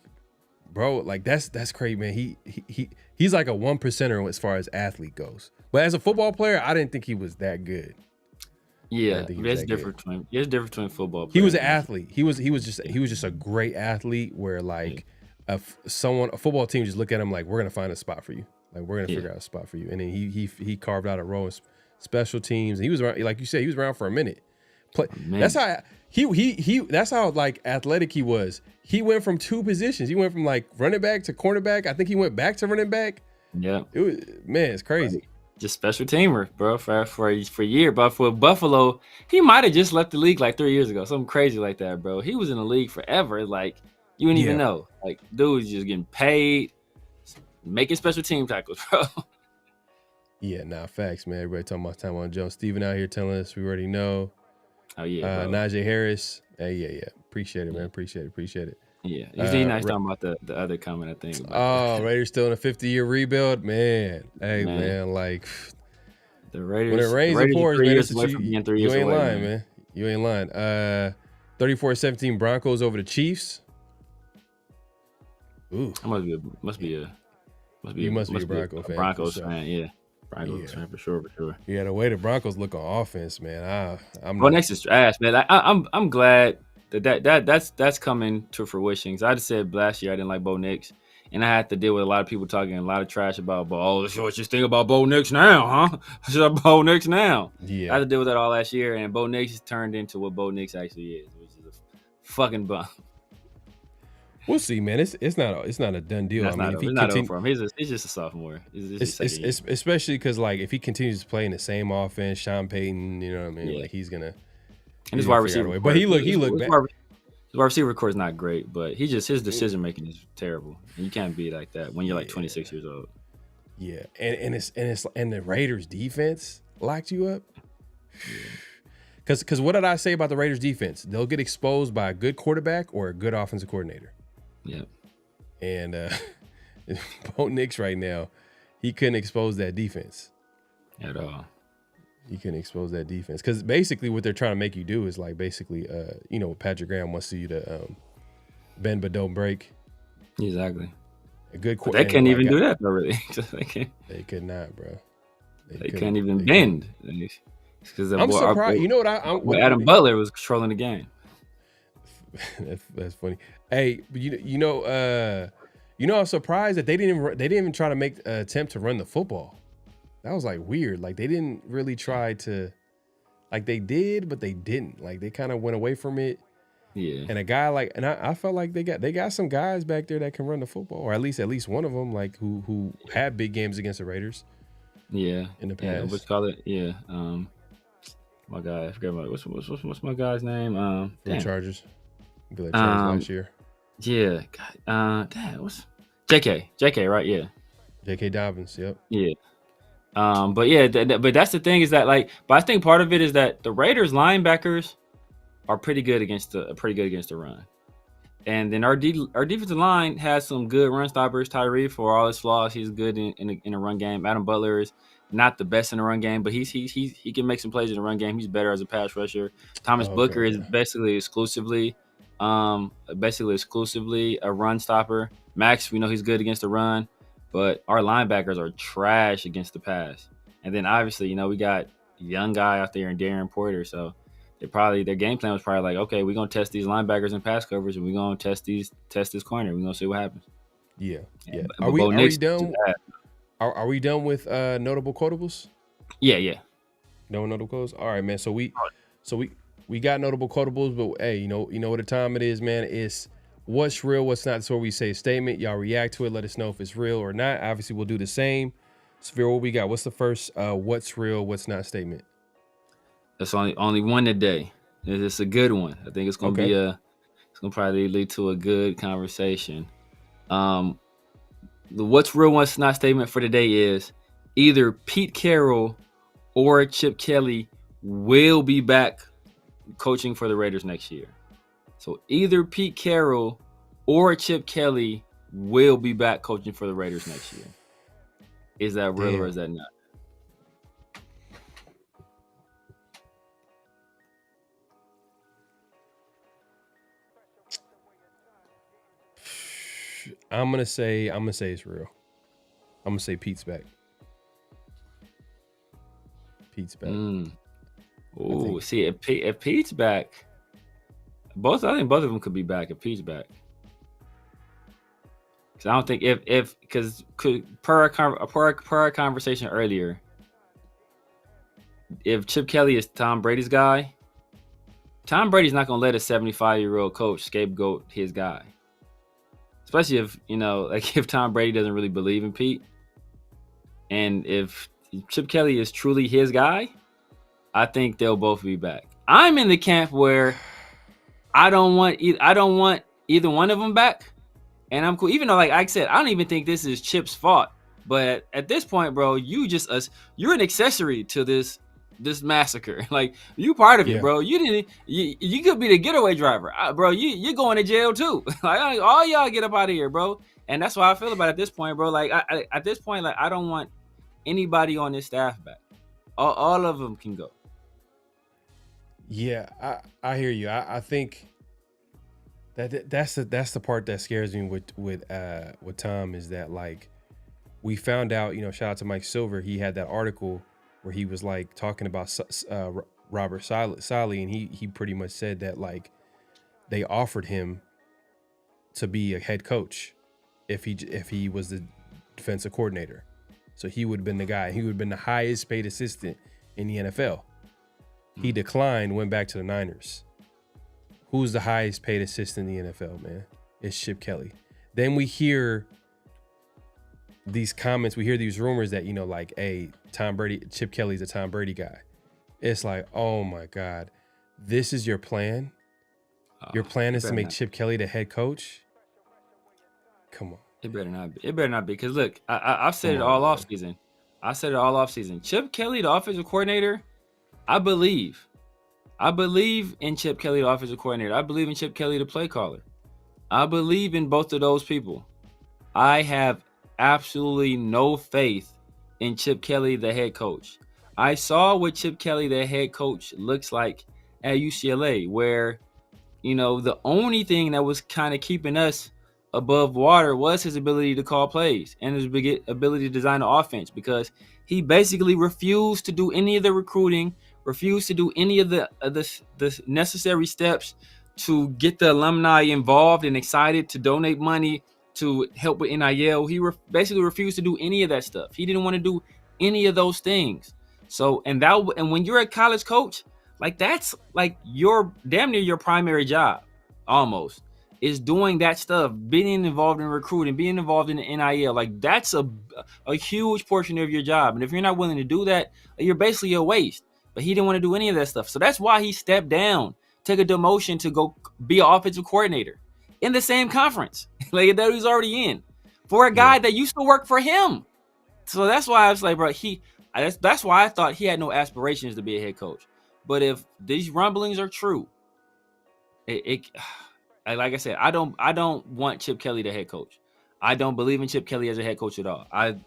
bro, like that's crazy, man. He's like a 1%er as far as athlete goes. But as a football player, I didn't think he was that good. Yeah, there's difference between football players. He was an athlete. He was just a great athlete where like a football team just look at him like, we're gonna find a spot for you. Like we're gonna figure out a spot for you. And then he carved out a role in special teams. And he was around, like you said, he was around for a minute. That's how that's how like athletic he was. He went from 2 positions. He went from like running back to cornerback. I think he went back to running back. Yeah. It was, man, it's crazy. Just special teamer, bro, for a year. But for Buffalo, he might have just left the league like 3 years ago. Something crazy like that, bro. He was in the league forever. Like, you wouldn't even know. Like, dude's just getting paid, making special team tackles, bro. Yeah, facts, man. Everybody talking about Tyrone Jones. Steven out here telling us we already know. Oh, yeah, Najee Harris. Hey, yeah. Appreciate it, man. Appreciate it. Yeah. He's nice talking about the other comment, I think. Raiders still in a 50-year rebuild? Man. Hey, man, like the Raiders. When it rains, it pours, man. You ain't lying, man. man. You ain't lying. 34-17 Broncos over the Chiefs. Ooh. Must be a Bronco fan. Broncos fan, yeah. Broncos fan for sure. Yeah, the way the Broncos look on offense, man. Next is trash, man. I'm glad that's coming to fruition. Cause I just said last year I didn't like Bo Nix, and I had to deal with a lot of people talking a lot of trash about Bo. Oh, so what you think about Bo Nix now, huh? What's Bo Nix now? Yeah, I had to deal with that all last year, and Bo Nix has turned into what Bo Nix actually is, which is a fucking bum. We'll see, man. It's not a done deal. It's not over for him. He's just a sophomore. Especially because like if he continues to play in the same offense, Sean Payton, you know what I mean? Yeah. Like he's gonna. And his wide receiver, but he looked bad. His wide receiver core is not great, but his decision making is terrible, and you can't be like that when you're like 26 years old. Yeah, and the Raiders defense locked you up. Because what did I say about the Raiders defense? They'll get exposed by a good quarterback or a good offensive coordinator. Yeah. And Bo Nix right now, he couldn't expose that defense at all. He couldn't expose that defense because basically what they're trying to make you do is like basically, Patrick Graham wants you to bend but don't break. Exactly. A good they can't even do that already. They could not, bro. They can't even bend. Because I'm surprised. You know what? Adam Butler was controlling the game. That's funny. Hey, I'm surprised that they didn't even try to make an attempt to run the football. That was like weird. Like they didn't really try to, like they did, but they didn't. Like they kind of went away from it. Yeah. And a guy and I felt like they got some guys back there that can run the football, or at least one of them, like who had big games against the Raiders. Yeah. In the past. Yeah, what's call it? Yeah. My guy, I forgot what's my guy's name? The Chargers. Be like Chargers last year. Yeah. What's JK, right? Yeah. J.K. Dobbins. Yep. Yeah. But that's the thing is that but I think part of it is that the Raiders linebackers are pretty good against the run, and then our defensive line has some good run stoppers. Tyree, for all his flaws, he's good in a run game. Adam Butler is not the best in the run game, but he can make some plays in the run game. He's better as a pass rusher. Thomas Booker is basically exclusively a run stopper. Max, we know he's good against the run. But our linebackers are trash against the pass. And then obviously, we got a young guy out there in Darren Porter. So their game plan was probably like, okay, we're gonna test these linebackers in pass coverage and we're gonna test this corner. We're gonna see what happens. Yeah. Are we done? Are we done with notable quotables? Yeah. No notable quotables? All right, man. So we got notable quotables, but hey, you know what the time it is, man. It's what's real, what's not. That's where we say a statement. Y'all react to it. Let us know if it's real or not. Obviously, we'll do the same. Severe, what we got? What's the first what's real, what's not statement? That's only one today. It's a good one. I think it's gonna be it's gonna probably lead to a good conversation. The what's real, what's not statement for today is either Pete Carroll or Chip Kelly will be back coaching for the Raiders next year. So either Pete Carroll or Chip Kelly will be back coaching for the Raiders next year. Is that real or is that not? I'm gonna say it's real. I'm gonna say Pete's back. Pete's back. Oh, see, if Pete's back, I think both of them could be back if Pete's back. Because I don't think because per our conversation earlier, if Chip Kelly is Tom Brady's guy, Tom Brady's not going to let a 75-year-old coach scapegoat his guy. Especially if, if Tom Brady doesn't really believe in Pete. And if Chip Kelly is truly his guy, I think they'll both be back. I'm in the camp where I don't want either one of them back. And I'm cool. Even though, like I said, I don't even think this is Chip's fault. But at this point, bro, you're an accessory to this massacre. Like, you part of it, bro. You could be the getaway driver, bro. You're going to jail too. Like, all y'all get up out of here, bro. And that's how I feel about it at this point, bro. Like, at this point, like, I don't want anybody on this staff back. All of them can go. Yeah, I hear you. I think that's the part that scares me with Tom, is that, like, we found out, shout out to Mike Silver, he had that article where he was like talking about Robert Saleh, and he pretty much said that, like, they offered him to be a head coach if he was the defensive coordinator. So he would have been the guy. He would have been the highest paid assistant in the NFL. He declined, went back to the Niners. Who's the highest paid assistant in the NFL, man? It's Chip Kelly. Then we hear these comments, we hear these rumors that, like, hey, Chip Kelly's a Tom Brady guy. It's like, oh my God, this is your plan? Your plan is to make Chip Kelly the head coach? Come on. It better not be. It better not be. Because look, I've said it all off season. Chip Kelly, the offensive coordinator, I believe in Chip Kelly, the offensive coordinator. I believe in Chip Kelly, the play caller. I believe in both of those people. I have absolutely no faith in Chip Kelly, the head coach. I saw what Chip Kelly, the head coach, looks like at UCLA, where, the only thing that was kind of keeping us above water was his ability to call plays and his ability to design the offense, because he basically refused to do any of the recruiting, refused to do any of the necessary steps to get the alumni involved and excited to donate money to help with NIL. He basically refused to do any of that stuff. He didn't want to do any of those things. So, and when you're a college coach, like, that's like your damn near your primary job, almost, is doing that stuff, being involved in recruiting, being involved in the NIL. Like, that's a huge portion of your job. And if you're not willing to do that, you're basically a waste. But he didn't want to do any of that stuff. So that's why he stepped down, took a demotion to go be an offensive coordinator in the same conference like that he's already in, for a guy that used to work for him. So that's why I was like, bro, that's why I thought he had no aspirations to be a head coach. But if these rumblings are true, like I said, I don't want Chip Kelly the head coach. I don't believe in Chip Kelly as a head coach at all. I've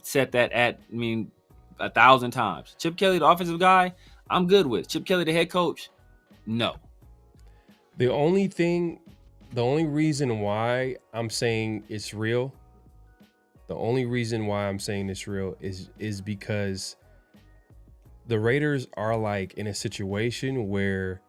said that 1,000 times. Chip Kelly, the offensive guy, I'm good with. Chip Kelly, the head coach, no. The only reason why I'm saying it's real, is because the Raiders are, like, in a situation where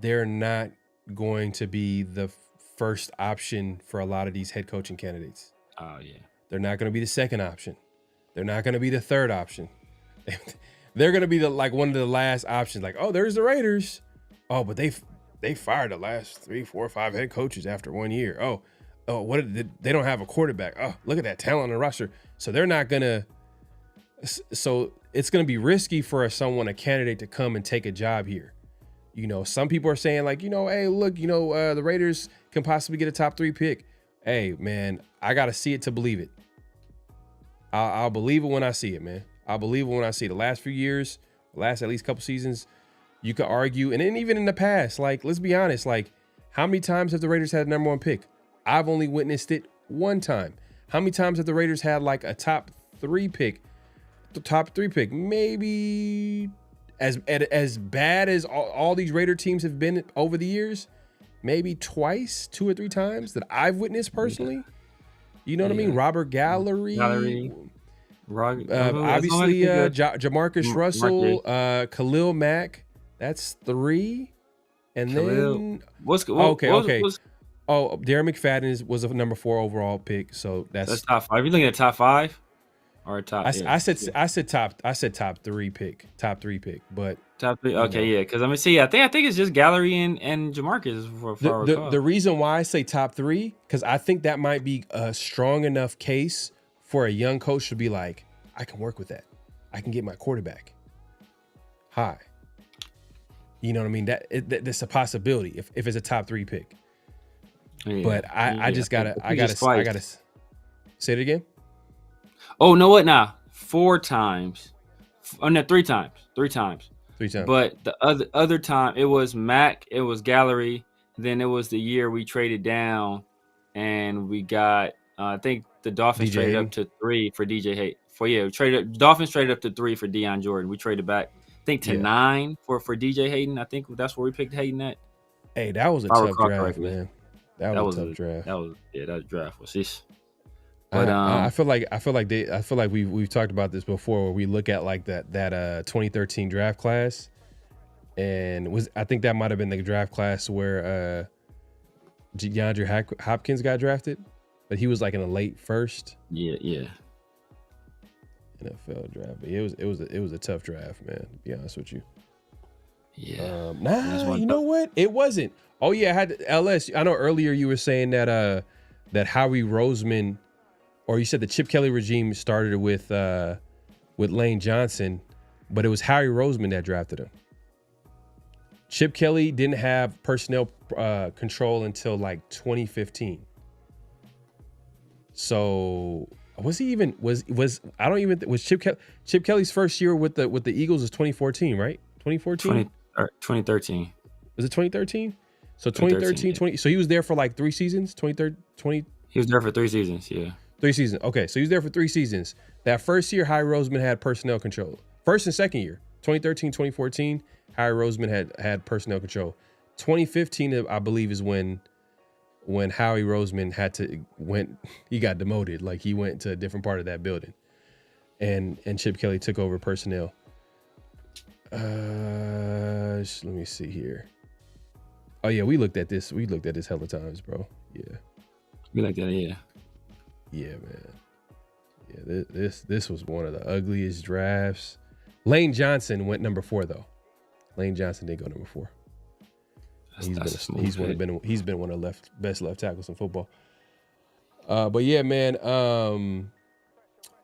they're not going to be the first option for a lot of these head coaching candidates. Oh, yeah. They're not going to be the second option. They're not going to be the third option. They're going to be one of the last options. Like, oh, there's the Raiders. Oh, but they fired the last 3, 4, 5 head coaches after 1 year. Oh, they don't have a quarterback. Oh, look at that talent on the roster. So they're not going to. So it's going to be risky for a candidate to come and take a job here. Some people are saying, like, hey, look, the Raiders can possibly get a top 3 pick. Hey, man, I got to see it to believe it. I'll believe it when I see it, man. I'll believe it when I see it. The last few years, at least couple seasons, you could argue. And then even in the past, like, let's be honest, like, how many times have the Raiders had a number 1 pick? I've only witnessed it 1 time. How many times have the Raiders had, like, a top 3 pick? The top 3 pick, maybe as bad as all these Raider teams have been over the years, maybe twice, 2 or 3 times that I've witnessed personally. You know what I mean? Robert Gallery. Obviously, Jamarcus Russell, Khalil Mack. That's 3. And then Oh, Darren McFadden was a number 4 overall pick, so that's top 5. Are you looking at top 5 or top? I said top 3 pick, but top 3. Okay, yeah, because I'm gonna see. I think it's just Gallery and Jamarcus for the reason why I say top 3, because I think that might be a strong enough case for a young coach to be like, I can work with that. I can get my quarterback high. You know what I mean? That's a possibility if it's a top 3 pick. Yeah, but I gotta say it again. Oh, know what? Now 4 times. Oh no, 3 times. 3 times. 3 times. But the other time it was Mac, it was Gallery. Then it was the year we traded down, and we got I think the Dolphins traded up to 3 for DJ Hayden. Dolphins traded up to 3 for Deion Jordan. We traded back, I think, to 9 for DJ Hayden. I think that's where we picked Hayden at. Hey, that was a tough draft, man. That was a tough draft. That draft was this. But I feel like we've talked about this before, where we look at like that 2013 draft class, and I think that might have been the draft class where DeAndre Hopkins got drafted, but he was like in a late first. Yeah. NFL draft, but it was a tough draft, man. To be honest with you. Yeah. You know what? It wasn't. Oh yeah, I had LS. I know earlier you were saying that Howie Roseman, or you said the Chip Kelly regime started with Lane Johnson, but it was Howie Roseman that drafted him. Chip Kelly didn't have personnel control until like 2015. So was he even was Chip Kelly's first year with the Eagles is 2014, right? 2014? 2013. Was it 2013? So 2013, so he was there for like 3 seasons, 20. He was there for 3 seasons, yeah. 3 seasons. Okay, so he was there for 3 seasons. That first year, Howie Roseman had personnel control. First and second year, 2013, 2014, Howie Roseman had personnel control. 2015, I believe, is when Howie Roseman he got demoted. Like he went to a different part of that building, and Chip Kelly took over personnel. Let me see here. Oh yeah, we looked at this hella times, bro. Yeah. We like that, yeah. Yeah, man. Yeah, this was one of the ugliest drafts. Lane Johnson went number 4 though. Lane Johnson did go number 4. He's been one of the best left tackles in football. But yeah, man.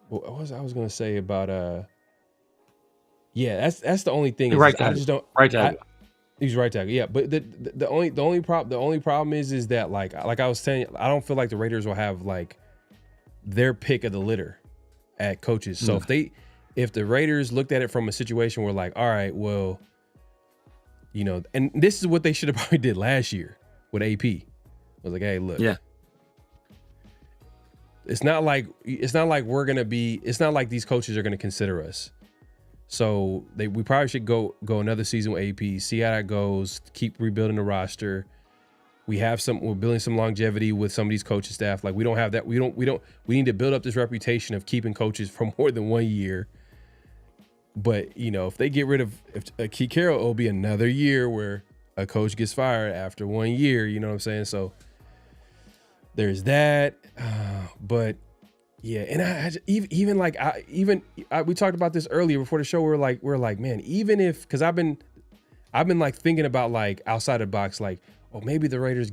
What was I gonna say about yeah, that's the only thing. Right tackle. I just don't right tackle. He's right tackle. Yeah, but the only problem is that like I was saying, I don't feel like the Raiders will have like their pick of the litter at coaches. So if the Raiders looked at it from a situation where like, all right, well, you know, and this is what they should have probably did last year with AP. I was like, hey, look, yeah, it's not like these coaches are gonna consider us. So we probably should go another season with AP, see how that goes, keep rebuilding the roster. We're building some longevity with some of these coaching staff. Like we don't have that. We need to build up this reputation of keeping coaches for more than 1 year. But, you know, if they get rid of Keith Carroll, it'll be another year where a coach gets fired after 1 year. You know what I'm saying? So there's that. But yeah, and we talked about this earlier before the show. We're like, man, even if, because I've been like thinking about like outside the box, like, oh, maybe the Raiders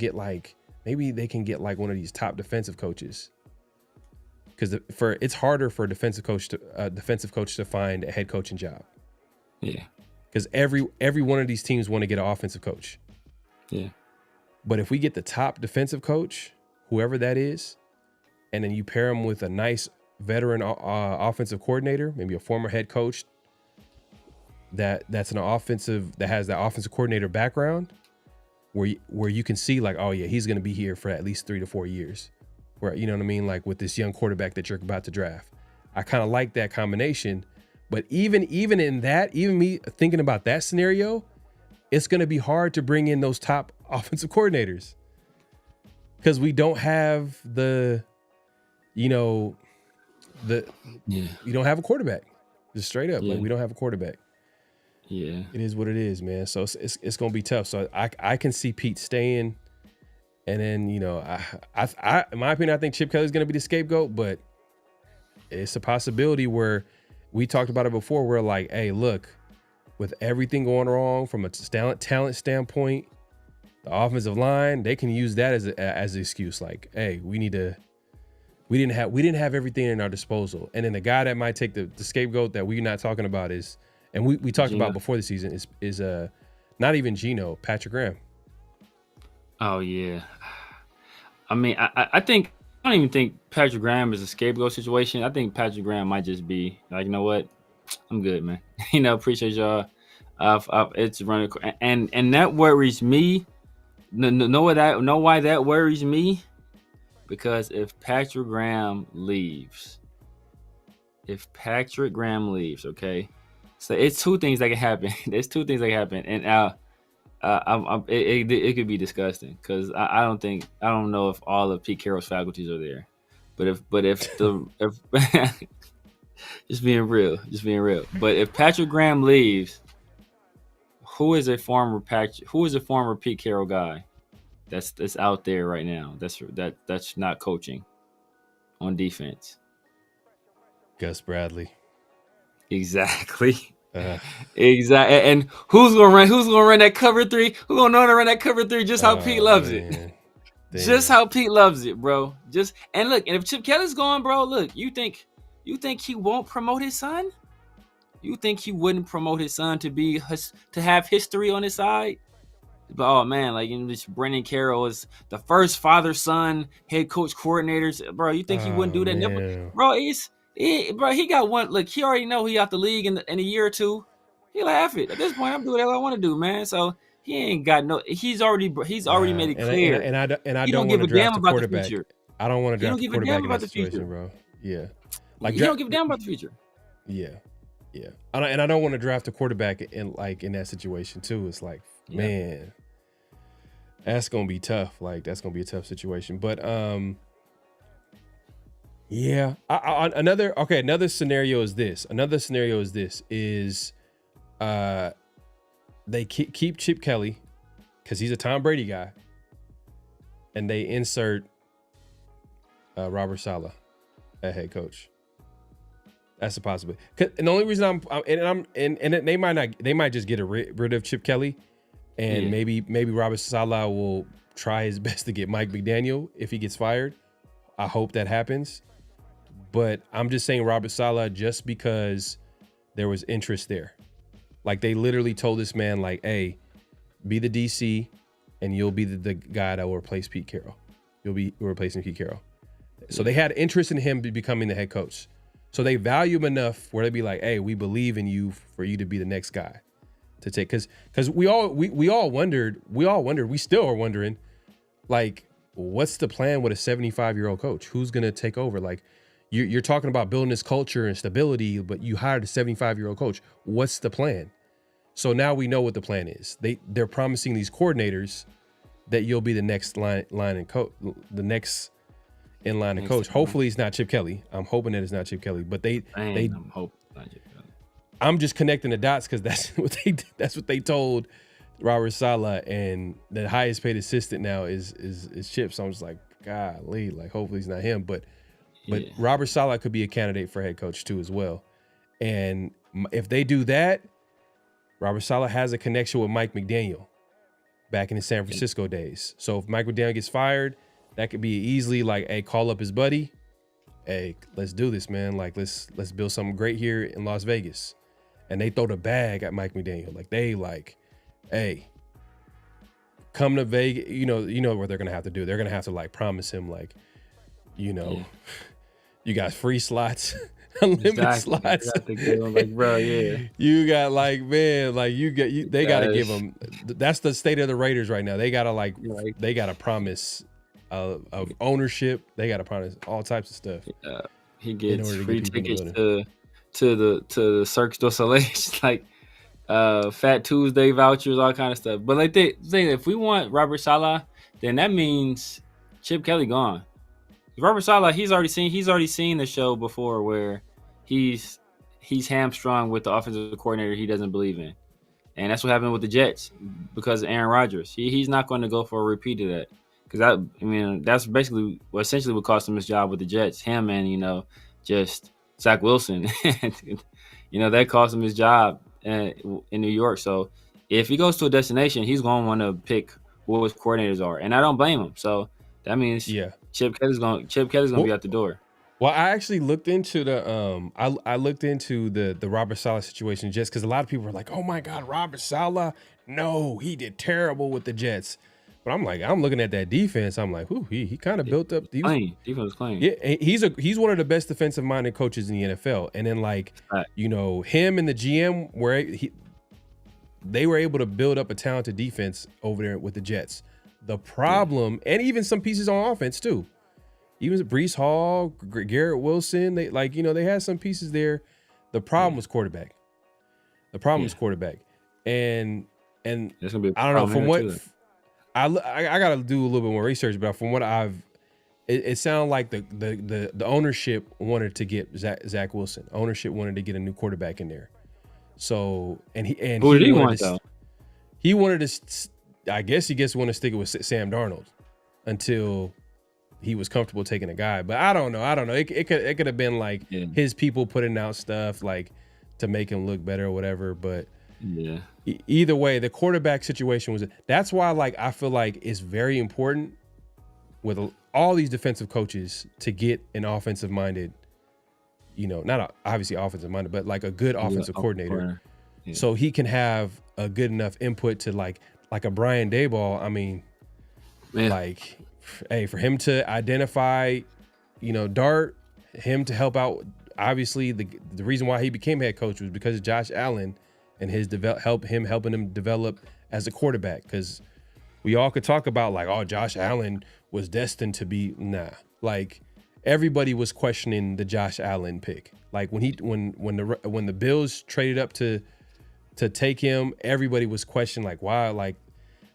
maybe they can get like one of these top defensive coaches. Because it's harder for a defensive coach to find a head coaching job. Yeah. Because every one of these teams want to get an offensive coach. Yeah. But if we get the top defensive coach, whoever that is, and then you pair him with a nice veteran offensive coordinator, maybe a former head coach that has the offensive coordinator background, where you can see like, oh yeah, he's going to be here for at least 3 to 4 years. Where, you know what I mean? Like with this young quarterback that you're about to draft. I kind of like that combination. But even in that, even me thinking about that scenario, it's going to be hard to bring in those top offensive coordinators. Because we don't have you don't have a quarterback. Just straight up. Yeah. Like we don't have a quarterback. Yeah. It is what it is, man. So it's going to be tough. So I can see Pete staying. And then, you know, I in my opinion, I think Chip Kelly's going to be the scapegoat, but it's a possibility where we talked about it before. We're like, hey, look, with everything going wrong from a talent standpoint, the offensive line, they can use that as an excuse. Like, hey, we didn't have everything in our disposal. And then the guy that might take the scapegoat that we're not talking about is, and we talked about before the season is not even Geno, Patrick Graham. Oh yeah. I mean, I don't even think Patrick Graham is a scapegoat situation. I think Patrick Graham might just be like, you know what, I'm good, man. You know, appreciate y'all. It's running, and that worries me. Know why that worries me? Because if Patrick Graham leaves, okay, so it's two things that can happen. There's two things that can happen, and it could be disgusting because I don't know if all of Pete Carroll's faculties are there, but if just being real, but if Patrick Graham leaves, who is a former Pete Carroll guy that's out there right now that's not coaching on defense? Gus Bradley. Exactly. Exactly. And who's gonna run that cover 3? Who's gonna know how to run that cover 3? Just how Pete loves it. Just how Pete loves it, bro. And look, and if Chip Kelly's gone, bro, look, you think he won't promote his son? You think he wouldn't promote his son to have history on his side? But oh man, like, you know, this Brendan Carroll is the first father-son head coach coordinators, bro. You think he wouldn't do that? Never, bro. He got one. Look, he already know he out the league in a year or two. He laugh it. At this point, I'm doing what I want to do, man. So he ain't got no. He's already made it clear. And I don't give a damn about the future. I don't want to draft a quarterback in that situation, bro. Yeah, like you don't give a damn about the future. Yeah. And I don't want to draft a quarterback in that situation too. It's like, man, that's gonna be tough. Like, that's gonna be a tough situation. But yeah. Another scenario is this. They keep Chip Kelly because he's a Tom Brady guy, and they insert Robert Saleh at head coach. That's a possibility. And the only reason they might just get rid of Chip Kelly, and maybe Robert Saleh will try his best to get Mike McDaniel if he gets fired. I hope that happens. But I'm just saying Robert Saleh just because there was interest there. Like, they literally told this man, like, hey, be the DC and you'll be the guy that will replace Pete Carroll. You'll be replacing Pete Carroll. So they had interest in him becoming the head coach. So they value him enough where they'd be like, hey, we believe in you for you to be the next guy to take. Because we all wondered, we still are wondering, like, what's the plan with a 75-year-old coach? Who's going to take over? Like, you're talking about building this culture and stability, but you hired a 75-year-old coach. What's the plan? So now we know what the plan is. They're promising these coordinators that you'll be the next line and coach, the next in line and coach. Hopefully it's not Chip Kelly. I'm hoping that it's not Chip Kelly, but I'm just connecting the dots because that's what they told Robert Saleh, and the highest paid assistant now is Chip. So I'm just like, golly, like, hopefully it's not him, but Robert Saleh could be a candidate for head coach too as well. And if they do that, Robert Saleh has a connection with Mike McDaniel back in the San Francisco days. So if Mike McDaniel gets fired, that could be easily like, hey, call up his buddy. Hey, let's do this, man. Like, let's build something great here in Las Vegas. And they throw the bag at Mike McDaniel. Like, they like, hey, come to Vegas. You know what they're gonna have to do. They're gonna have to like promise him, like, you got free slots, unlimited slots. Like, bro, you got like, man, like they gotta give him. That's the state of the Raiders right now. They gotta they gotta promise of ownership. They gotta promise all types of stuff. He gets free tickets to the Cirque du Soleil, like Fat Tuesday vouchers, all kind of stuff. But like they say, if we want Robert Saleh, then that means Chip Kelly gone. Robert Saleh, he's already seen the show before where he's hamstrung with the offensive coordinator he doesn't believe in, and that's what happened with the Jets because of Aaron Rodgers. He's not going to go for a repeat of that Because I mean, that's basically essentially what cost him his job with the Jets. Him and just Zach Wilson. That cost him his job in New York. So if he goes to a destination, he's going to want to pick who his coordinators are, and I don't blame him. So that means Chip Kelly's going to be out the door. Well, I actually looked into the I looked into the Robert Saleh situation just because a lot of people were like, "Oh my God, Robert Saleh! No, he did terrible with the Jets." But I'm looking at that defense. I'm like, "Ooh, he kind of built up." Defense was clean. Yeah, he's one of the best defensive minded coaches in the NFL. And then him and the GM they were able to build up a talented defense over there with the Jets. The problem, and even some pieces on offense too. Even Breece Hall, Garrett Wilson, they had some pieces there. The problem was quarterback. And There's gonna be I don't know from what I got to do a little bit more research, but from what it sounded like the ownership wanted to get Zach Wilson. Ownership wanted to get a new quarterback in there. So who did he want though? He wanted to. I guess he want to stick it with Sam Darnold until he was comfortable taking a guy. But I don't know. It could have been like his people putting out stuff like to make him look better or whatever. But either way, the quarterback situation that's why I feel like it's very important with all these defensive coaches to get an offensive minded, not obviously offensive minded, but like a good offensive coordinator. So he can have a good enough input to like a Brian Daboll. I mean, for him to identify, Dart, him to help out. Obviously, the reason why he became head coach was because of Josh Allen and his helping him develop as a quarterback. Because we all could talk about Josh Allen was destined to be everybody was questioning the Josh Allen pick. Like when the Bills traded up to take him, everybody was questioning why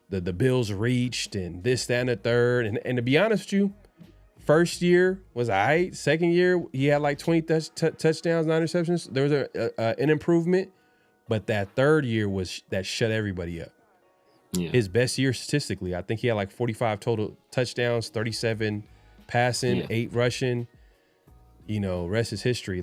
the Bills reached and this, that, and the third. And to be honest with you, first year was all right. Second year, he had 20 touchdowns, 9 interceptions. There was an improvement. But that third year that shut everybody up. Yeah. His best year statistically, I think he had 45 total touchdowns, 37 passing, 8 rushing. Rest is history.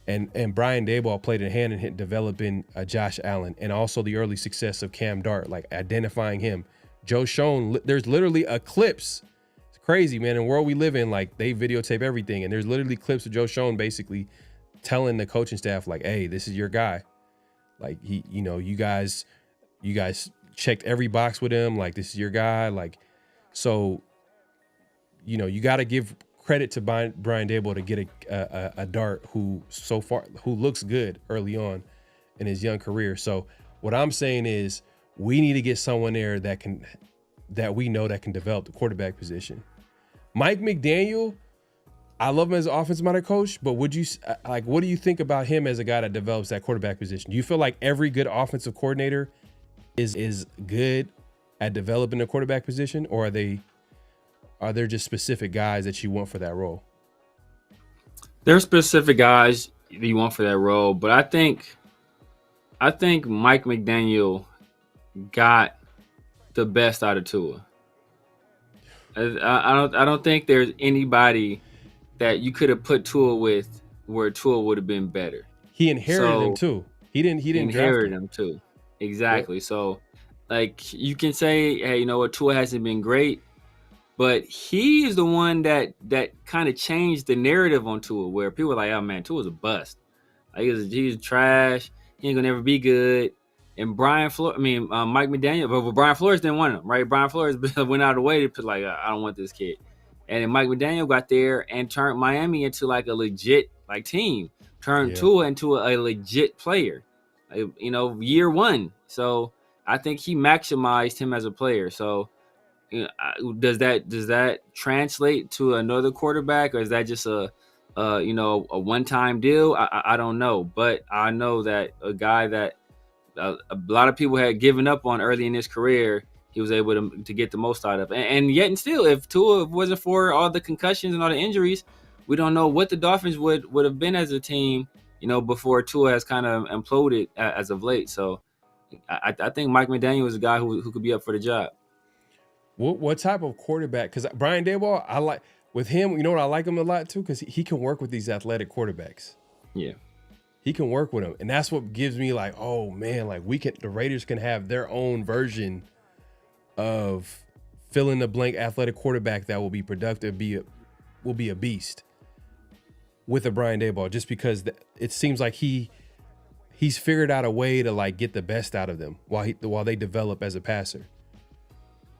And Brian Daboll played a hand in developing Josh Allen and also the early success of Cam Dart, identifying him. Joe Schoen, there's literally a clips. It's crazy, man. In the world we live in, they videotape everything. And there's literally clips of Joe Schoen basically telling the coaching staff, hey, this is your guy. You guys checked every box with him. This is your guy. So, you got to give credit to Brian Daboll to get a Dart who looks good early on in his young career. So what I'm saying is we need to get someone there that we know that can develop the quarterback position. Mike McDaniel, I love him as an offensive-minded coach, but what do you think about him as a guy that develops that quarterback position? Do you feel like every good offensive coordinator is good at developing the quarterback position, or are there just specific guys that you want for that role? There's specific guys that you want for that role, but I think Mike McDaniel got the best out of Tua. I don't think there's anybody that you could have put Tua with where Tua would have been better. He inherited him too. He didn't inherit him too. Exactly. Yep. So you can say, hey, Tua hasn't been great, but he is the one that kind of changed the narrative on Tua, where people are like, oh man, Tua's a bust. He's trash. He ain't gonna never be good. And Mike McDaniel, but Brian Flores didn't want him, right? Brian Flores went out of the way to put I don't want this kid. And then Mike McDaniel got there and turned Miami into a legit team, turned Tua into a legit player, year one. So I think he maximized him as a player. So does that translate to another quarterback, or is that just a one-time deal? I don't know, but I know that a guy that a lot of people had given up on early in his career, he was able to get the most out of. And yet and still, if Tua wasn't for all the concussions and all the injuries, we don't know what the Dolphins would have been as a team, before Tua has kind of imploded as of late. So I think Mike McDaniel is a guy who could be up for the job. What type of quarterback? Because Brian Daboll, I like with him. You know what I like him a lot too, because he can work with these athletic quarterbacks. Yeah, he can work with them, and that's what gives me like, oh man, like the Raiders can have their own version of fill in the blank athletic quarterback that will be productive, will be a beast with a Brian Daboll, just because it seems like he's figured out a way to like get the best out of them while they develop as a passer.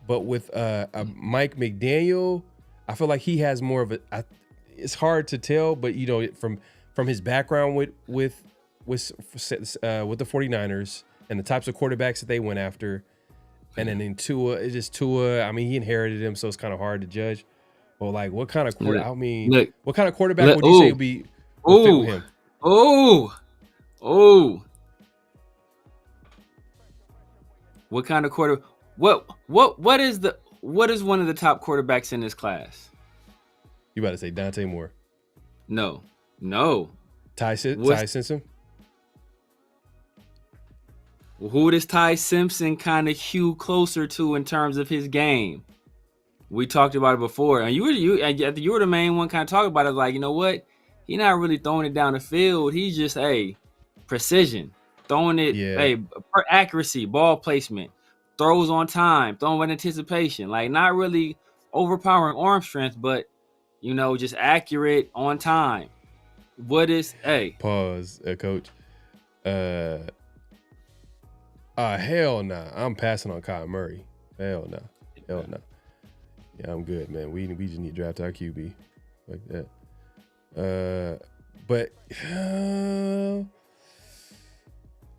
But with Mike McDaniel, I feel like he has more of it's hard to tell, but you know, from his background with the 49ers and the types of quarterbacks that they went after, and then in Tua, it's just Tua. I mean, he inherited him, so it's kind of hard to judge. But like, what kind of quarterback? I mean, what kind of quarterback would you say would fit with him? What kind of quarter? What is one of the top quarterbacks in this class? You about to say Dante Moore? No. Ty Simpson? Who does Ty Simpson kind of hew closer to in terms of his game? We talked about it before, and you were the main one kind of talking about it. Like, you know what? He's not really throwing it down the field. He's just precision, throwing it, accuracy, ball placement, throws on time, throwing with anticipation. Like, not really overpowering arm strength, but you know, just accurate on time. What is Pause, coach. Hell nah. I'm passing on Kyle Murray. Hell nah. Yeah, I'm good, man. We just need to draft our QB like that. But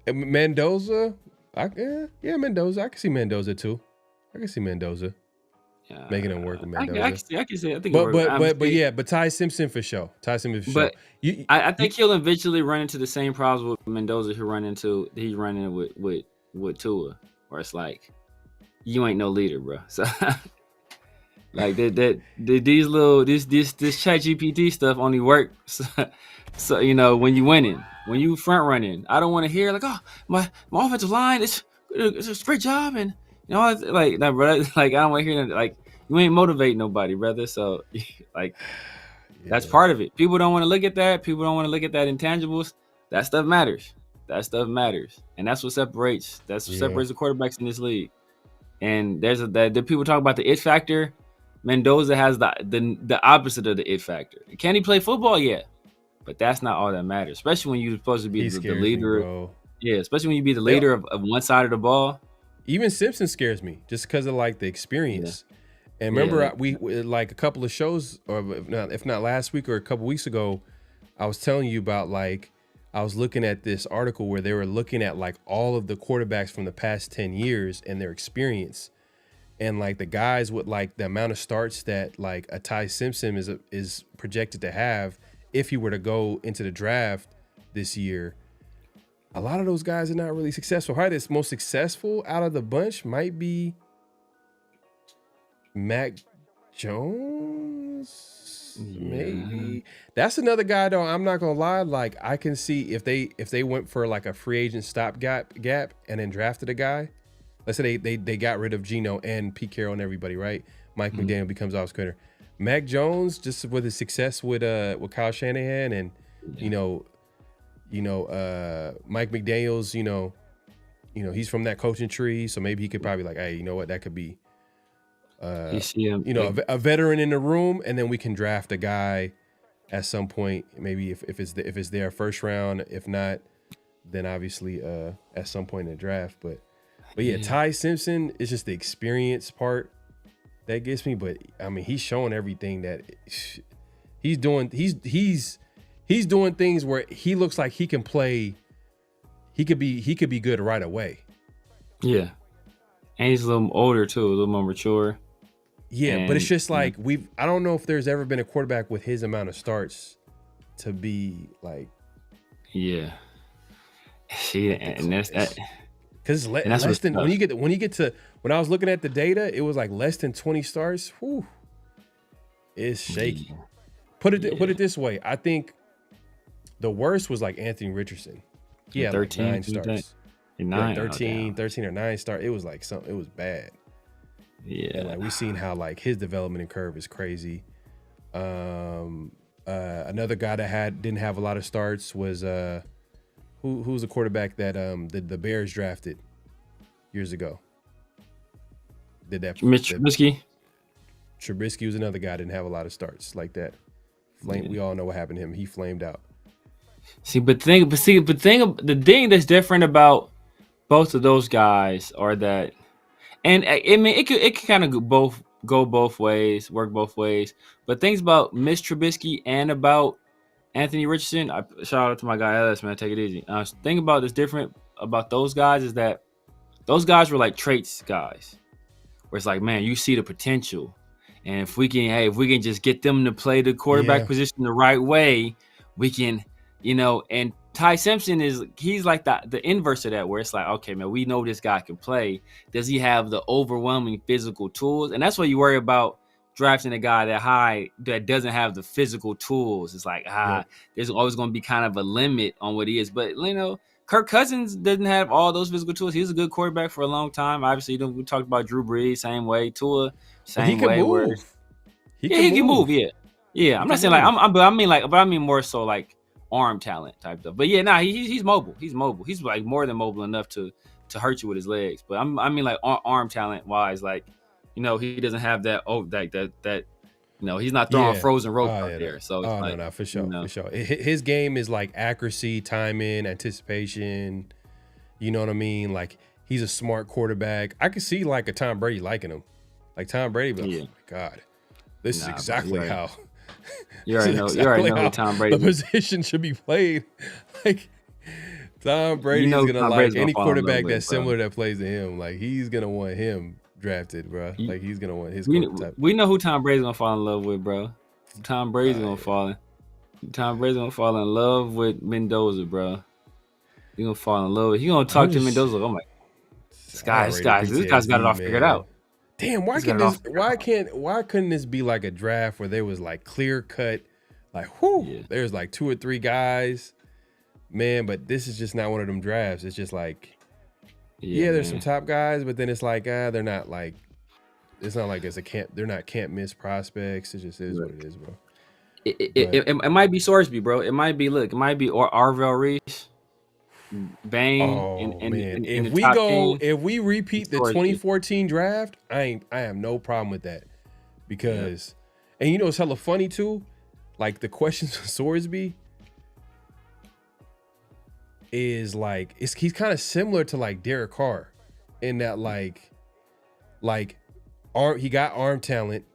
Mendoza, Mendoza. I can see Mendoza too. Making it work with Mendoza. I can see. I think. But Ty Simpson for sure. But I think he'll eventually run into the same problems with Mendoza he's running with Tua, where it's like, you ain't no leader, bro. So like this ChatGPT stuff only works. So you know, when you winning, when you front running, I don't want to hear like, oh, my offensive line it's a great job, and you know, like that, bro. Like, I don't want to hear that. Like, you ain't motivating nobody, brother. So like, that's part of it. People don't want to look at that. People don't want to look at that intangibles. That stuff matters. And that's what separates. That's what separates the quarterbacks in this league. And the people talk about the it factor. Mendoza has the opposite of the it factor. Can he play football? Yeah, but that's not all that matters. Especially when you're supposed to be the leader. Especially when you be the leader of one side of the ball. Even Simpson scares me just because of like the experience. Yeah. And remember, we like a couple of shows, or if not last week or a couple weeks ago, I was telling you about like I was looking at this article where they were looking at like all of the quarterbacks from the past 10 years and their experience. And like the guys with like the amount of starts that like a Ty Simpson is projected to have if he were to go into the draft this year, a lot of those guys are not really successful. Probably the most successful out of the bunch might be Mac Jones, maybe. That's another guy though. I'm not gonna lie. Like I can see if they went for like a free agent stopgap and then drafted a guy. Let's say they got rid of Geno and Pete Carroll and everybody, right? Mike McDaniel becomes offensive coordinator. Mac Jones, just with his success with Kyle Shanahan and Mike McDaniel's, he's from that coaching tree, so maybe he could probably like, hey, you know what, that could be a veteran in the room, and then we can draft a guy at some point, maybe if it's their first round. If not, then obviously at some point in the draft. But yeah, Ty Simpson is just the experience part that gets me. But I mean, he's showing everything that he's doing. He's doing things where he looks like he can play. He could be good right away. Yeah, and he's a little older too, a little more mature. Yeah, but it's just like I don't know if there's ever been a quarterback with his amount of starts to be like. Yeah. And that's that. Because less than when you get to when I was looking at the data, it was like less than 20 starts. Whew, it's shaky. Yeah. Put it this way, I think the worst was like Anthony Richardson. He had 13 like 9 starts. 13 or 9 starts. It was like something. It was bad. Yeah. And like we've seen how like his development curve is crazy. Another guy that didn't have a lot of starts was who's the quarterback that the Bears drafted years ago. Mitch Trubisky. Trubisky was another guy that didn't have a lot of starts like that. We all know what happened to him. He flamed out. The thing that's different about both of those guys are that, and I mean it could kind of go both ways, work both ways. But things about Mitch Trubisky and about Anthony Richardson, I shout out to my guy Ellis, man. Take it easy. Thing about that's different about those guys is that those guys were like traits guys, where it's like, man, you see the potential, and if we can just get them to play the quarterback position the right way, we can, And Ty Simpson he's like the inverse of that, where it's like, okay, man, we know this guy can play. Does he have the overwhelming physical tools? And that's what you worry about drafting a guy that high that doesn't have the physical tools. It's like, there's always going to be kind of a limit on what he is. But, Kirk Cousins doesn't have all those physical tools. He was a good quarterback for a long time. Obviously, we talked about Drew Brees, same way. Tua, same way. He can move. Yeah. I'm not saying like I mean more so like arm talent type stuff. But he's mobile. He's mobile. He's like more than mobile enough to hurt you with his legs. But I mean like arm talent wise, like he doesn't have that. He's not throwing frozen rope out there. So no, for sure, for sure. His game is like accuracy, timing, anticipation. You know what I mean? Like he's a smart quarterback. I could see like a Tom Brady liking him. Like Tom Brady, but oh my God, this is exactly how. You already know how Tom Brady. The position should be played. Like Tom Brady's gonna like any quarterback that's similar that plays to him. Like he's gonna want him drafted, bro. Like he's gonna want his. We know who Tom Brady's gonna fall in love with, bro. Tom Brady's gonna fall in love with Mendoza, bro. He's gonna fall in love with. He's gonna talk to Mendoza. Oh my, this guy's got it all figured out. Damn, why couldn't this be like a draft where there was like clear cut, like there's like 2 or 3 guys, man. But this is just not one of them drafts. It's just like. There's some top guys, but then it's like they're not like it's not like it's a camp. They're not can't miss prospects. It just is what it is, bro. It might be Sorsby, bro. It might be Arvell Reese, Bain. If we repeat the 2014 draft, I have no problem with that because, and it's hella funny too. Like the questions for Sorsby. Is like he's kind of similar to like Derek Carr in that he got arm talent,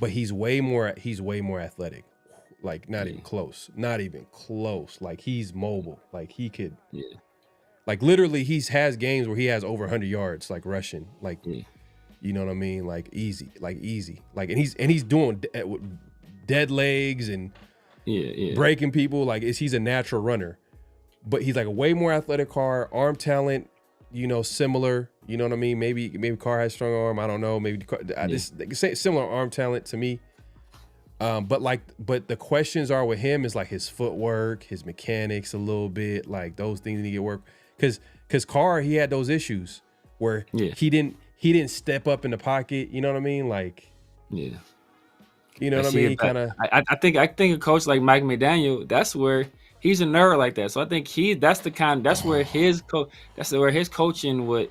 but he's way more athletic. Like not even close. Like he's mobile. Like he could like literally has games where he has over 100 yards like rushing. Like you know what I mean? Like easy. Like and he's doing dead legs and breaking people. Like he's a natural runner. But he's like a way more athletic Carr, arm talent, similar. You know what I mean? Maybe Carr has strong arm. I don't know. Maybe similar arm talent to me. But the questions are with him is like his footwork, his mechanics a little bit, like those things need to get work. Because Carr, he had those issues where he didn't step up in the pocket. You know what I mean? Like you know what I mean? Kind of. I think a coach like Mike McDaniel, that's where. He's a nerd like that, so I think that's where his coaching would,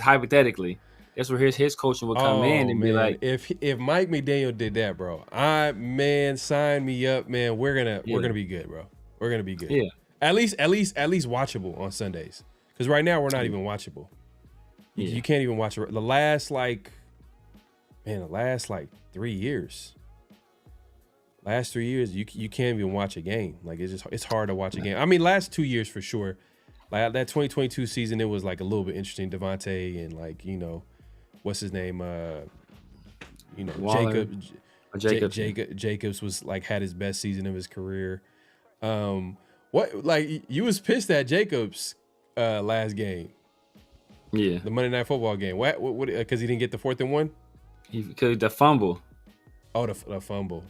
hypothetically, that's where his coaching would come in and be like, if Mike McDaniel did that, bro, sign me up, man. We're gonna be good, bro. We're gonna be good. Yeah, at least watchable on Sundays, because right now we're not even watchable. You can't even watch it. The last 3 years. Last 3 years, you can't even watch a game. Like it's hard to watch a game. I mean, last 2 years for sure. Like that 2022 season, it was like a little bit interesting. Devontae and like what's his name? Jacobs was like had his best season of his career. What like you was pissed at Jacobs last game? Yeah, the Monday Night Football game. What? Because he didn't get the 4th and 1. Because the fumble. Oh, the fumble.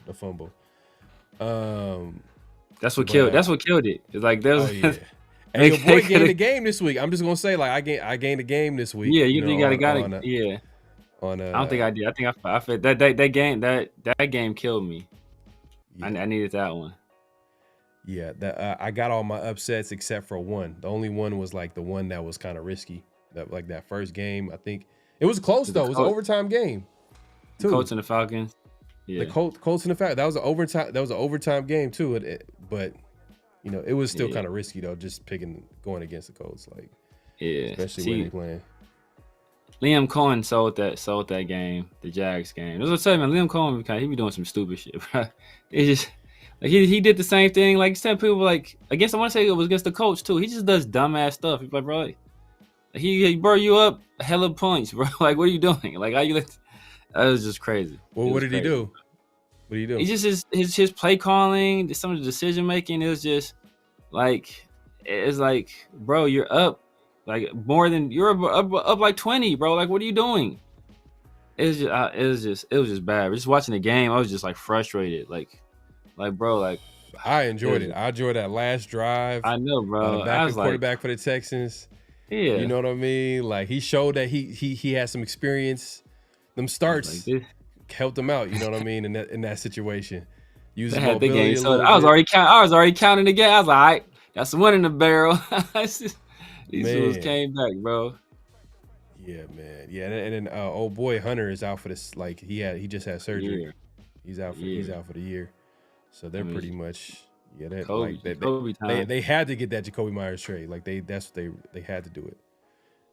That's what killed it. It's like there's. And your boy gained a game this week. I'm just gonna say, like, I gained a game this week. Yeah, you got it. Yeah. On I don't think I did. I think I felt that game killed me. Yeah. I needed that one. Yeah, I got all my upsets except for one. The only one was like the one that was kind of risky. That first game, I think it was close though. It was an overtime game. The Colts and the Falcons. Yeah. The Colts and the Falcons. That was an overtime game too. But you know, it was still kind of risky though, just going against the Colts, like especially when they're playing. Liam Cohen sold that game, the Jags game. That's what I'm saying, man. Liam Cohen, he be doing some stupid shit, bro. It's just like he did the same thing. Like some people like I want to say it was against the Colts too. He just does dumbass stuff. He's like, bro, like, he burn you up hella points, bro. Like, what are you doing? Like, how you let? That was just crazy. Well, what did he do? What did he do? He just his play calling, some of the decision making. It was just like it's like, bro, you're up. Like more than you're up like 20, bro. Like, what are you doing? It was just bad. Just watching the game, I was just like frustrated. Like, bro, like I enjoyed it. I enjoyed that last drive. I know, bro. Backup quarterback for the Texans. Yeah, you know what I mean. Like he showed that he had some experience. Them starts helped him out. You know what I mean in that situation. Using mobility. So I was already counting the game. I was like, all right, got some one in the barrel. These fools came back, bro. Yeah, man. Yeah, and then old boy Hunter is out for this. Like he just had surgery. Yeah. He's out for the year. So they're pretty much they had to get that Jacoby Myers trade. Like they had to do it.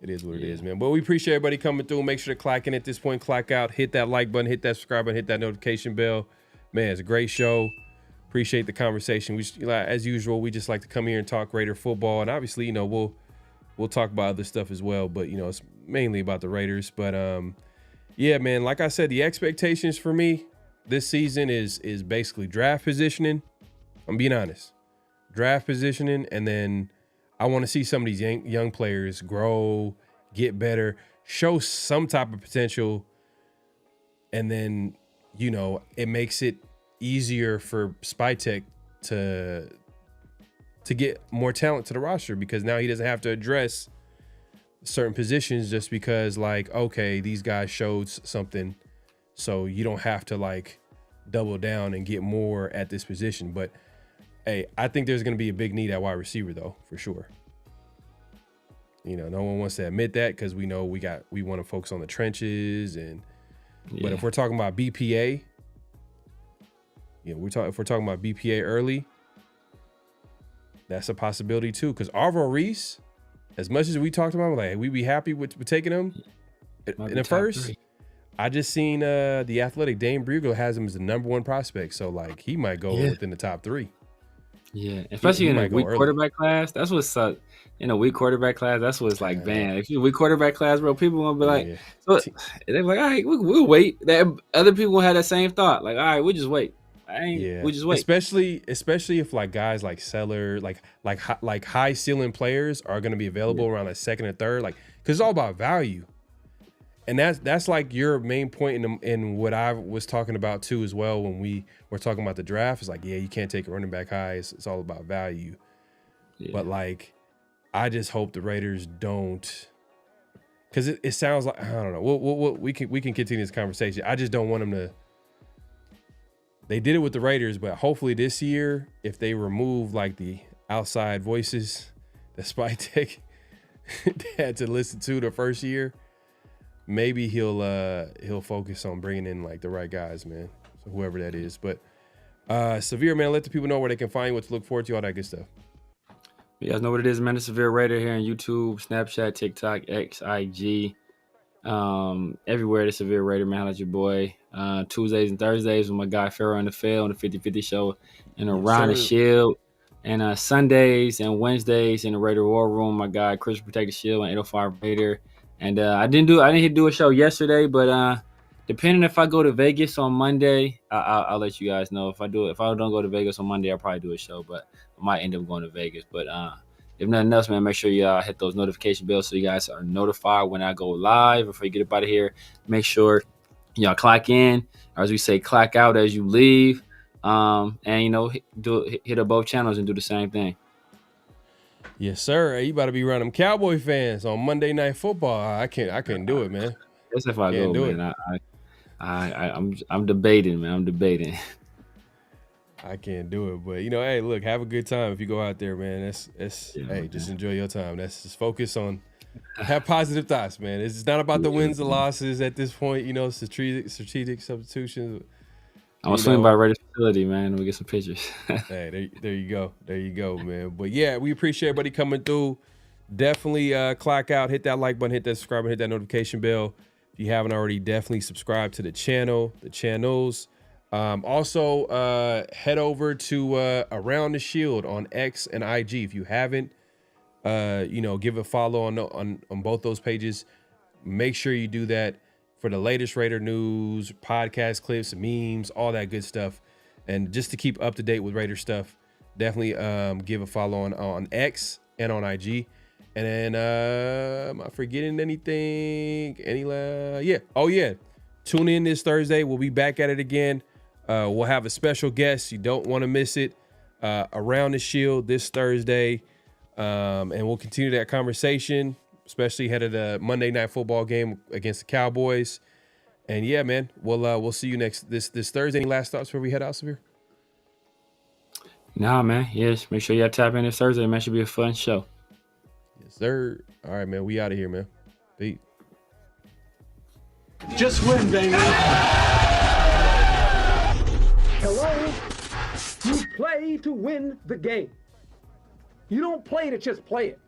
It is what it is, man. But we appreciate everybody coming through. Make sure to clack in at this point, clack out, hit that like button, hit that subscribe button, hit that notification bell. Man, it's a great show. Appreciate the conversation. We as usual, we just like to come here and talk Raider football, and obviously, you know, we'll talk about other stuff as well, but you know, it's mainly about the Raiders. But yeah, man, like I said, the expectations for me this season is basically draft positioning. I'm being honest. Draft positioning, and then I want to see some of these young players grow, get better, show some type of potential, and then, you know, it makes it easier for Spytek to get more talent to the roster, because now he doesn't have to address certain positions just because, like, okay, these guys showed something, so you don't have to like double down and get more at this position. But hey, I think there's going to be a big need at wide receiver though, for sure. You know, no one wants to admit that because we know we want to focus on the trenches, but if we're talking about BPA, you know, if we're talking about BPA early, that's a possibility too. Because Arvo Reese, as much as we talked about, like we'd be happy with taking him in the first. 3. I just seen the Athletic Dane Brugel has him as the #1 prospect, so like he might go within the top 3. Yeah, especially in a weak quarterback class. That's what's sucks. In a weak quarterback class, that's what's like, man. If you're a weak quarterback class, bro, people won't be like, so they're like, all right, we'll wait. That other people will have that same thought, like, all right, we'll just wait. We just wait. Especially if like guys like Seller, like high ceiling players are going to be available around like second or third, like, because it's all about value. And that's like your main point in what I was talking about too as well when we were talking about the draft. It's like, yeah, you can't take a running back high. It's all about value. Yeah. But like, I just hope the Raiders don't, because it sounds like, I don't know. We can continue this conversation. I just don't want them to. They did it with the Raiders, but hopefully this year, if they remove like the outside voices that Spytek had to listen to the first year, maybe he'll focus on bringing in like the right guys, man. So whoever that is. But Severe, man, let the people know where they can find you, what to look forward to, all that good stuff. You guys know what it is, man. The Severe Raider here on YouTube, Snapchat, TikTok, X, IG, everywhere. The Severe Raider, man. How's your boy? Tuesdays and Thursdays with my guy PharoahNFL on the 50/50 show and around the Shield. And Sundays and Wednesdays in the Raider War Room, my guy Chris Protect the Shield and 805 Raider. And I didn't do a show yesterday, but depending if I go to Vegas on Monday, I'll let you guys know. If I don't go to Vegas on Monday, I'll probably do a show, but I might end up going to Vegas. But if nothing else, man, make sure you hit those notification bells so you guys are notified when I go live. Before you get up out of here, make sure y'all clock in, or as we say, clock out as you leave. And you know, hit up both channels and do the same thing. Yes, sir. You about to be around them Cowboy fans on Monday Night Football. I couldn't do it, man. That's if I go, man. I'm debating, man. I'm debating. I can't do it, but hey, look, have a good time if you go out there, man. Just enjoy your time. That's just focus on, have positive thoughts, man. It's not about the wins and losses at this point. Strategic substitutions. I'm gonna swing by Raiders facility, man. We get some pictures. Hey, there you go, man. But yeah, we appreciate everybody coming through. Definitely clock out, hit that like button, hit that subscribe, and hit that notification bell. If you haven't already, definitely subscribe to the channels. Also, head over to Around the Shield on X and IG. If you haven't, give a follow on both those pages. Make sure you do that for the latest Raider news, podcast clips, memes, all that good stuff. And just to keep up to date with Raider stuff, definitely give a follow on X and on IG. And then, am I forgetting anything? Tune in this Thursday. We'll be back at it again. We'll have a special guest. You don't want to miss it. Around the Shield this Thursday. And we'll continue that conversation, especially ahead of the Monday Night Football game against the Cowboys. And yeah, man, we'll see you this Thursday. Any last thoughts before we head out, Severe? Nah, man. Yes, make sure y'all tap in this Thursday, man. Should be a fun show. Yes, sir. All right, man. We out of here, man. Peace. Just win, baby. Hello? You play to win the game. You don't play to just play it.